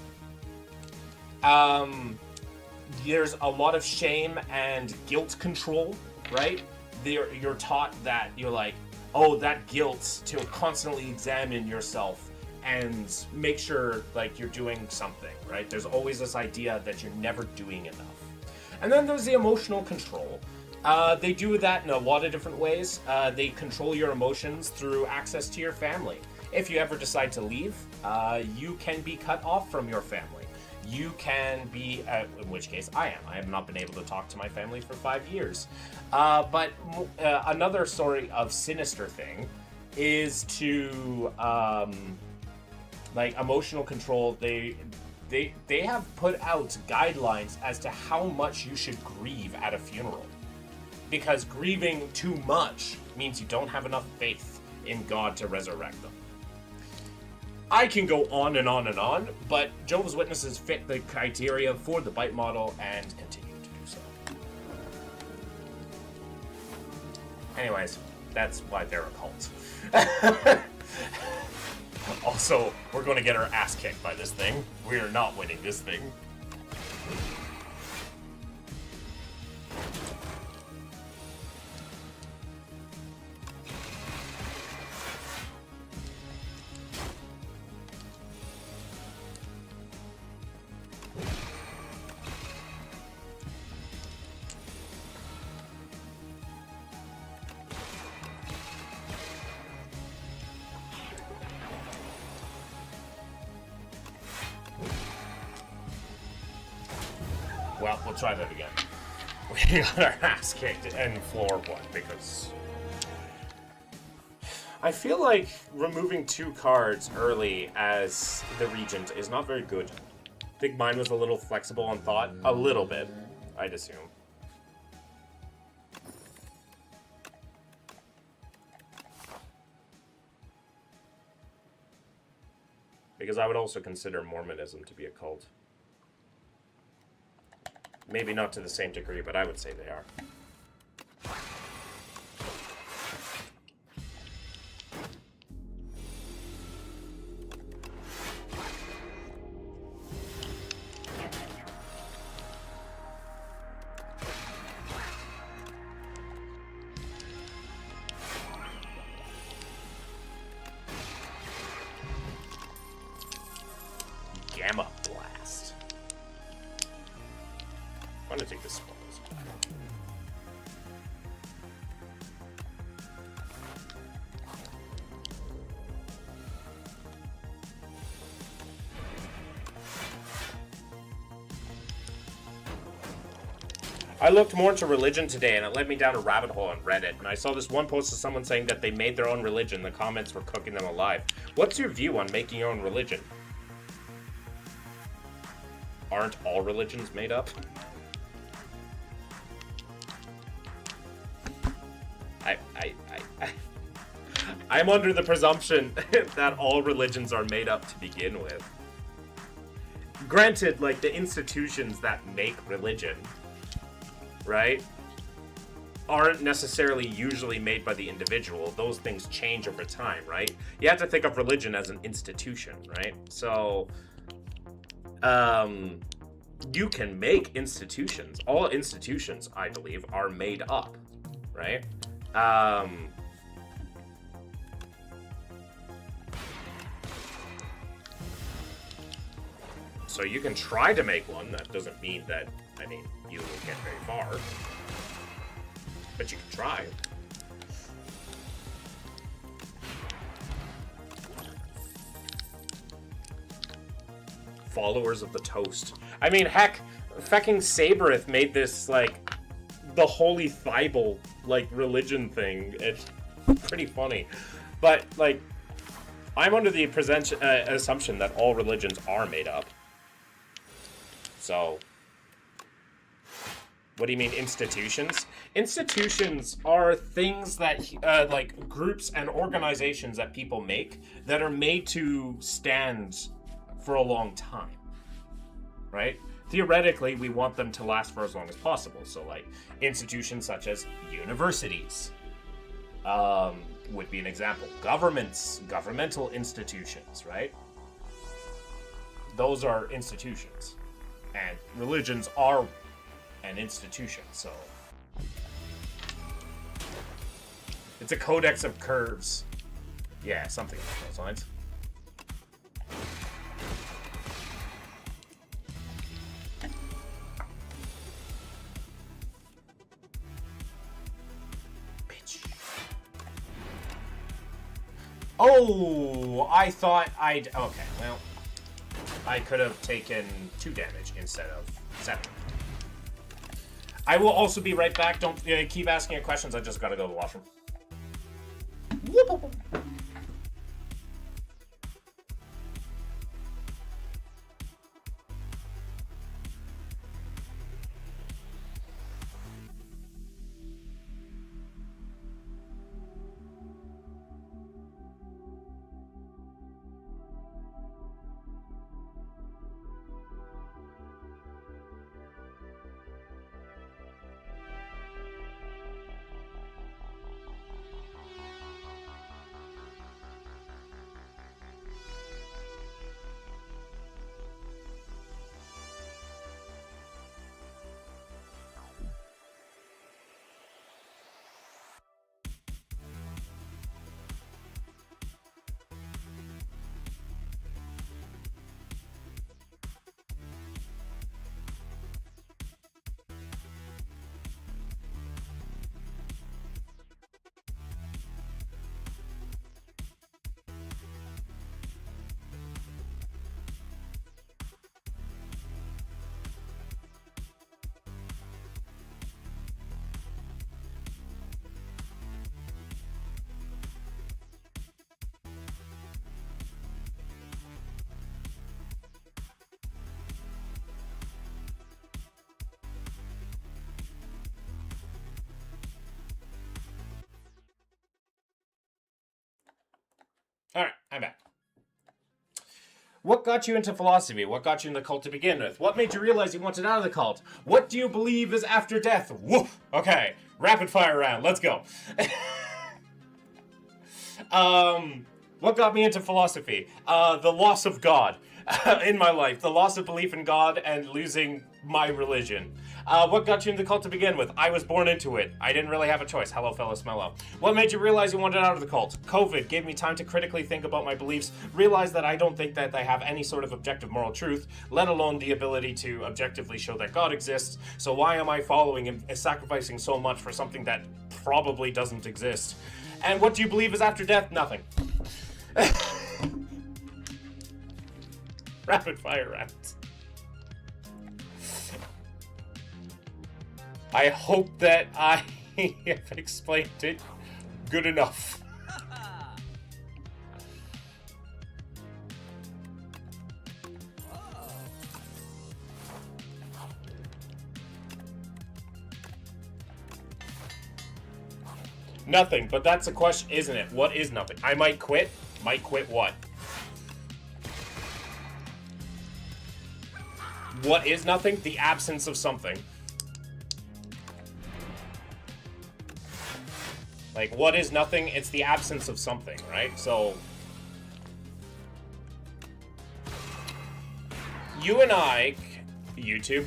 There's a lot of shame and guilt control, right? You're taught that you're like, oh, that guilt, to constantly examine yourself and make sure like you're doing something, right? There's always this idea that you're never doing enough. And then there's the emotional control. They do that in a lot of different ways. They control your emotions through access to your family. If you ever decide to leave, you can be cut off from your family. You can be, in which case I am. I have not been able to talk to my family for 5 years. But another sort of sinister thing is to, like, emotional control. They have put out guidelines as to how much you should grieve at a funeral. Because grieving too much means you don't have enough faith in God to resurrect them. I can go on and on and on, but Jehovah's Witnesses fit the criteria for the bite model and continue to do so. Anyways, that's why they're a cult. Also, we're going to get our ass kicked by this thing. We are not winning this thing. Well, we'll try that again. We got our ass kicked in floor 1 because I feel like removing 2 cards early as the regent is not very good. I think mine was a little flexible on thought. A little bit, I'd assume. Because I would also consider Mormonism to be a cult. Maybe not to the same degree, but I would say they are. Gamma Blast. I'm gonna take the spoils. I looked more into religion today, and it led me down a rabbit hole on Reddit. And I saw this one post of someone saying that they made their own religion. The comments were cooking them alive. What's your view on making your own religion? Aren't all religions made up? I'm under the presumption that all religions are made up to begin with. Granted, like, the institutions that make religion, right, aren't necessarily usually made by the individual. Those things change over time, right? You have to think of religion as an institution, right? So, you can make institutions. All institutions, I believe, are made up, right? So you can try to make one. That doesn't mean that, I mean, you will get very far. But you can try. Followers of the Toast. I mean, heck, fucking Sabereth made this, like, the Holy Bible, like, religion thing. It's pretty funny. But, like, I'm under the assumption that all religions are made up. So, What do you mean institutions? Institutions are things that, like groups and organizations that people make that are made to stand for a long time, right? Theoretically, we want them to last for as long as possible. So like institutions such as universities would be an example. Governments, governmental institutions, right? Those are institutions. And religions are an institution, so it's a codex of curves. Yeah, something along those lines. Bitch. Oh, I thought I'd... Okay, well, I could have taken 2 damage instead of 7. I will also be right back. Don't keep asking your questions. I just gotta go to the washroom. Alright, I'm back. What got you into philosophy? What got you in the cult to begin with? What made you realize you wanted out of the cult? What do you believe is after death? Woof! Okay, rapid fire round. Let's go. What got me into philosophy? The loss of God in my life. The loss of belief in God and losing my religion. What got you into the cult to begin with? I was born into it. I didn't really have a choice. Hello, fellow Smello. What made you realize you wanted out of the cult? COVID gave me time to critically think about my beliefs, realize that I don't think that they have any sort of objective moral truth, let alone the ability to objectively show that God exists. So why am I following and sacrificing so much for something that probably doesn't exist? And what do you believe is after death? Nothing. Rapid fire rounds. I hope that I have explained it good enough. Nothing, but that's a question, isn't it? What is nothing? I might quit. Might quit what? What is nothing? The absence of something. Like, what is nothing? It's the absence of something, right? So, you and I, YouTube,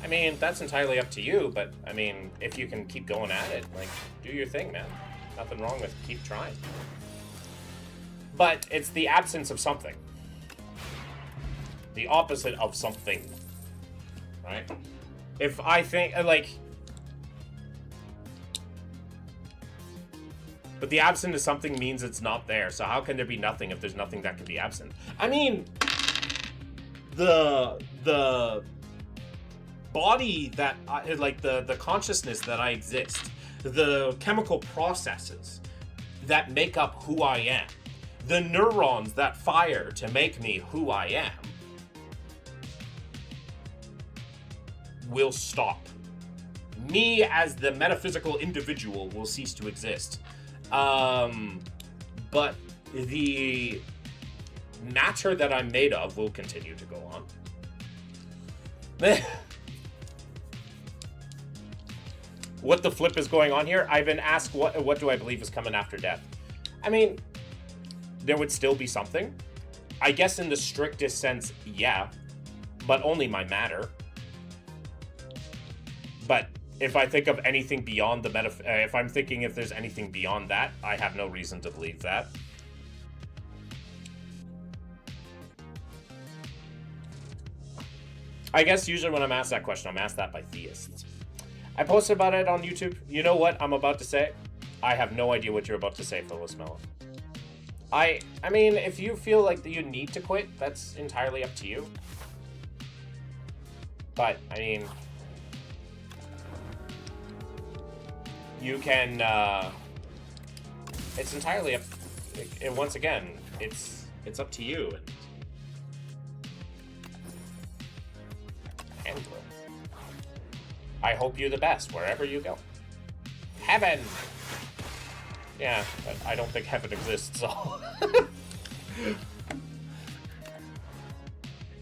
I mean, that's entirely up to you, but, I mean, if you can keep going at it, like, do your thing, man. Nothing wrong with keep trying. But it's the absence of something. The opposite of something, right? If I think, like... But the absent of something means it's not there, so how can there be nothing if there's nothing that can be absent? I mean, the body that, like the consciousness that I exist, the chemical processes that make up who I am, the neurons that fire to make me who I am, will stop. Me as the metaphysical individual will cease to exist. But the matter that I'm made of will continue to go on. What the flip is going on here? I've been asked what do I believe is coming after death? I mean, there would still be something. I guess in the strictest sense, yeah, but only my matter. But if I think of anything beyond the if I'm thinking if there's anything beyond that, I have no reason to believe that. I guess usually when I'm asked that question, I'm asked that by theists. I posted about it on YouTube. You know what I'm about to say? I have no idea what you're about to say, Phyllis Mello. I mean, if you feel like you need to quit, that's entirely up to you. But, I mean, you can, it's entirely up, and once again, it's up to you. And I hope you the best wherever you go. Heaven! Yeah, but I don't think heaven exists, so...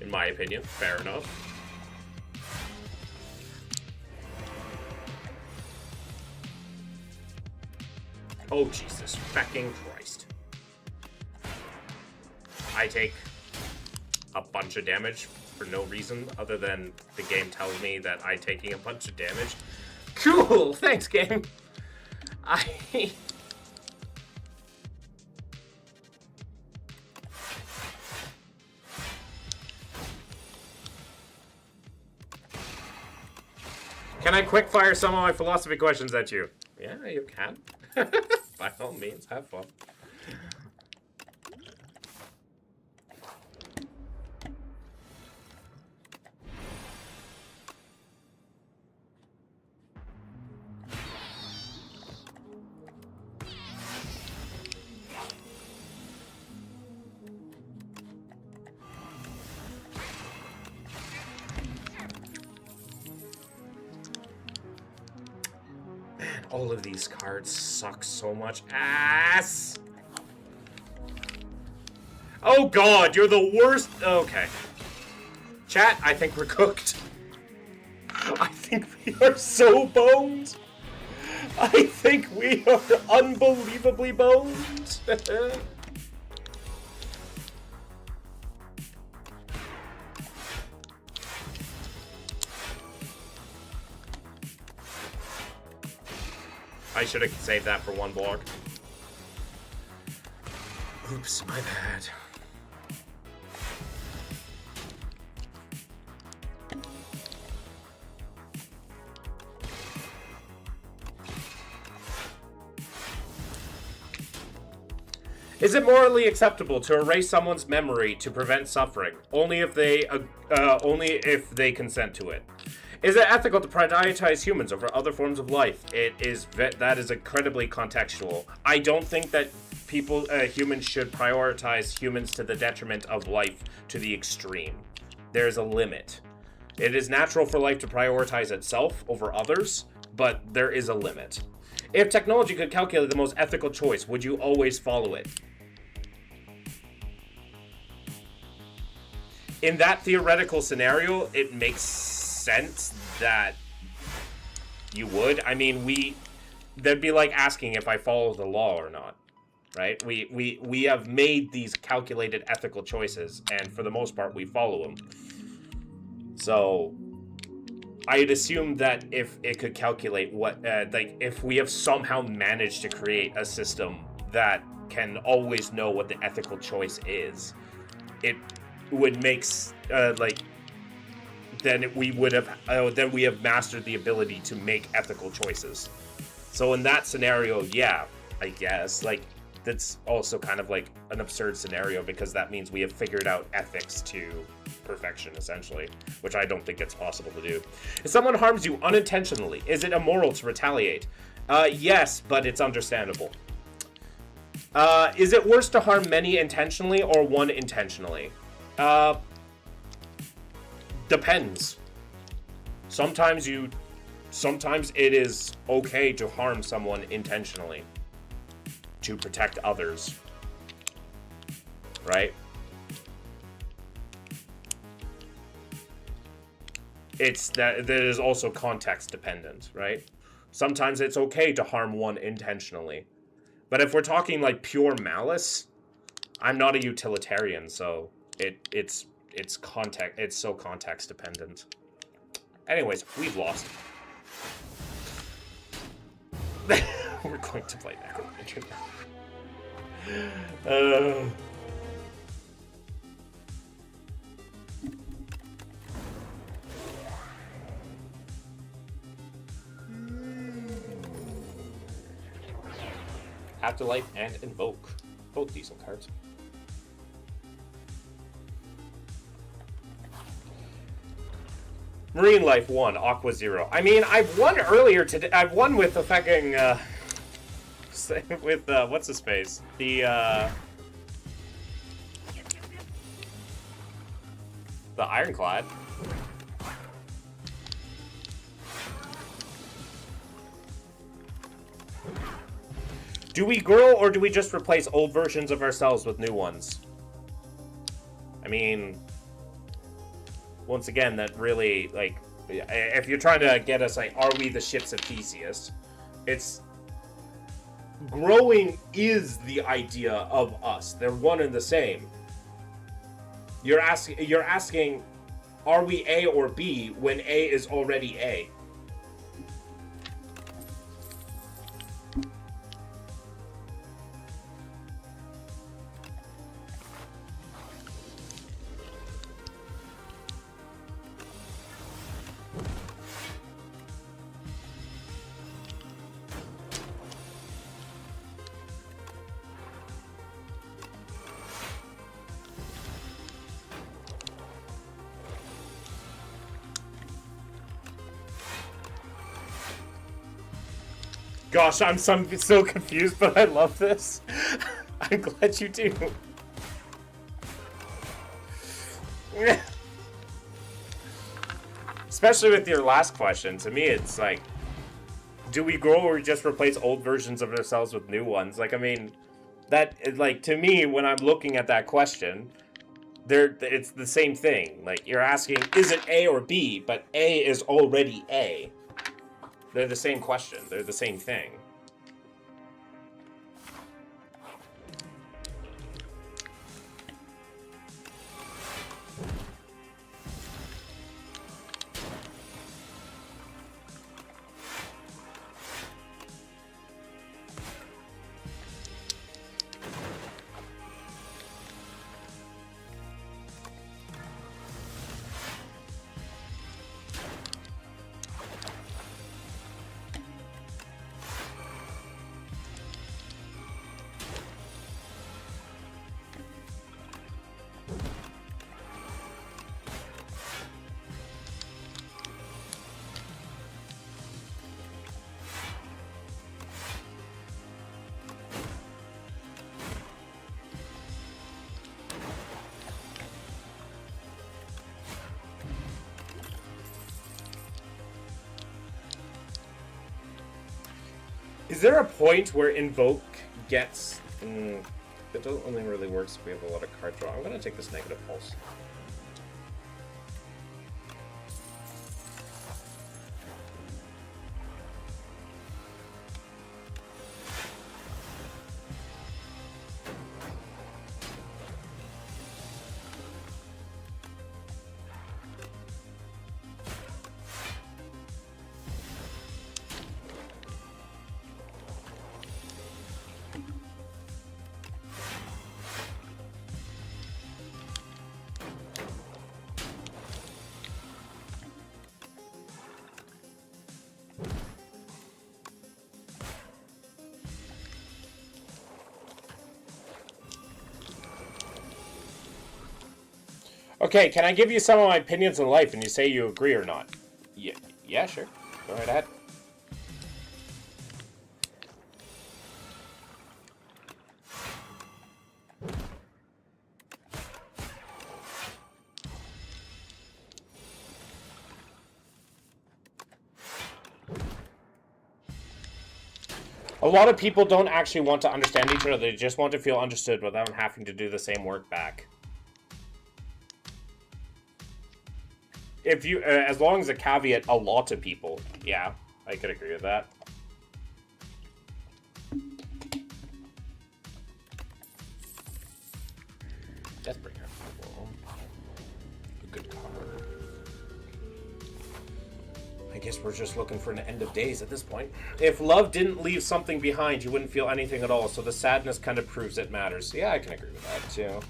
In my opinion, fair enough. Oh, Jesus fucking Christ. I take a bunch of damage for no reason other than the game tells me that I'm taking a bunch of damage. Cool! Thanks, game! Can I quick fire some of my philosophy questions at you? Yeah, you can. By all means, have fun. All of these cards suck so much ass. Oh god, you're the worst. Okay. Chat, I think we're cooked. I think we are so boned. I think we are unbelievably boned. I should have saved that for one blog. Oops, my bad. Is it morally acceptable to erase someone's memory to prevent suffering, only if they consent to it? Is it ethical to prioritize humans over other forms of life? That is incredibly contextual. I don't think that humans should prioritize humans to the detriment of life to the extreme. There's a limit. It is natural for life to prioritize itself over others, but there is a limit. If technology could calculate the most ethical choice, would you always follow it? In that theoretical scenario, it makes sense that you would. I mean, that'd be like asking if I follow the law or not, right? We have made these calculated ethical choices, and for the most part, we follow them. So I'd assume that if it could calculate what, if we have somehow managed to create a system that can always know what the ethical choice is, it would make then we have mastered the ability to make ethical choices. So in that scenario, yeah, I guess that's also kind of like an absurd scenario, because that means we have figured out ethics to perfection, essentially, which I don't think it's possible to do. If someone harms you unintentionally, is it immoral to retaliate? Yes, but it's understandable. Is it worse to harm many intentionally or one intentionally? Depends. Sometimes it is okay to harm someone intentionally to protect others, right? That is also context dependent, right? Sometimes it's okay to harm one intentionally. But if we're talking like pure malice, I'm not a utilitarian, so it's so context dependent. Anyways, we've lost. We're going to play Necromancer now. Afterlife and Invoke. Both decent cards. Marine Life 1, Aqua 0. I mean, I've won earlier today. I've won with the fucking, with, what's his face? The Ironclad. Do we grow, or do we just replace old versions of ourselves with new ones? I mean, once again, that really, like, if you're trying to get us, like, are we the ships of Theseus? It's, growing is the idea of us. They're one and the same. You're asking, are we A or B when A is already A? Gosh, I'm so confused, but I love this. I'm glad you do. Especially with your last question. To me, it's like, do we grow or just replace old versions of ourselves with new ones? Like, I mean, that, like, to me, when I'm looking at that question, it's the same thing. Like, you're asking, is it A or B? But A is already A. They're the same question. They're the same thing. Is there a point where Invoke gets... that doesn't only really work if we have a lot of card draw. I'm going to take this Negative Pulse. Okay, can I give you some of my opinions on life and you say you agree or not? Yeah, sure. Go right ahead. A lot of people don't actually want to understand each other. They just want to feel understood without having to do the same work back. If you, as long as a caveat, a lot of people, yeah, I could agree with that. Deathbringer. A good card. I guess we're just looking for an end of days at this point. If love didn't leave something behind, you wouldn't feel anything at all, so the sadness kind of proves it matters. Yeah, I can agree with that, too.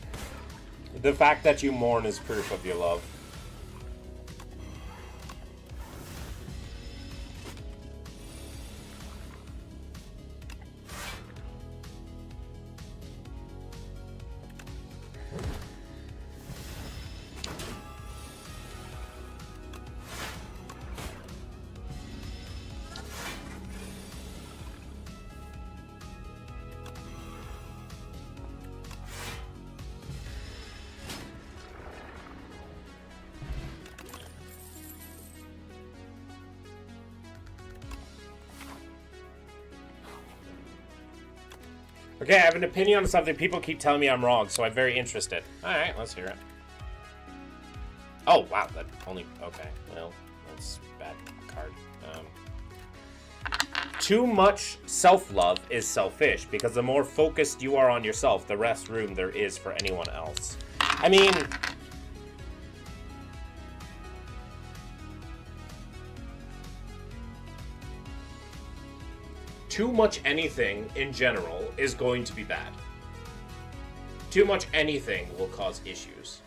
The fact that you mourn is proof of your love. Okay, I have an opinion on something. People keep telling me I'm wrong, so I'm very interested. Alright, let's hear it. Oh, wow, that only... Okay, well, that's a bad card. Too much self-love is selfish, because the more focused you are on yourself, the less room there is for anyone else. I mean... Too much anything, in general, is going to be bad. Too much anything will cause issues.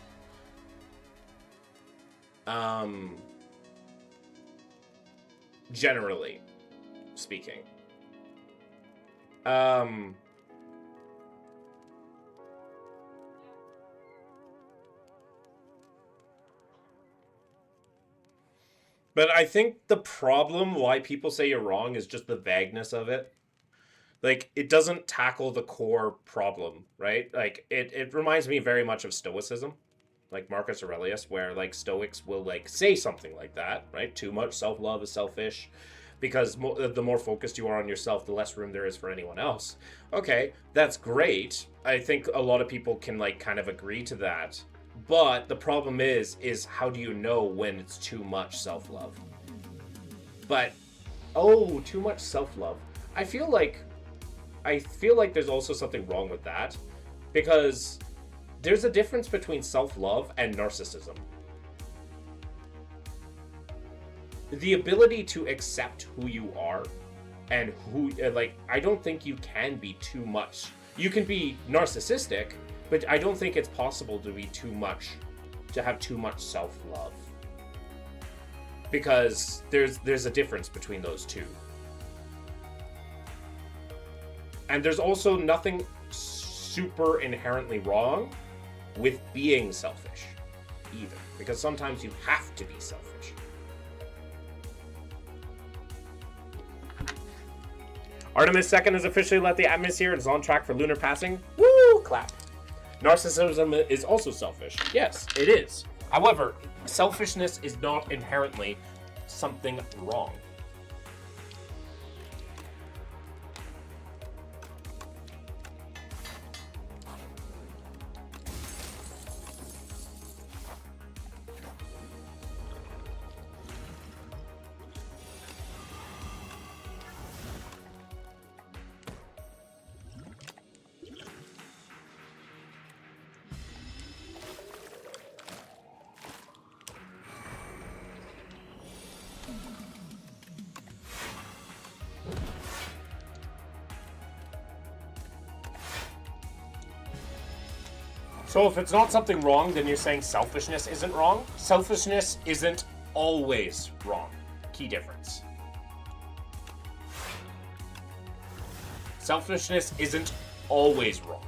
Generally speaking. But I think the problem why people say you're wrong is just the vagueness of it. Like, it doesn't tackle the core problem, right? Like, it reminds me very much of Stoicism. Like Marcus Aurelius, where, like, Stoics will, like, say something like that, right? Too much self-love is selfish. Because the more focused you are on yourself, the less room there is for anyone else. Okay, that's great. I think a lot of people can, like, kind of agree to that. But the problem is how do you know when it's too much self-love? But, oh, too much self-love. I feel like there's also something wrong with that. Because there's a difference between self-love and narcissism. The ability to accept who you are and who, like, I don't think you can be too much. You can be narcissistic, but I don't think it's possible to be too much, to have too much self-love. Because there's a difference between those two. And there's also nothing super inherently wrong with being selfish either. Because sometimes you have to be selfish. Artemis II has officially left the atmosphere and is on track for lunar passing. Woo! Clap. Narcissism is also selfish. Yes, it is. However, selfishness is not inherently something wrong. So if it's not something wrong, then you're saying selfishness isn't wrong? Selfishness isn't always wrong. Key difference. Selfishness isn't always wrong.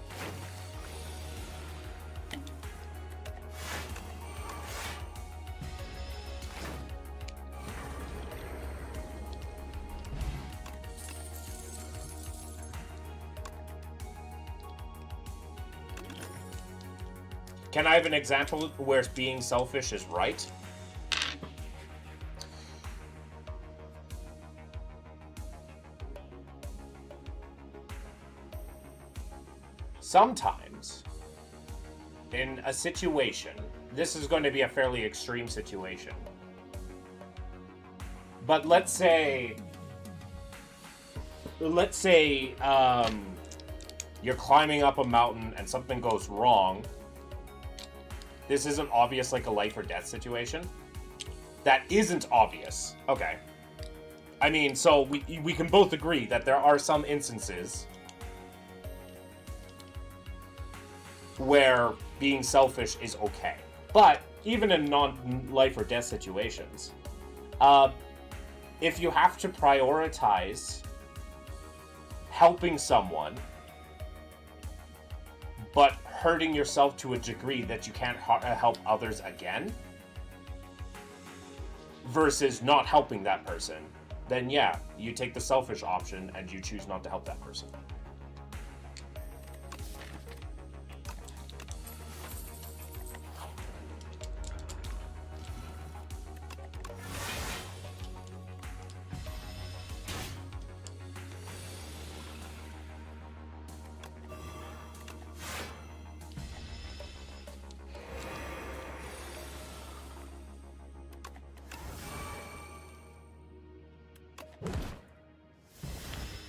Can I have an example where being selfish is right? sometimes in a situation, this is going to be a fairly extreme situation, but let's say you're climbing up a mountain and something goes wrong. This isn't obvious like a life or death situation. That isn't obvious. Okay. I mean, so we can both agree that there are some instances where being selfish is okay. But even in non-life or death situations, if you have to prioritize helping someone, but hurting yourself to a degree that you can't help others again, versus not helping that person, then yeah, you take the selfish option and you choose not to help that person.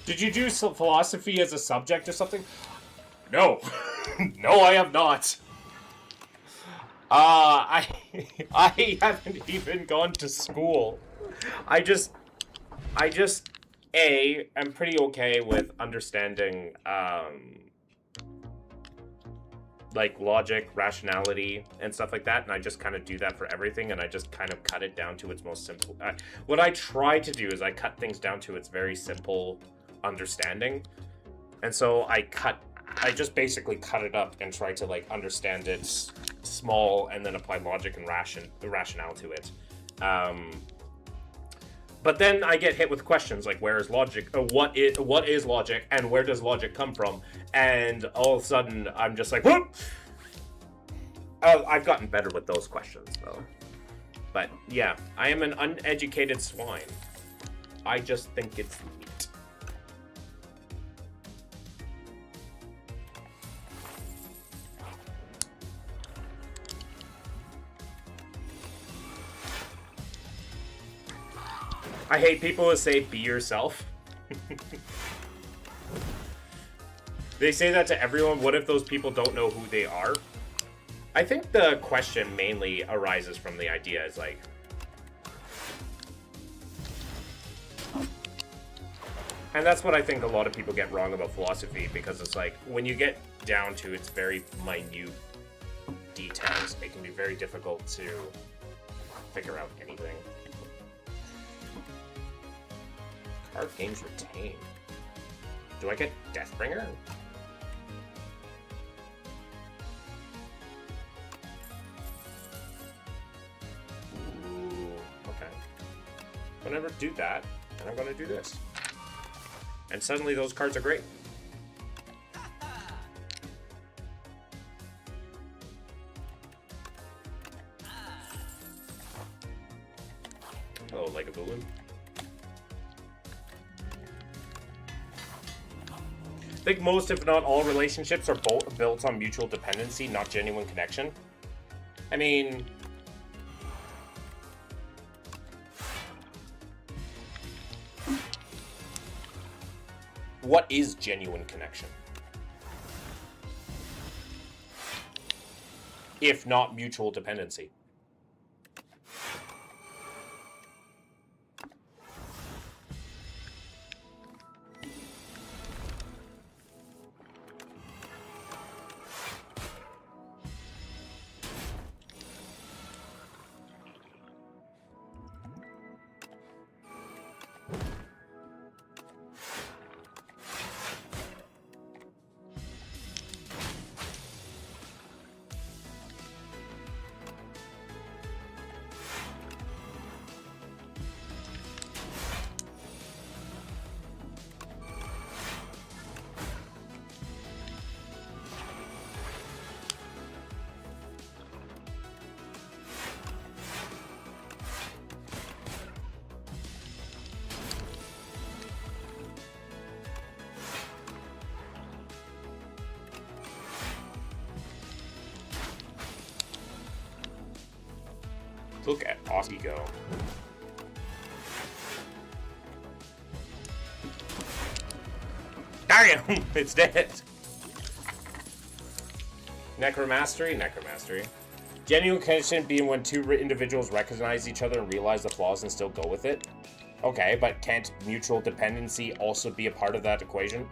Did you do philosophy as a subject or something? No. No, I have not. I haven't even gone to school. I just am pretty okay with understanding, like logic, rationality, and stuff like that, and I just kind of do that for everything, and I just kind of cut it down to its most simple. What I try to do is I cut things down to its very simple understanding, and so I just basically cut it up and try to like understand it small, and then apply logic and rationale to it. But then I get hit with questions like, where is logic? What is logic, and where does logic come from? And all of a sudden, I'm just like, whoop! I've gotten better with those questions, though. But yeah, I am an uneducated swine. I just think it's neat. I hate people who say, be yourself. They say that to everyone. What if those people don't know who they are? I think the question mainly arises from the idea is like, and that's what I think a lot of people get wrong about philosophy, because it's like, when you get down to its very minute details, it can be very difficult to figure out anything. Card games retained. Do I get Deathbringer? Ooh, okay. I'm gonna do that, and I'm gonna do this. And suddenly those cards are great. Hello, like a balloon. I think most, if not all, relationships are built on mutual dependency, not genuine connection. I mean, what is genuine connection? If not mutual dependency. Look at Aussie go. Damn! It's dead! Necromastery. Genuine connection being when two individuals recognize each other and realize the flaws and still go with it. Okay, but can't mutual dependency also be a part of that equation?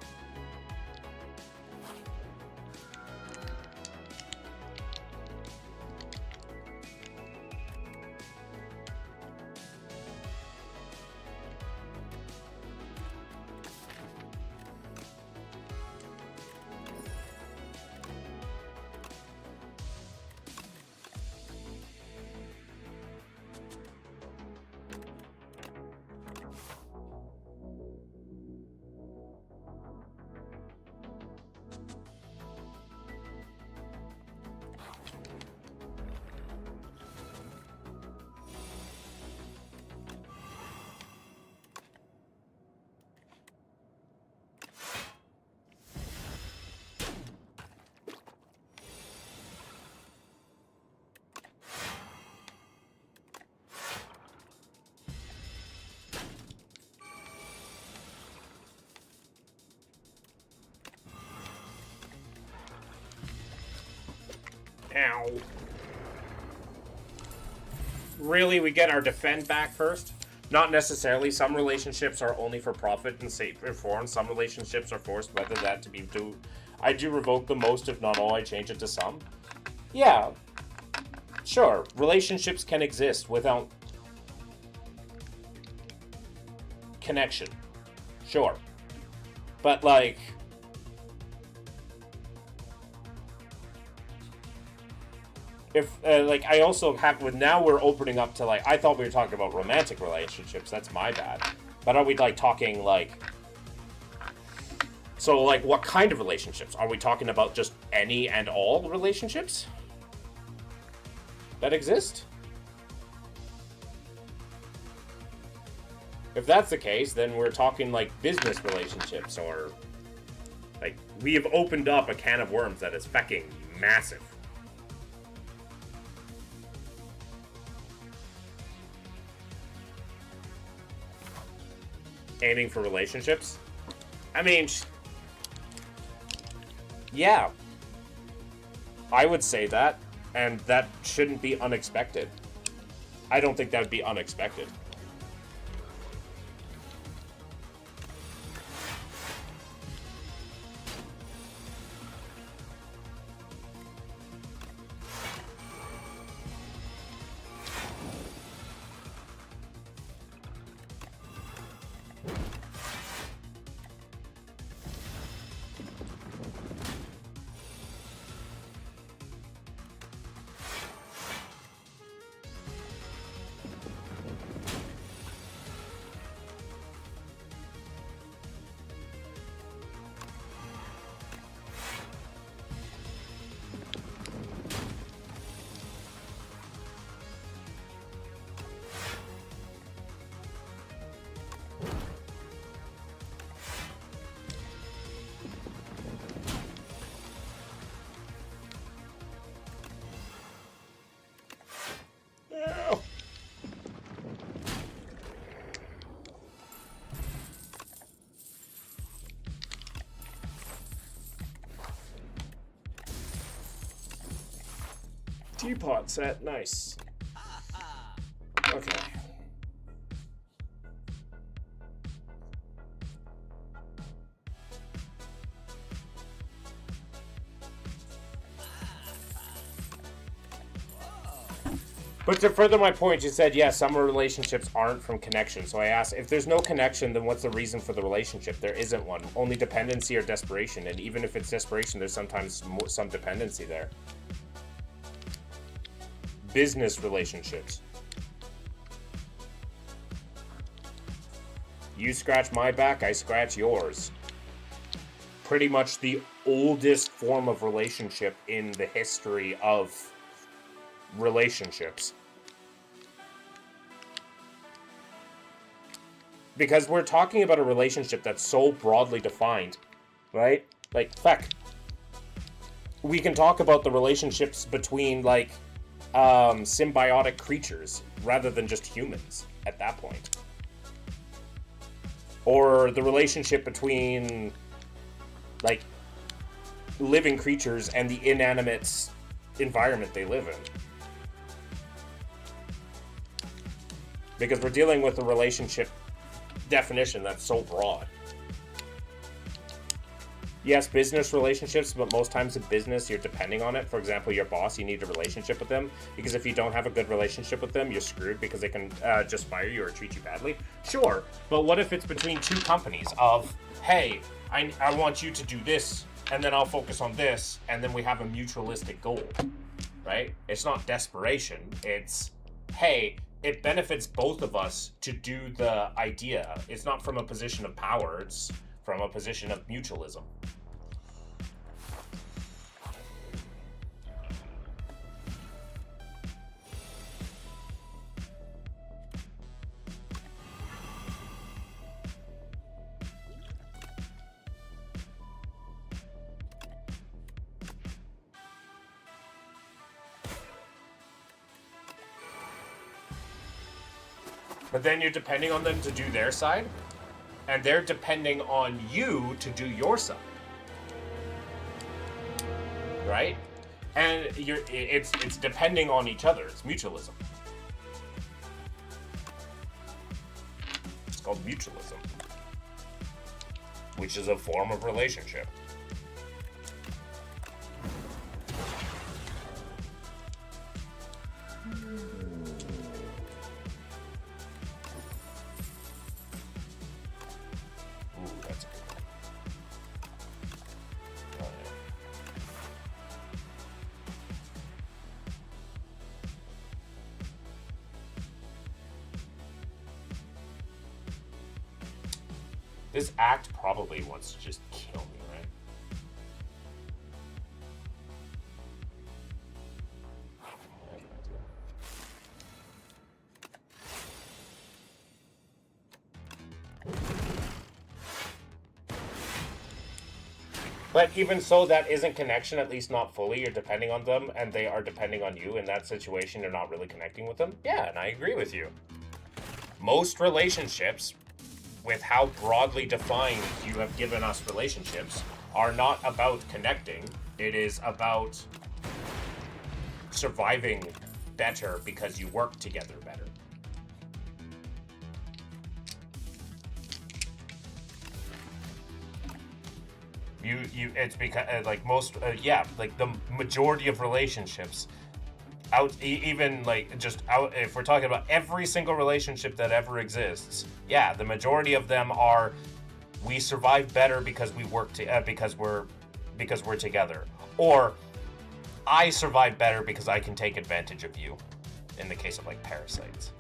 Ow. Really, we get our defend back first? Not necessarily. Some relationships are only for profit and safe and foreign. Some relationships are forced, whether that to be do. I do revoke the most, if not all. I change it to some. Yeah. Sure. Relationships can exist without connection. Sure. But, like, if, like, I also have, with now we're opening up to, like, I thought we were talking about romantic relationships. That's my bad. But are we, like, talking, like, so, like, what kind of relationships? Are we talking about just any and all relationships that exist? If that's the case, then we're talking, like, business relationships, or, like, we have opened up a can of worms that is fecking massive. Aiming for relationships? I mean, yeah. I would say that, and that shouldn't be unexpected. I don't think that would be unexpected. Teapot set, nice. Okay. But to further my point, you said, yeah, some relationships aren't from connection. So I asked, if there's no connection, then what's the reason for the relationship? There isn't one. Only dependency or desperation. And even if it's desperation, there's sometimes some dependency there. Business relationships. You scratch my back, I scratch yours. Pretty much the oldest form of relationship in the history of relationships. Because we're talking about a relationship that's so broadly defined, right? Like, fuck. We can talk about the relationships between, like, symbiotic creatures rather than just humans at that point. Or the relationship between, like, living creatures and the inanimate environment they live in. Because we're dealing with a relationship definition that's so broad. Yes, business relationships, but most times in business, you're depending on it. For example, your boss, you need a relationship with them, because if you don't have a good relationship with them, you're screwed because they can just fire you or treat you badly. Sure, but what if it's between two companies of, hey, I want you to do this, and then I'll focus on this, and then we have a mutualistic goal, right? It's not desperation. It's, hey, it benefits both of us to do the idea. It's not from a position of power. It's from a position of mutualism. But then you're depending on them to do their side, and they're depending on you to do your side, right? And it's depending on each other. It's mutualism. It's called mutualism, which is a form of relationship. This act probably wants to just kill me, right? But even so, that isn't connection, at least not fully. You're depending on them, and they are depending on you. In that situation, you're not really connecting with them. Yeah, and I agree with you. Most relationships, with how broadly defined you have given us relationships, are not about connecting. It is about surviving better because you work together better. It's because like most like the majority of relationships even like just out, if we're talking about every single relationship that ever exists, yeah, the majority of them are, we survive better because we work because we're together, or I survive better because I can take advantage of you, in the case of like parasites.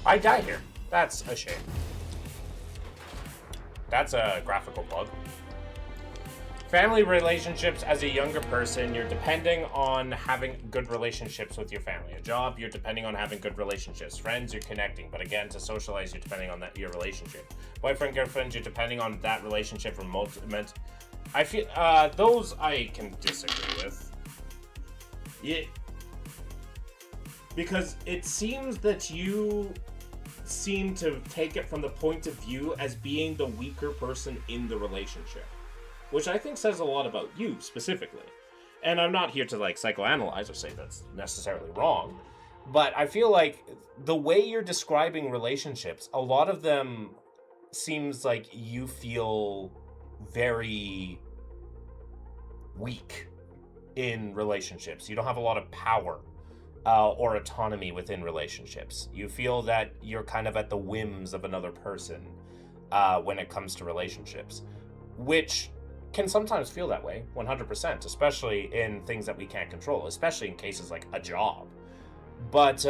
I die here. That's a shame. That's a graphical bug. Family relationships. As a younger person, you're depending on having good relationships with your family. A job, you're depending on having good relationships. Friends, you're connecting. But again, to socialize, you're depending on your relationship. Boyfriend, girlfriend, you're depending on that relationship for I feel those I can disagree with. Yeah, because it seems that you seem to take it from the point of view as being the weaker person in the relationship, which I think says a lot about you specifically. And I'm not here to like psychoanalyze or say that's necessarily wrong, but I feel like the way you're describing relationships, a lot of them seems like you feel very weak in relationships. You don't have a lot of power or autonomy within relationships. You feel that you're kind of at the whims of another person when it comes to relationships, which can sometimes feel that way, 100%, especially in things that we can't control, especially in cases like a job. But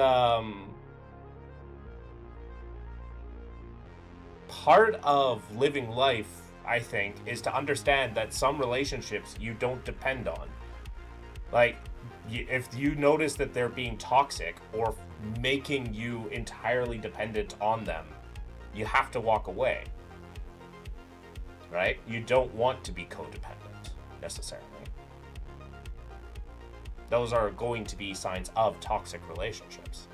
part of living life, I think, is to understand that some relationships you don't depend on. Like, if you notice that they're being toxic or making you entirely dependent on them, you have to walk away. Right? You don't want to be codependent, necessarily. Those are going to be signs of toxic relationships.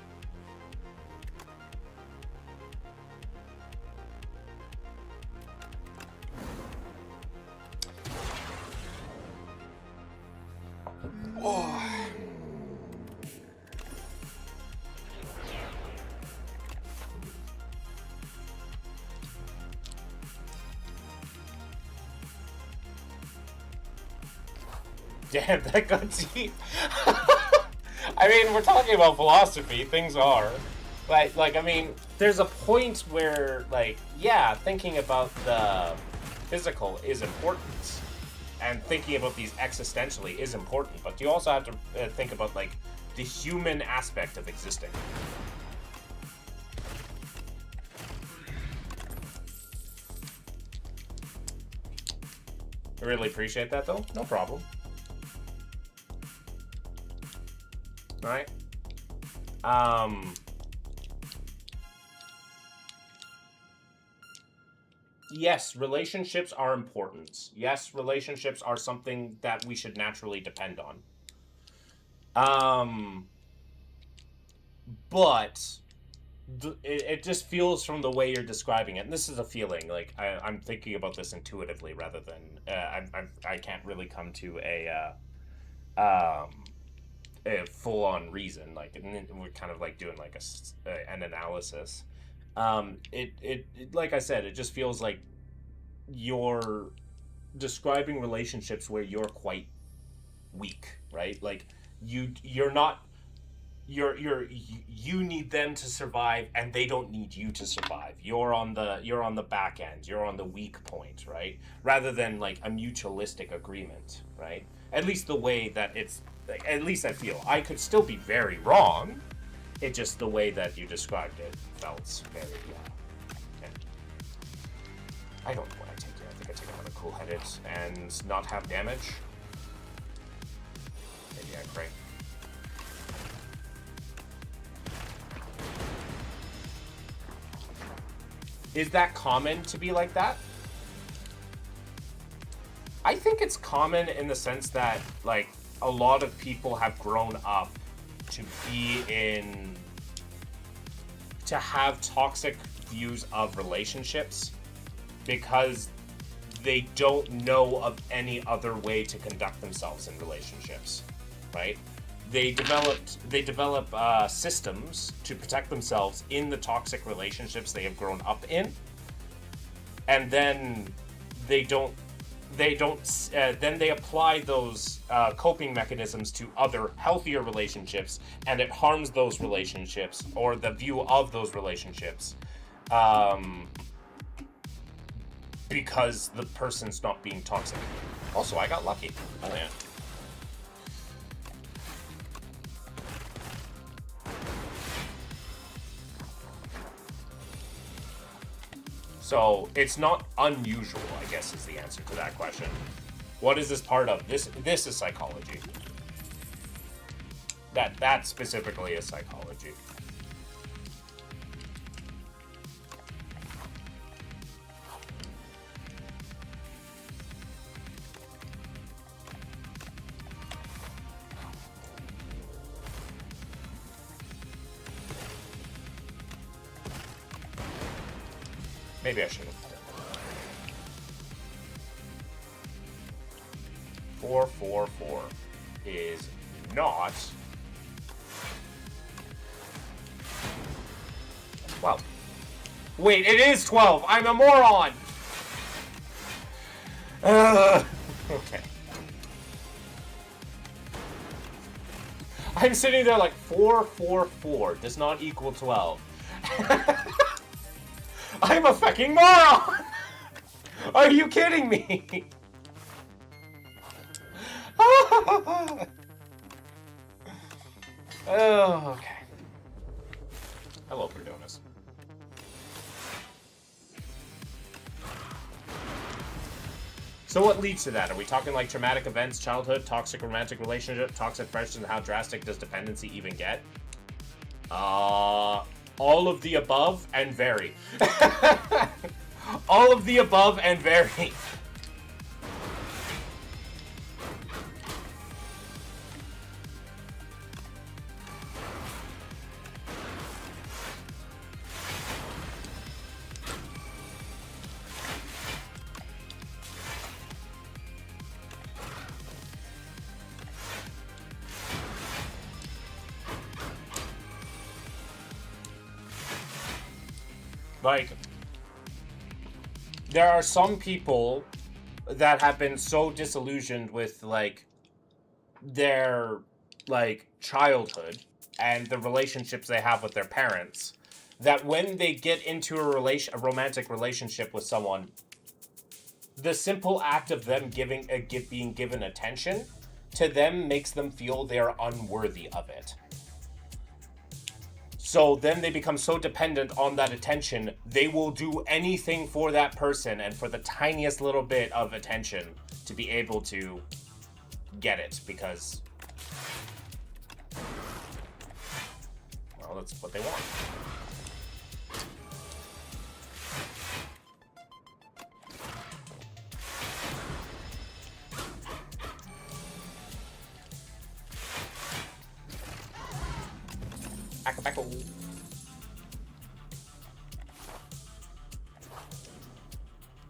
Oh. Damn, that got deep. I mean, we're talking about philosophy. Things are. Like, I mean, there's a point where, like, yeah, thinking about the physical is important. And thinking about these existentially is important. But you also have to think about, like, the human aspect of existing. I really appreciate that, though. No problem. Right? Yes, relationships are important. Yes, relationships are something that we should naturally depend on. But it just feels from the way you're describing it, and this is a feeling, like, I'm thinking about this intuitively rather than, I can't really come to a full-on reason, like, we're kind of like doing like an analysis. It like I said, it just feels like you're describing relationships where you're quite weak, right? Like you need them to survive and they don't need you to survive. You're on the back end, you're on the weak point, right? Rather than like a mutualistic agreement, right? At least the way that it's, like, at least I feel. I could still be very wrong. It just, the way that you described it felt very, yeah. I don't know what I take here. I think I take another cool-headed and not have damage. Maybe I pray. Is that common to be like that? I think it's common in the sense that, like, a lot of people have grown up to have toxic views of relationships because they don't know of any other way to conduct themselves in relationships, right? They develop systems to protect themselves in the toxic relationships they have grown up in, and then then they apply those coping mechanisms to other healthier relationships, and it harms those relationships or the view of those relationships because the person's not being toxic. Also, I got lucky. Oh yeah. So it's not unusual, I guess, is the answer to that question. What is this part of? This is psychology. That specifically is psychology. Maybe I should have. 444 is not 12. Wait, it is 12. I'm a moron. Okay. I'm sitting there like 444 does not equal 12. I'm a fucking moron! Are you kidding me? Oh, okay. Hello, Perdonis. So what leads to that? Are we talking like traumatic events, childhood, toxic romantic relationship, toxic friendships, and how drastic does dependency even get? All of the above and vary. All of the above and vary. Like, there are some people that have been so disillusioned with, like, their, like, childhood and the relationships they have with their parents, that when they get into a romantic relationship with someone, the simple act of them being given attention to them makes them feel they are unworthy of it. So then they become so dependent on that attention, they will do anything for that person and for the tiniest little bit of attention to be able to get it, because, well, that's what they want.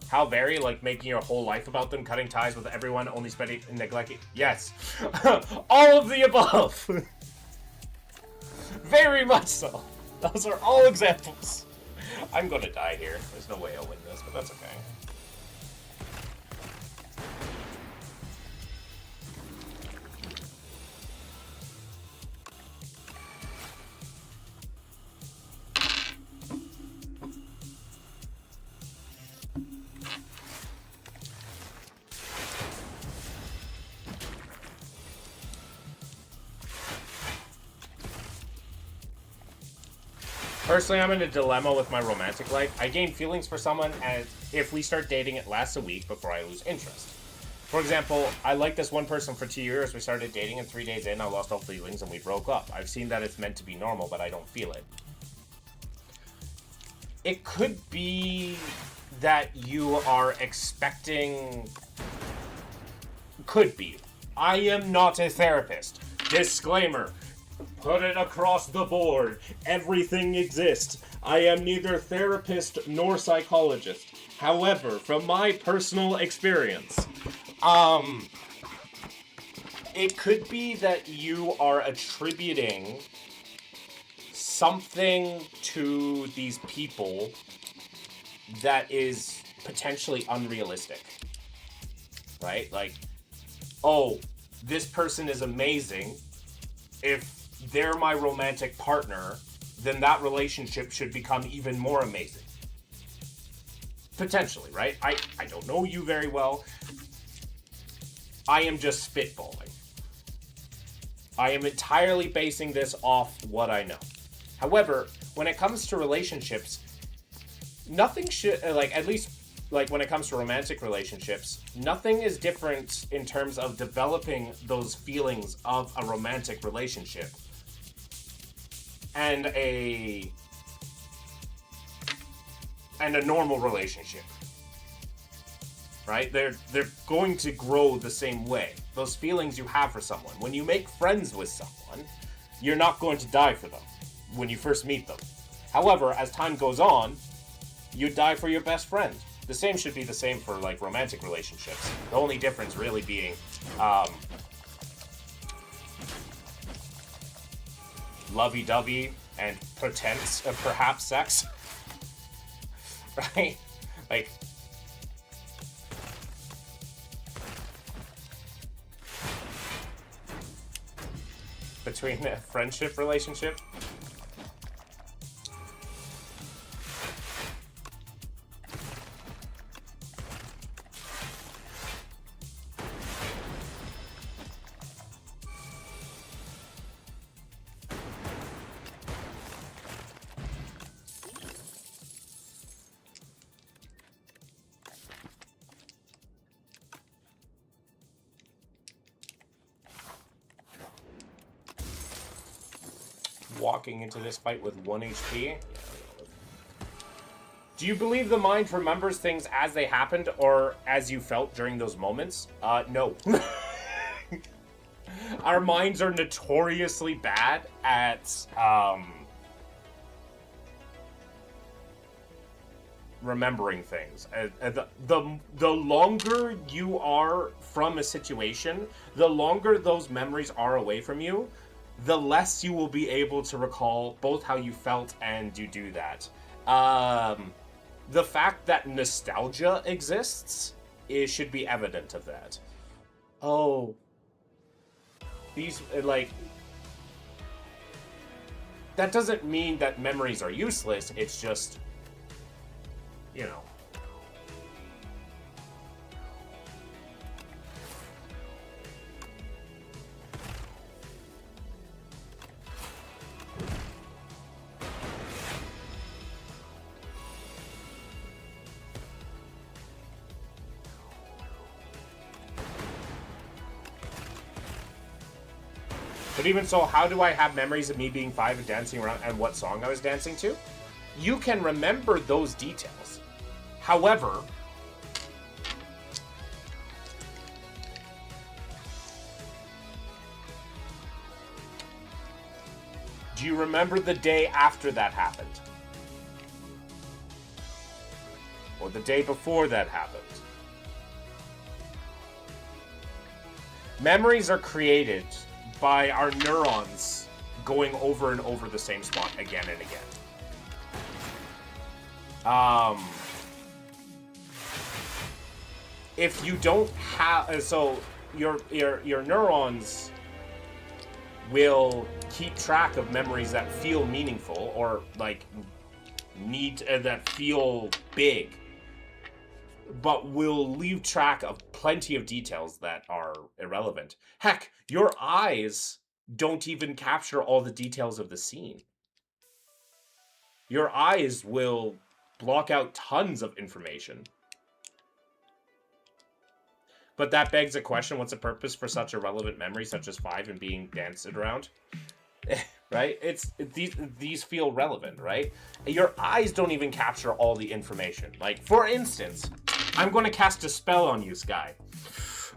How very, like, making your whole life about them, cutting ties with everyone, only spending, neglecting. Yes. All of the above. Very much so. Those are all examples. I'm gonna die here. There's no way I'll win this, but that's okay. Personally, I'm in a dilemma with my romantic life. I gain feelings for someone, and if we start dating, it lasts a week before I lose interest. For example, I liked this one person for 2 years. We started dating, and 3 days in, I lost all feelings, and we broke up. I've seen that it's meant to be normal, but I don't feel it. It could be that you are expecting... Could be. I am not a therapist. Disclaimer. Put it across the board. Everything exists. I am neither therapist nor psychologist. However, from my personal experience, it could be that you are attributing something to these people that is potentially unrealistic. Right? Like, oh, this person is amazing. If they're my romantic partner, then that relationship should become even more amazing. Potentially, right? I don't know you very well. I am just spitballing. I am entirely basing this off what I know. However, when it comes to relationships, nothing should, like, at least, like, when it comes to romantic relationships, nothing is different in terms of developing those feelings of a romantic relationship and a normal relationship. Right? They're going to grow the same way. Those feelings you have for someone. When you make friends with someone, you're not going to die for them when you first meet them. However, as time goes on, you die for your best friend. The same should be the same for, like, romantic relationships. The only difference really being lovey-dovey and pretense of perhaps sex. Right? Like, between a friendship relationship. Walking into this fight with 1 HP. Do you believe the mind remembers things as they happened or as you felt during those moments? No. Our minds are notoriously bad at remembering things. The longer you are from a situation, the longer those memories are away from you, the less you will be able to recall both how you felt and you do that. The fact that nostalgia exists should be evident of that. Oh. These, like... That doesn't mean that memories are useless, it's just... You know... But even so, how do I have memories of me being 5 and dancing around and what song I was dancing to? You can remember those details. However, do you remember the day after that happened? Or the day before that happened? Memories are created by our neurons going over and over the same spot again and again. If you don't have, so your neurons will keep track of memories that feel meaningful or like that feel big, but will leave track of plenty of details that are irrelevant. Heck, your eyes don't even capture all the details of the scene. Your eyes will block out tons of information. But that begs a question, what's the purpose for such a relevant memory such as 5 and being danced around? Right? These feel relevant, right? Your eyes don't even capture all the information. Like, for instance, I'm going to cast a spell on you, Sky.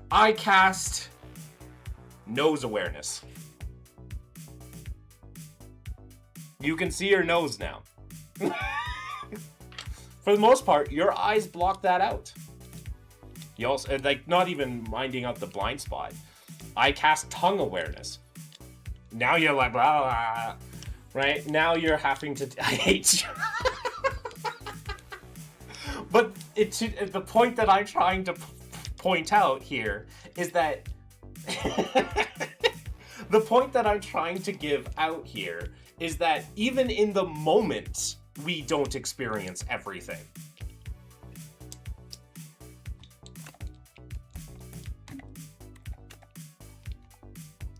I cast nose awareness. You can see your nose now. For the most part, your eyes block that out. You also, like, not even minding out the blind spot. I cast tongue awareness. Now you're like, blah, blah, right? Now you're having to... I hate you. But the point that I'm trying to point out here is that... The point that I'm trying to give out here is that even in the moment, we don't experience everything.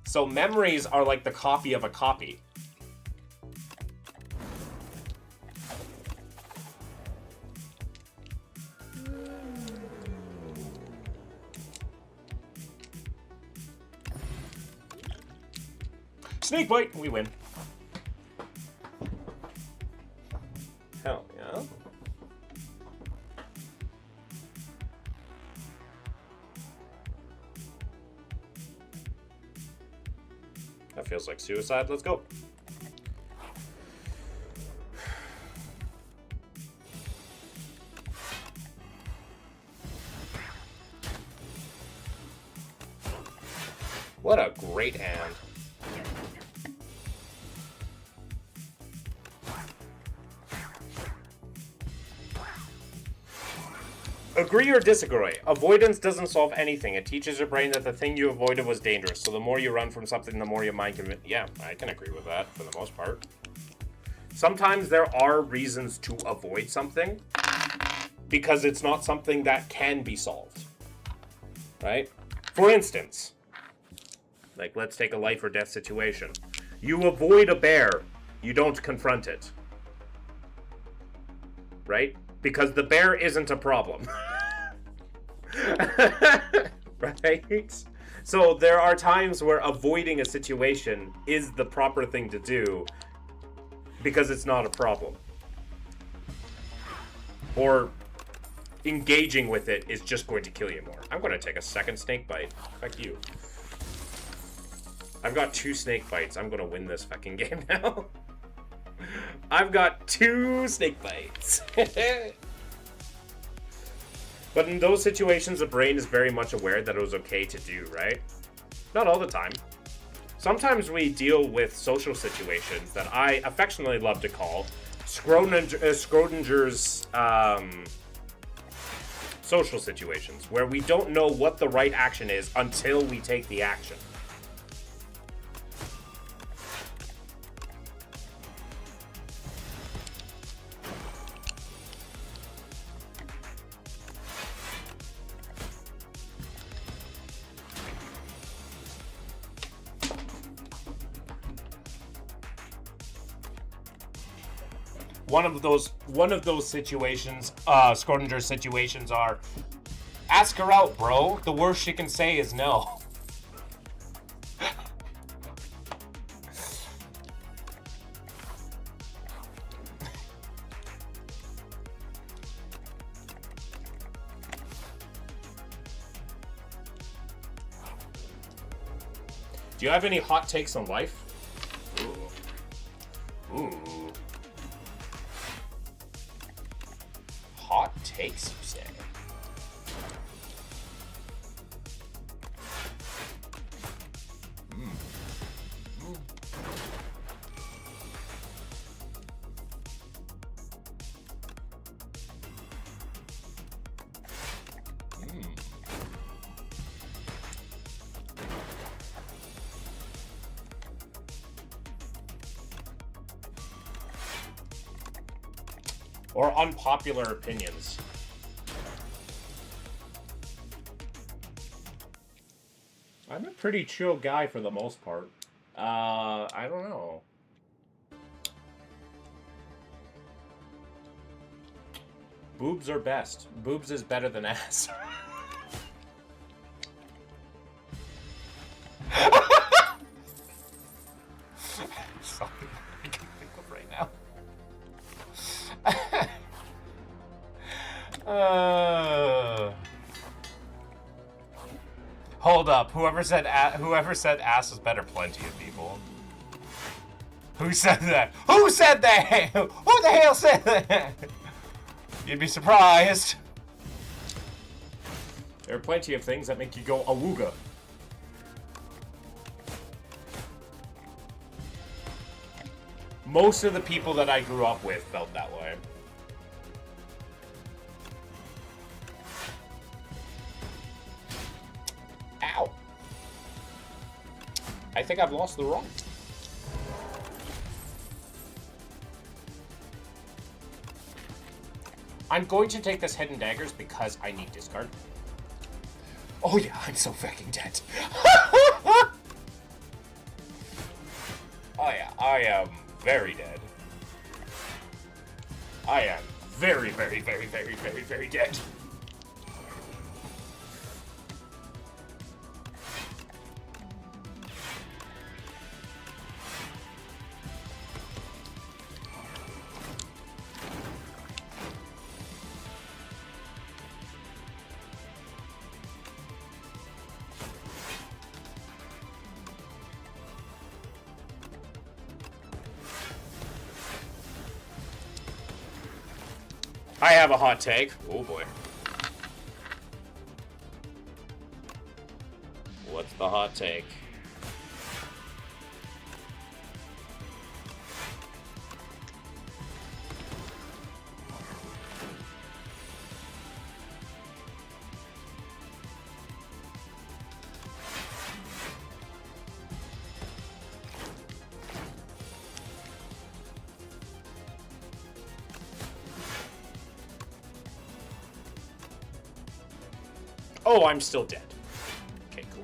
So memories are like the copy of a copy. Snake bite! We win. Hell yeah. That feels like suicide. Let's go. What a great hand. Agree or disagree? Avoidance doesn't solve anything. It teaches your brain that the thing you avoided was dangerous. So the more you run from something, the more your mind can... Yeah, I can agree with that for the most part. Sometimes there are reasons to avoid something because it's not something that can be solved. Right? For instance, like let's take a life or death situation. You avoid a bear. You don't confront it. Right? Because the bear isn't a problem. Right? So there are times where avoiding a situation is the proper thing to do because it's not a problem. Or engaging with it is just going to kill you more. I'm going to take a second snake bite. Fuck you. I've got 2 snake bites. I'm going to win this fucking game now. I've got 2 snake bites. But in those situations, the brain is very much aware that it was okay to do, right? Not all the time. Sometimes we deal with social situations that I affectionately love to call Schrodinger's social situations, where we don't know what the right action is until we take the action. One of those situations, Schrodinger's situations are, ask her out, bro. The worst she can say is no. Do you have any hot takes on life? Ooh. Ooh. Hot takes, you say? Or unpopular opinions. I'm a pretty chill guy for the most part. I don't know. Boobs are best. Boobs is better than ass. Something I can think of right now. Hold up. Whoever said ass is better, plenty of people. Who said that? Who said that? Who the hell said that? You'd be surprised. There are plenty of things that make you go awooga. Most of the people that I grew up with felt that way. Ow. I think I've lost the run. I'm going to take this Hidden Daggers because I need discard. Oh yeah, I'm so fucking dead. Oh yeah, I am very dead. I am very, very, very, very, very, very dead. I have a hot take. Oh boy. What's the hot take? Oh, I'm still dead. Okay, cool.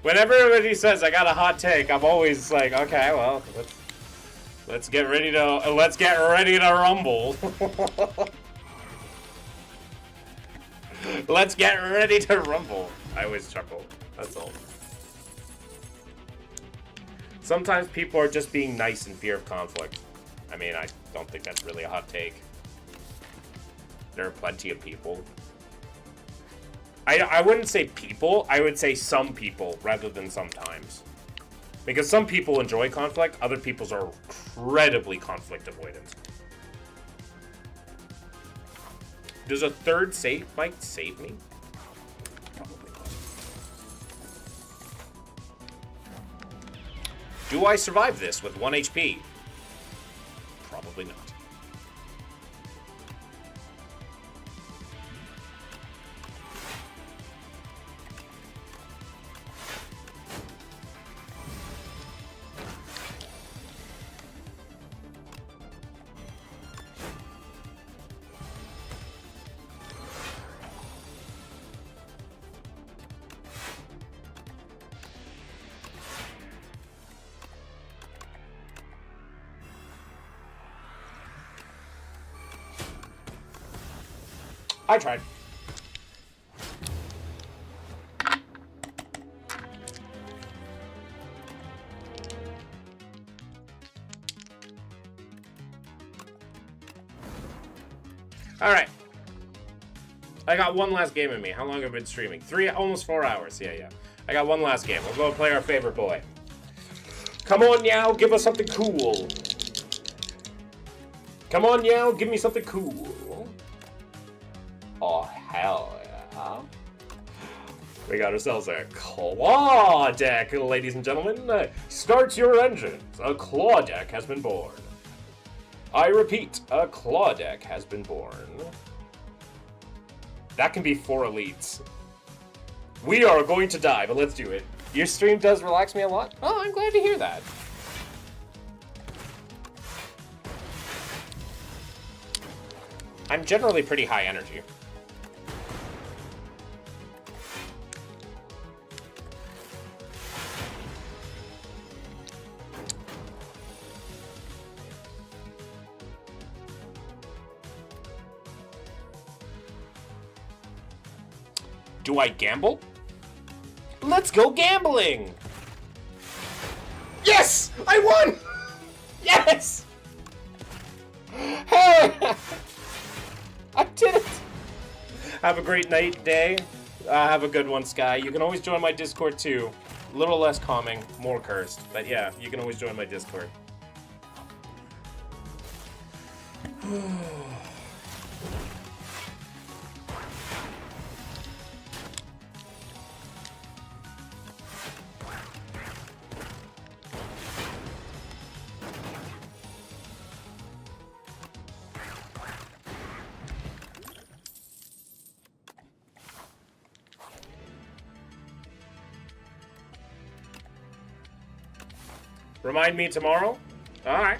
Whenever everybody says I got a hot take, I'm always like, okay, well, let's get ready to rumble. Let's get ready to rumble. I always chuckle. That's all. Sometimes people are just being nice in fear of conflict. I mean, I don't think that's really a hot take. There are plenty of people. I wouldn't say people, I would say some people rather than sometimes. Because some people enjoy conflict, other people are incredibly conflict avoidant. Does a third save fight save me? Probably not. Do I survive this with 1 HP? Probably not. I tried. Alright. I got one last game in me. How long have I been streaming? Almost 4 hours. Yeah. I got one last game. We'll go play our favorite boy. Come on, Meow, give us something cool. Come on, Meow, give me something cool. Oh, hell yeah. We got ourselves a claw deck, ladies and gentlemen. Start your engines. A claw deck has been born. I repeat, a claw deck has been born. That can be 4 elites. We are going to die, but let's do it. Your stream does relax me a lot. Oh, I'm glad to hear that. I'm generally pretty high energy. Do I gamble? Let's go gambling! Yes! I won! Yes! Hey! I did it! Have a great night, day. Have a good one, Sky. You can always join my Discord, too. A little less calming, more cursed. But yeah, you can always join my Discord. Remind me tomorrow? Alright.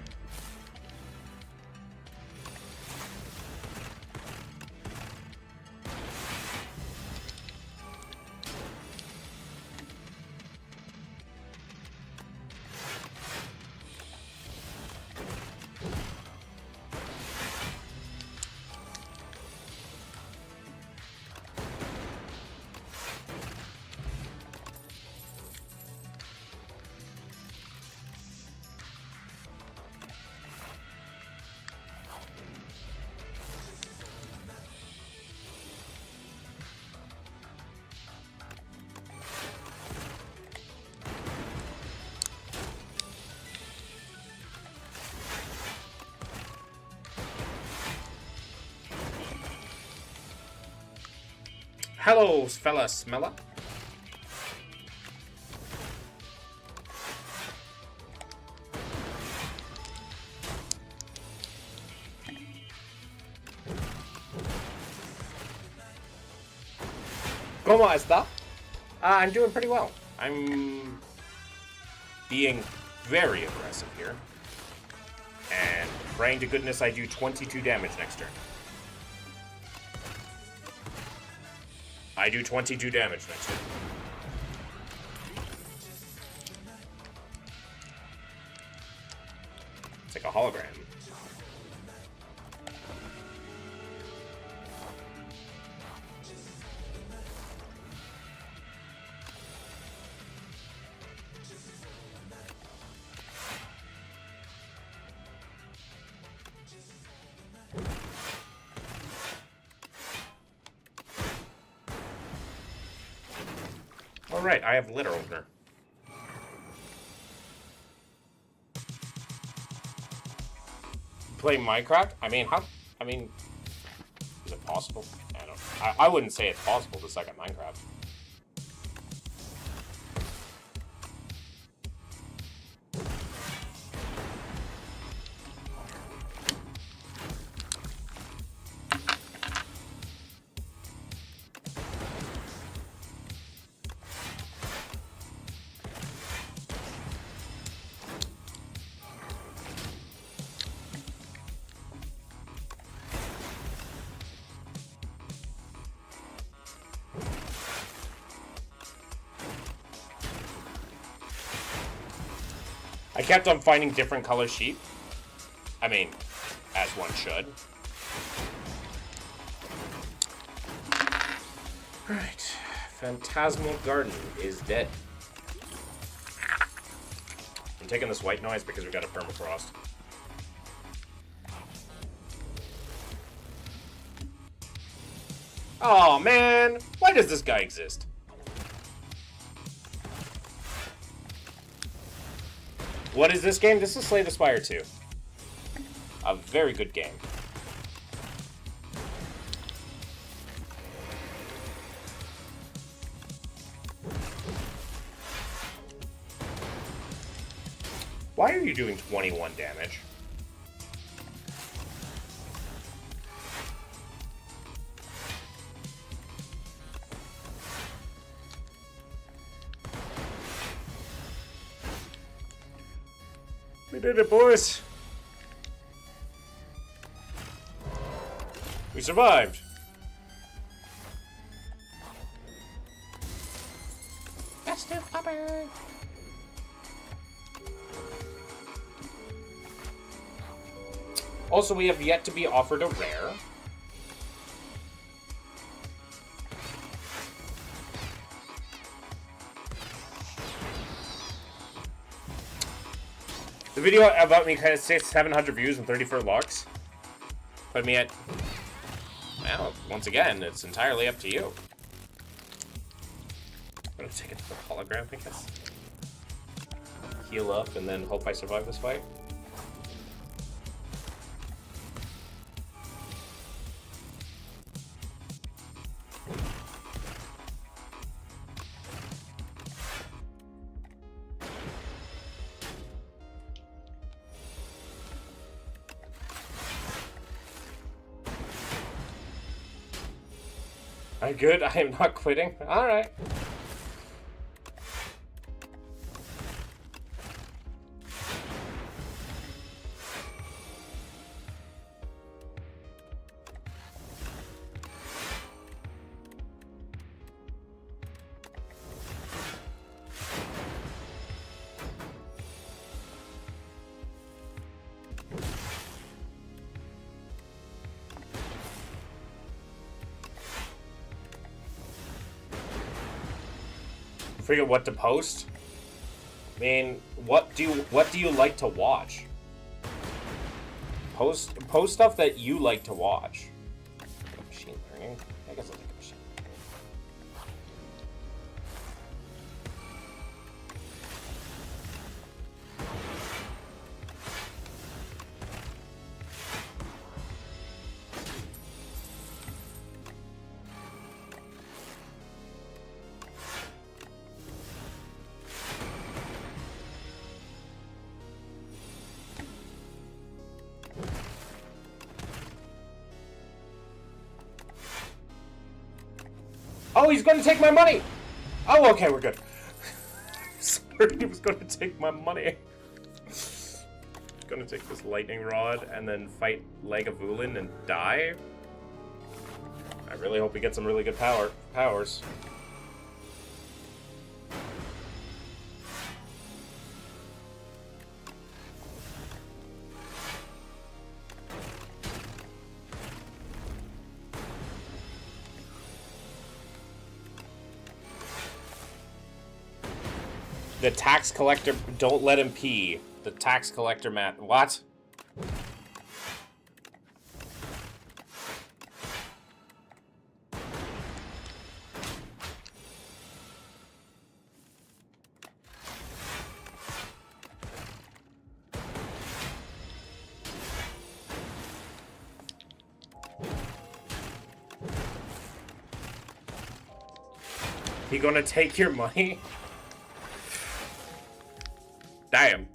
Hello, fella smeller. ¿Cómo está? I'm doing pretty well. I'm being very aggressive here. And praying to goodness I do 22 damage next turn. I do 22 damage next turn. It's like a hologram. Alright, I have litter opener. Play Minecraft? I mean, is it possible? I wouldn't say it's possible to suck at Minecraft. I kept on finding different color sheep. I mean, as one should. Alright. Phantasmal Garden is dead. I'm taking this white noise because we got a permafrost. Oh man! Why does this guy exist? What is this game? This is Slay the Spire 2. A very good game. Why are you doing 21 damage? We did it, boys. We survived. Festive Pupper. Also, we have yet to be offered a rare. The video about me kind of 700 views and 34 locks put me at, well, once again, it's entirely up to you. I'm gonna take it to the hologram, I guess. Heal up and then hope I survive this fight. I'm good. I am not quitting. All right. Figure what to post. I mean, what do you like to watch? Post stuff that you like to watch. Machine learning. I guess I'll take a machine learning. he's going to take my money! Oh, okay, we're good. Sorry, he was going to take my money. Gonna take this lightning rod and then fight Lagavulin and die. I really hope we get some really good powers. The tax collector, don't let him pee. The tax collector Matt. What? He gonna take your money? Damn.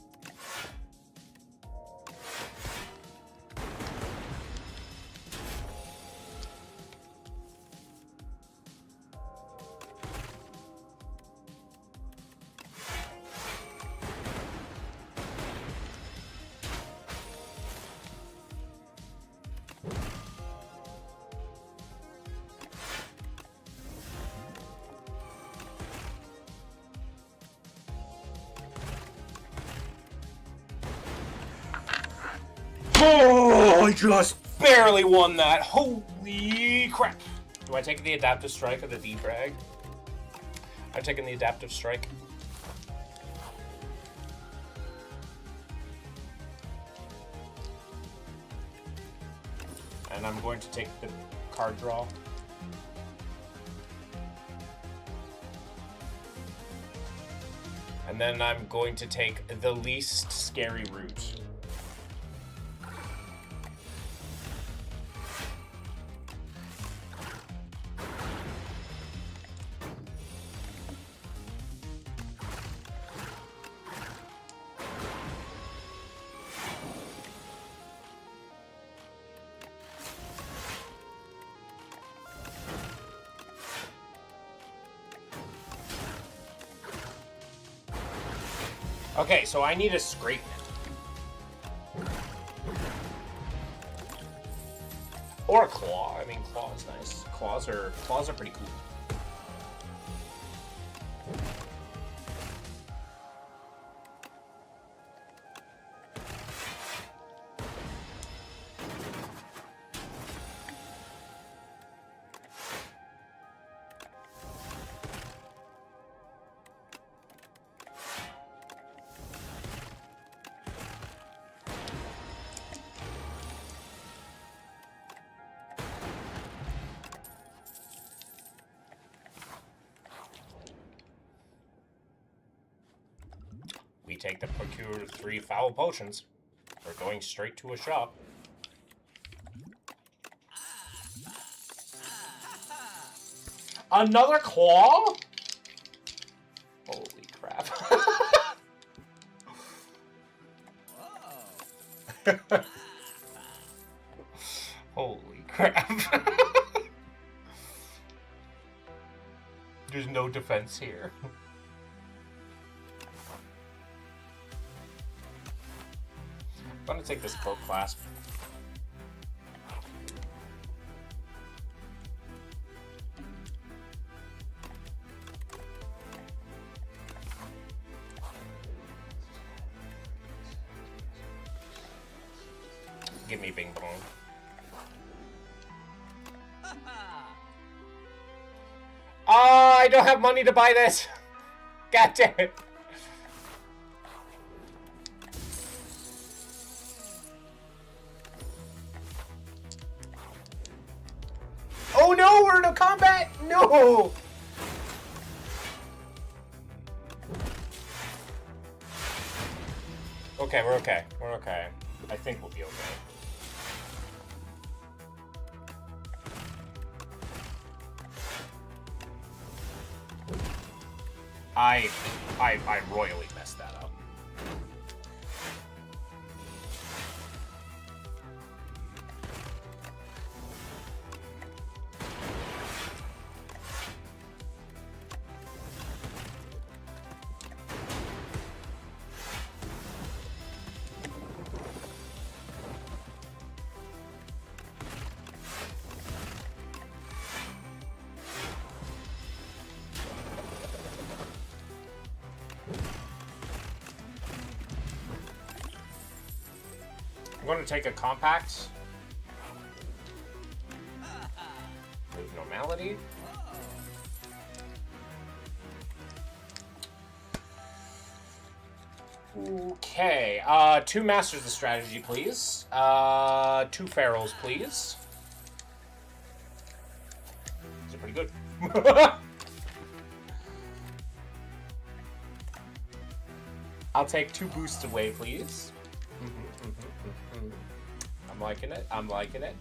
Oh, I just barely won that. Holy crap. Do I take the adaptive strike or the defrag? I'm taking the adaptive strike. And I'm going to take the card draw. And then I'm going to take the least scary route. Okay, so I need a scrape now. Or a claw. I mean, claw is nice. Claws are pretty cool. We take the procure 3 foul potions. We're going straight to a shop. Another claw? Holy crap. Holy crap. There's no defense here. I'm gonna take this cloak clasp. Give me Bing Bong. I don't have money to buy this. God damn it. Oh no, we're in a combat! No! Okay, we're okay. We're okay. I think we'll be okay. I royally messed that up. going to take a compact. Move normality. Okay, 2 Masters of Strategy, please. 2 Pharaohs, please. These are pretty good. I'll take 2 boosts away, please. I'm liking it. I'm liking it.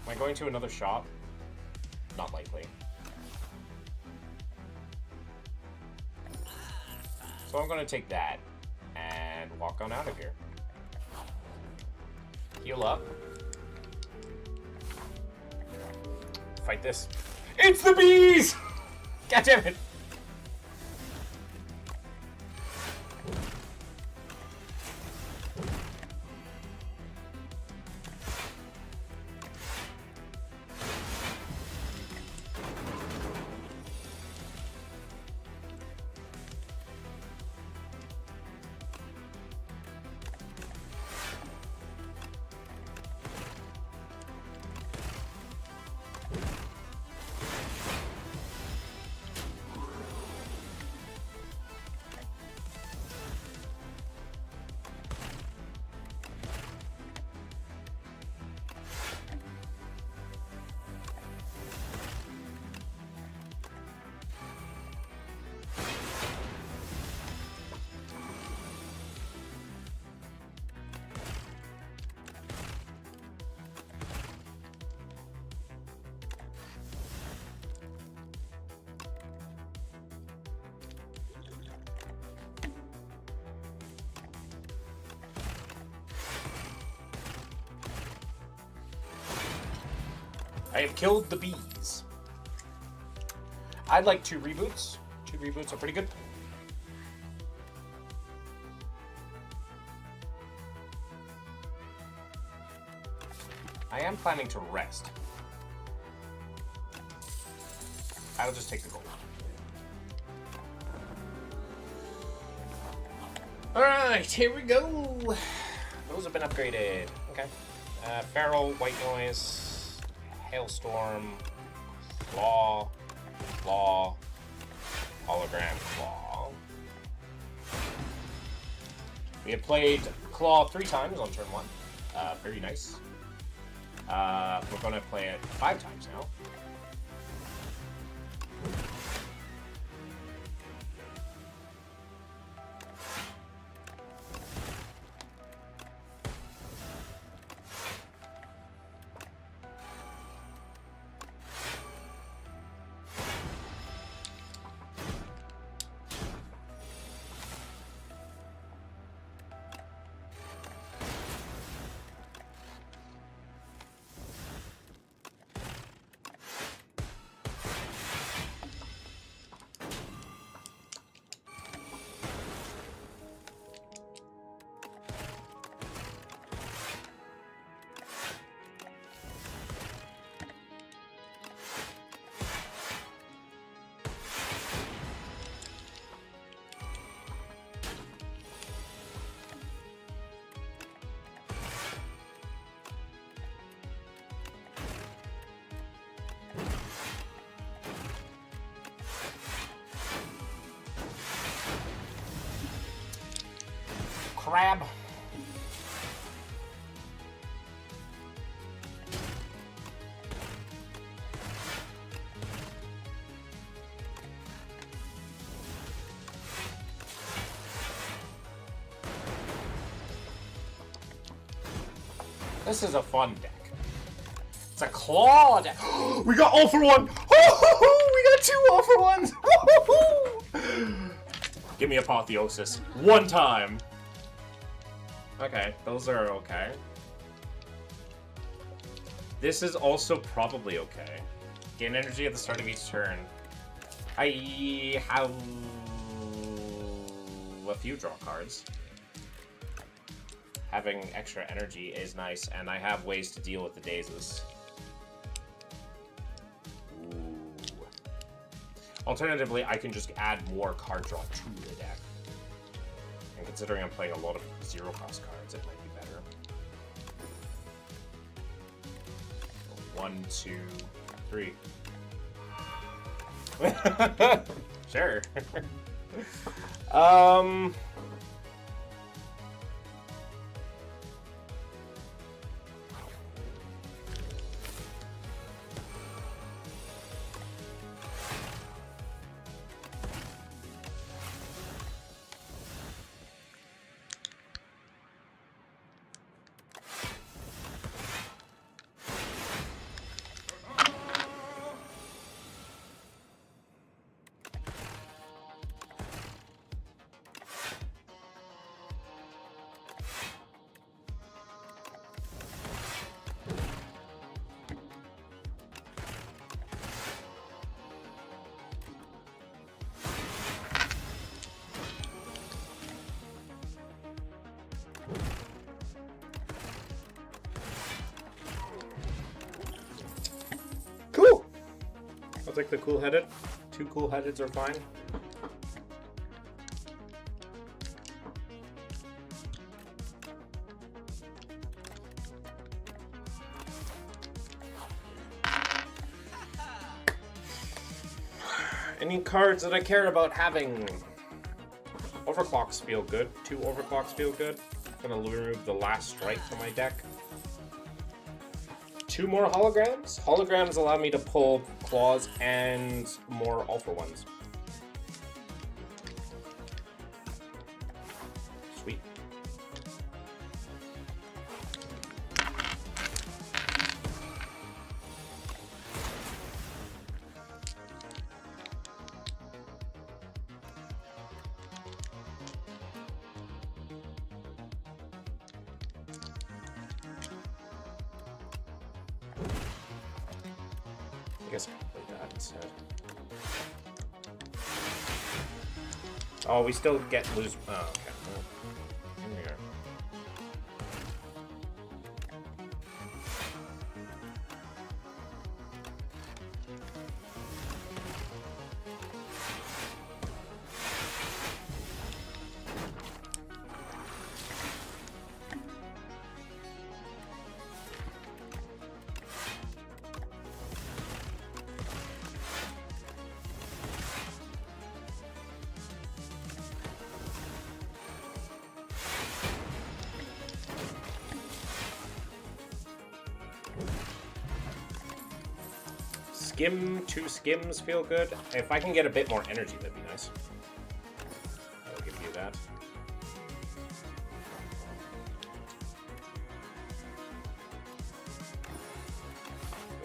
Am I going to another shop? Not likely. So I'm going to take that and walk on out of here. Heal up. Fight this. It's the bees! God damn it. I have killed the bees. I'd like 2 reboots. 2 reboots are pretty good. I am planning to rest. I'll just take the gold. Alright, here we go. Those have been upgraded. Okay. Feral, White Noise, Hailstorm, Claw, Hologram, Claw. We have played Claw 3 times on turn 1. Very nice. We're going to play it 5 times now. Crab. This is a fun deck. It's a claw deck. We got all for one. We got 2 all for ones. Give me Apotheosis. 1 time. Okay, those are okay. This is also probably okay. Gain energy at the start of each turn. I have a few draw cards. Having extra energy is nice, and I have ways to deal with the dazes. Ooh. Alternatively, I can just add more card draw to the deck. And considering I'm playing a lot of 0-cost cards, it might be better. 1, 2, 3. Sure. Cool. I'll take the cool-headed. 2 cool-headeds are fine. Any cards that I care about having? Overclocks feel good. 2 overclocks feel good. I'm gonna remove the last strike from my deck. 2 more holograms. Holograms allow me to pull claws and more alpha ones. Sweet. I guess I'll play that instead. Oh, we still lose. Oh, okay. Well, here we are. Two skims feel good. If I can get a bit more energy, that'd be nice. I'll give you that.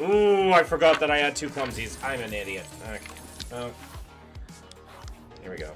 Ooh, I forgot that I had 2 clumsies. I'm an idiot. Okay. Here we go.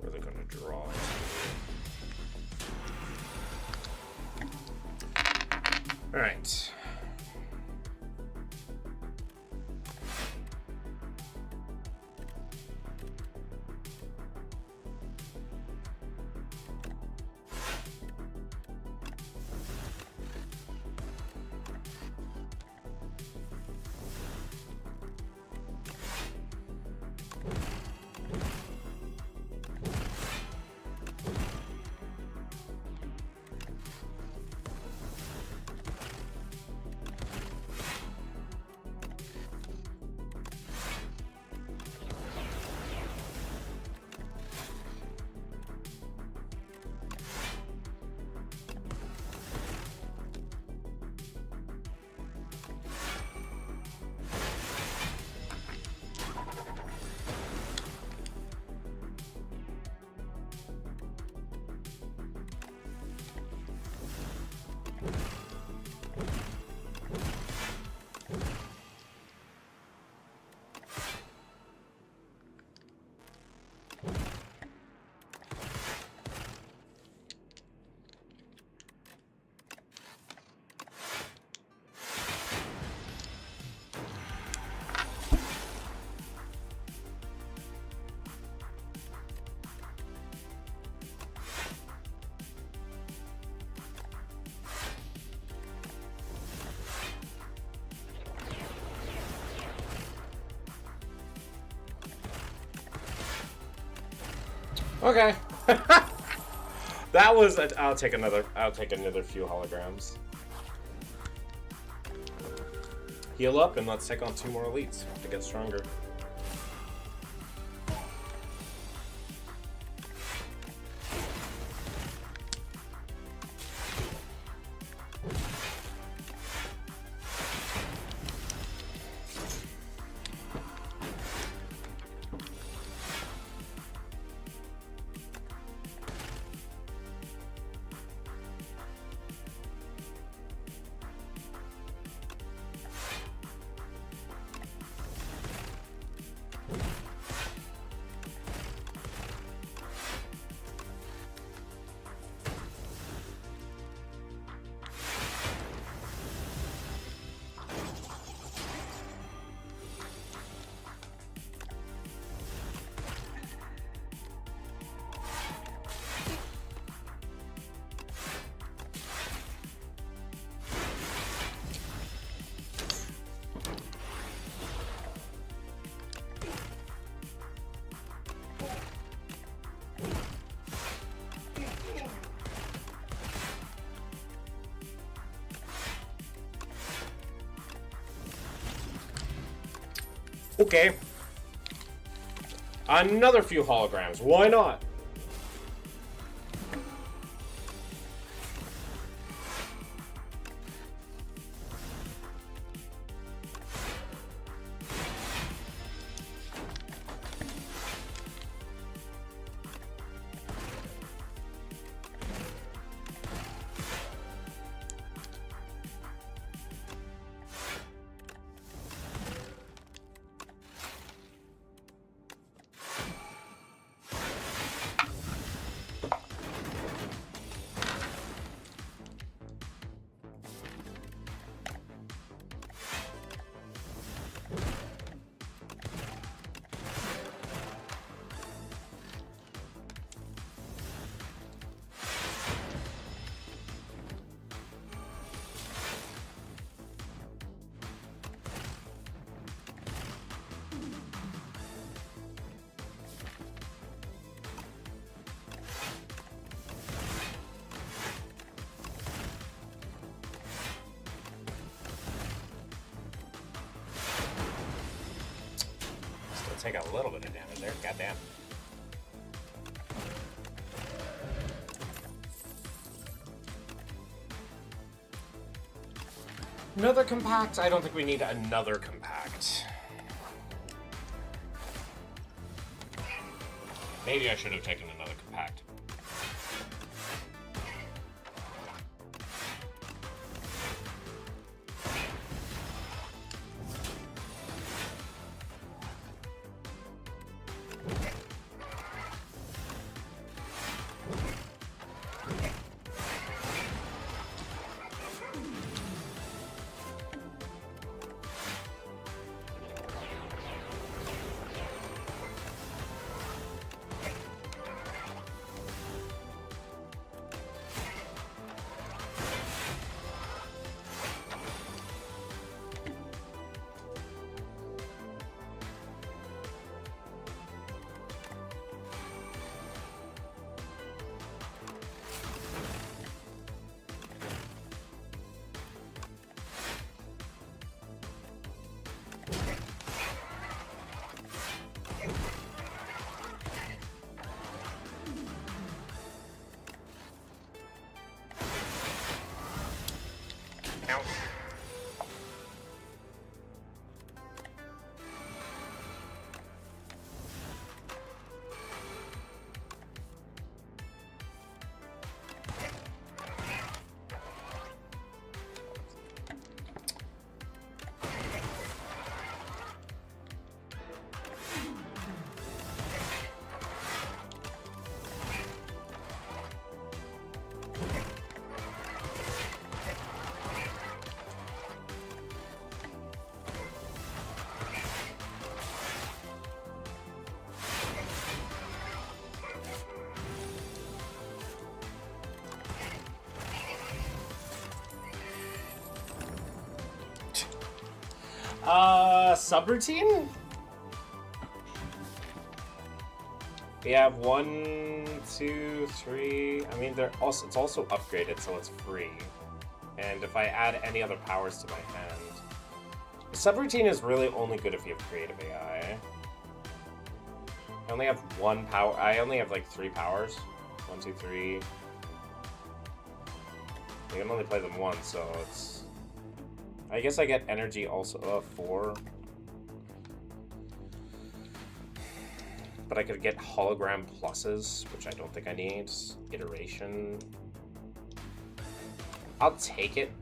Really gonna draw it. All right. Okay. That was. I'll take another few holograms. Heal up and let's take on 2 more elites to get stronger. Okay. Another few holograms. Why not? Take a little bit of damage there. Goddamn. Another compact? I don't think we need another compact. Maybe I should have taken another compact. Subroutine? We have 1, 2, 3. I mean, it's also upgraded, so it's free. And if I add any other powers to my hand, the subroutine is really only good if you have creative AI. I only have 1 power. I only have like 3 powers. 1, 2, 3. You can only play them once, so it's. I guess I get energy also 4. But I could get hologram pluses, which I don't think I need. Iteration. I'll take it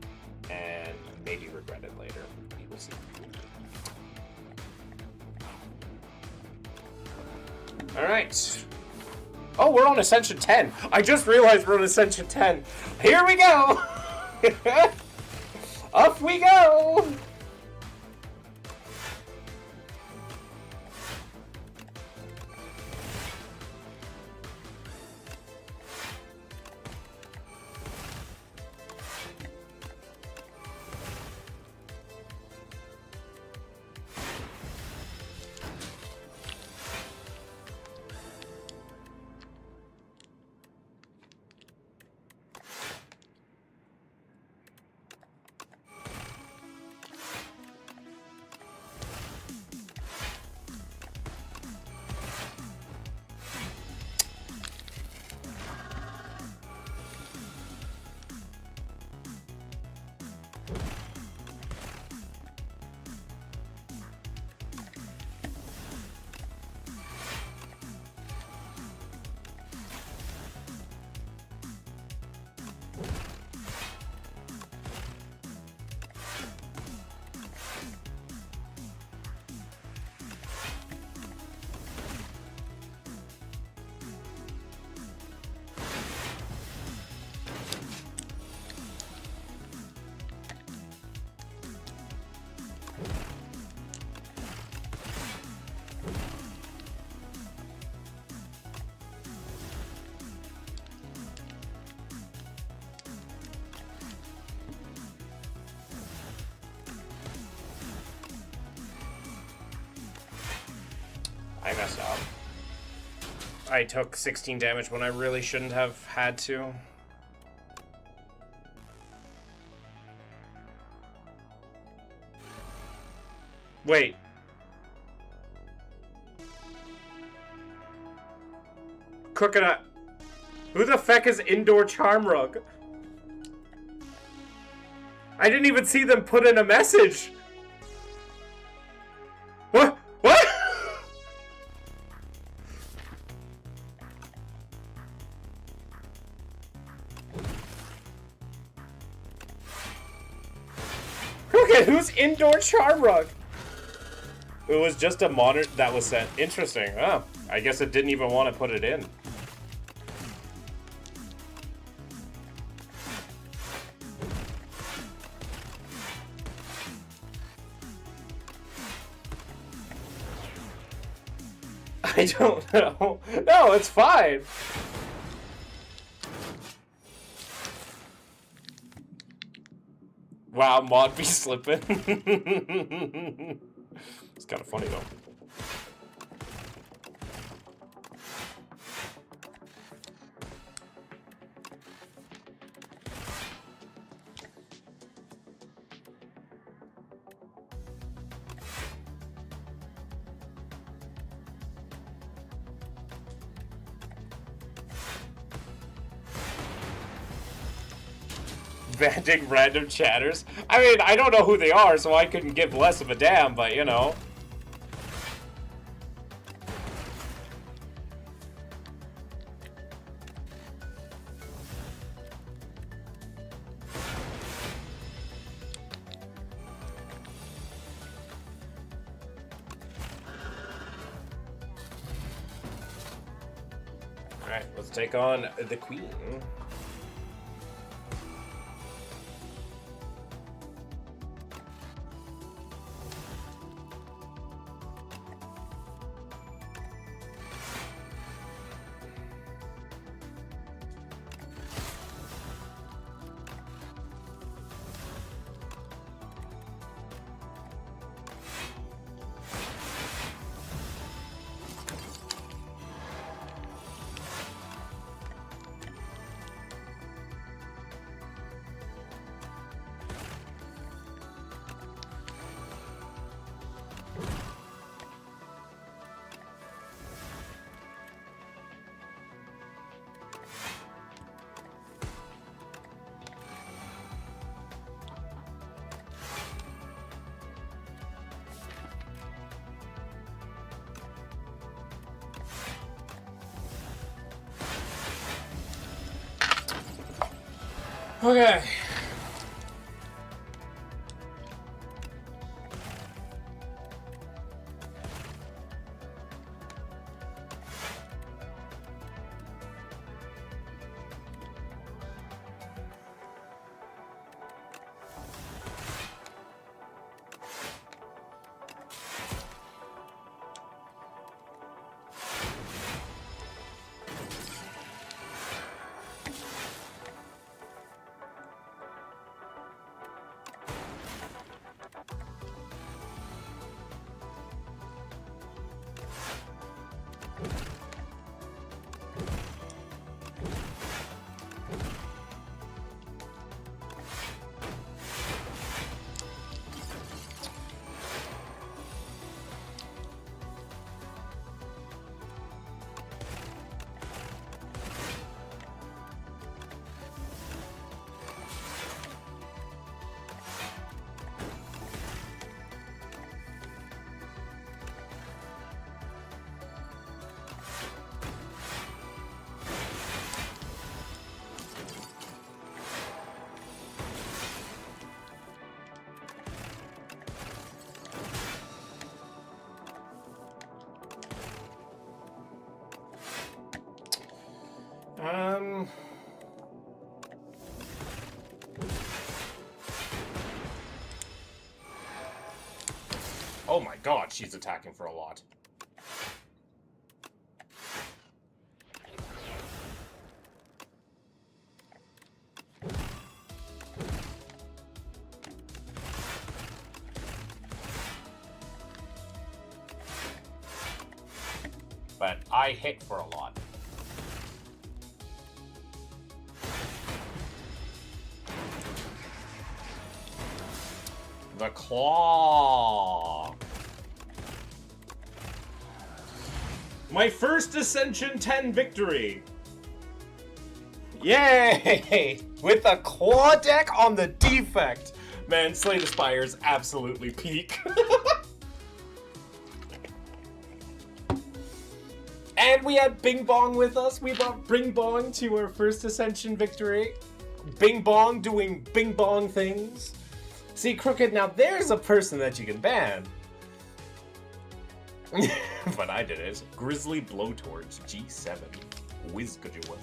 and maybe regret it later. We will see. Alright. Oh, we're on Ascension 10. I just realized we're on Ascension 10. Here we go! Up we go! I messed up. I took 16 damage when I really shouldn't have had to. Wait. Coconut. Who the feck is Indoor Charm Rug? I didn't even see them put in a message. What? What? Okay, who's Indoor Charm Rug? It was just a monitor that was sent. Interesting. Oh, I guess it didn't even want to put it in. I don't know. No, it's fine. Wow, mod be slipping. It's kind of funny though. Banning random chatters. I mean, I don't know who they are, so I couldn't give less of a damn, but you know. Alright, let's take on the Queen. Okay. Oh my god, she's attacking for a lot. But I hit for a lot. The claw. My first Ascension 10 victory. Yay! With a claw deck on the defect. Man, Slay the Spires absolutely peak. And we had Bing Bong with us. We brought Bing Bong to our first Ascension victory. Bing Bong doing Bing Bong things. See, Crooked, now there's a person that you can ban. But I did it. Grizzly Blowtorch, G7. Whiz-ka-jua.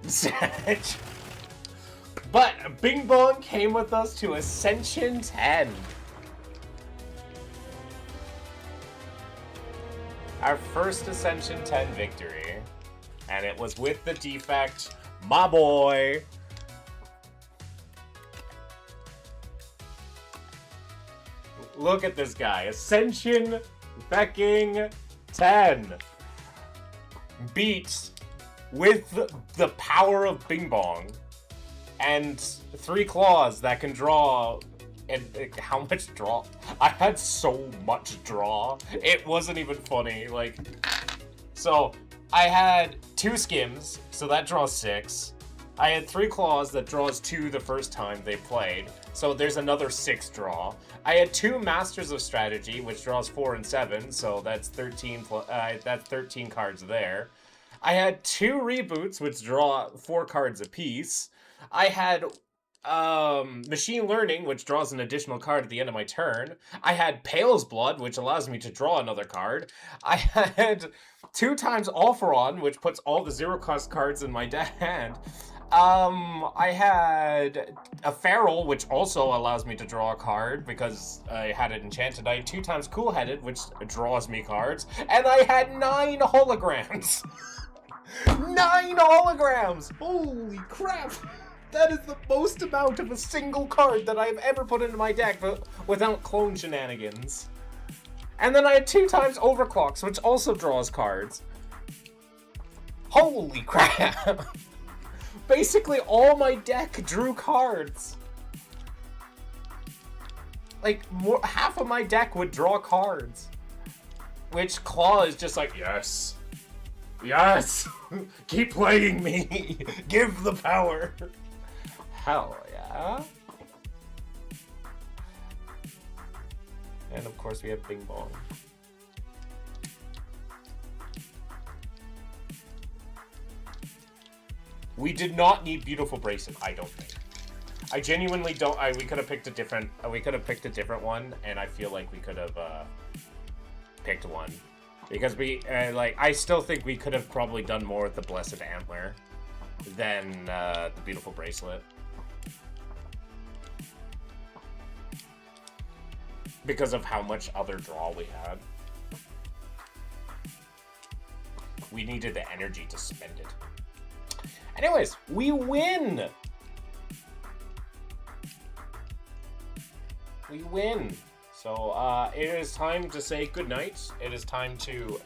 Satch. But Bing Bong came with us to Ascension 10. Our first Ascension 10 victory. And it was with the defect, my boy. Look at this guy. Ascension fucking 10. Beats with the power of Bing Bong. And 3 claws that can draw. And how much draw? I had so much draw. It wasn't even funny. Like, so I had 2 skims, so that draws 6. I had 3 claws that draws 2 the first time they played, so there's another 6 draw. I had 2 Masters of Strategy, which draws 4 and 7, so that's 13. That's 13 cards there. I had 2 Reboots, which draw 4 cards apiece. I had Machine Learning, which draws an additional card at the end of my turn. I had Pale's Blood, which allows me to draw another card. I had 2 times Alpharon, which puts all the 0-cost cards in my hand. I had a Feral, which also allows me to draw a card because I had it enchanted. I had 2 times Cool-Headed, which draws me cards. And I had 9 holograms! 9 holograms! Holy crap! That is the most amount of a single card that I've ever put into my deck without clone shenanigans. And then I had 2 times Overclocks, which also draws cards. Holy crap! Basically, all my deck drew cards. Like, half of my deck would draw cards. Which Claw is just like, yes. Yes! Keep playing me! Give the power! Hell yeah. And of course we have Bing Bong. We did not need beautiful bracelet, I don't think. I genuinely don't. We could have picked a different. We could have picked a different one, and I feel like we could have picked one because we like. I still think we could have probably done more with the blessed antler than the beautiful bracelet because of how much other draw we had. We needed the energy to spend it. Anyways, we win. We win. So it is time to say goodnight. It is time to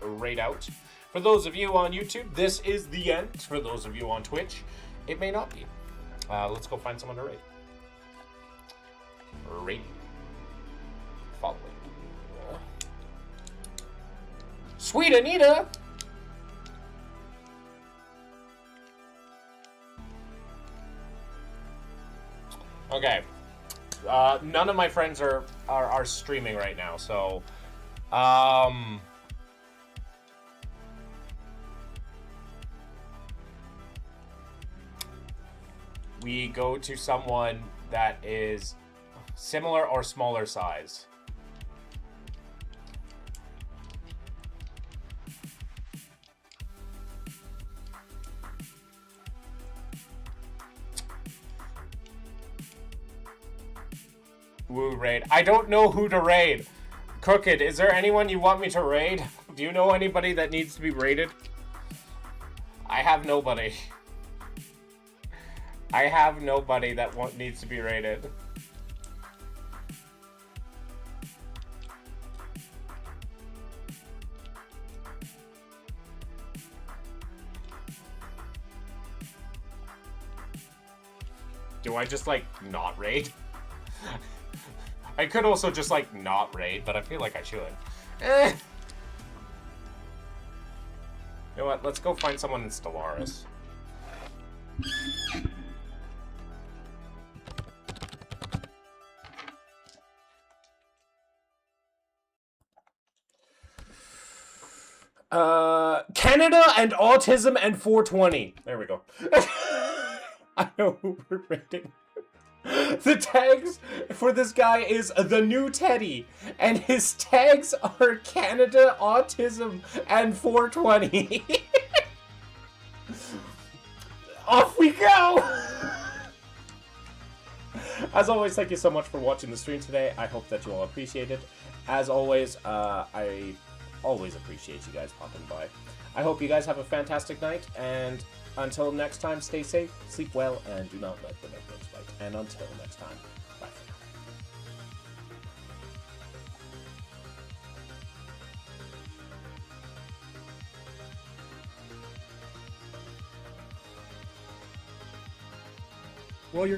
raid out. For those of you on YouTube, this is the end. For those of you on Twitch, it may not be. Let's go find someone to raid. Raid. Following. Sweet Anita! Okay. None of my friends are streaming right now, so we go to someone that is similar or smaller size. Woo, raid. I don't know who to raid. Crooked, is there anyone you want me to raid? Do you know anybody that needs to be raided? I have nobody. I have nobody that needs to be raided. Do I just, like, not raid? I could also just, like, not raid, but I feel like I should. You know what? Let's go find someone in Stellaris. Canada and autism and 420. There we go. I know who we're raiding. The tags for this guy is the new Teddy, and his tags are Canada, autism, and 420. Off we go! As always, thank you so much for watching the stream today. I hope that you all appreciate it. As always, I always appreciate you guys popping by. I hope you guys have a fantastic night, and until next time, stay safe, sleep well, and do not let the nightmares bite. And until next time, bye for now. Well, you're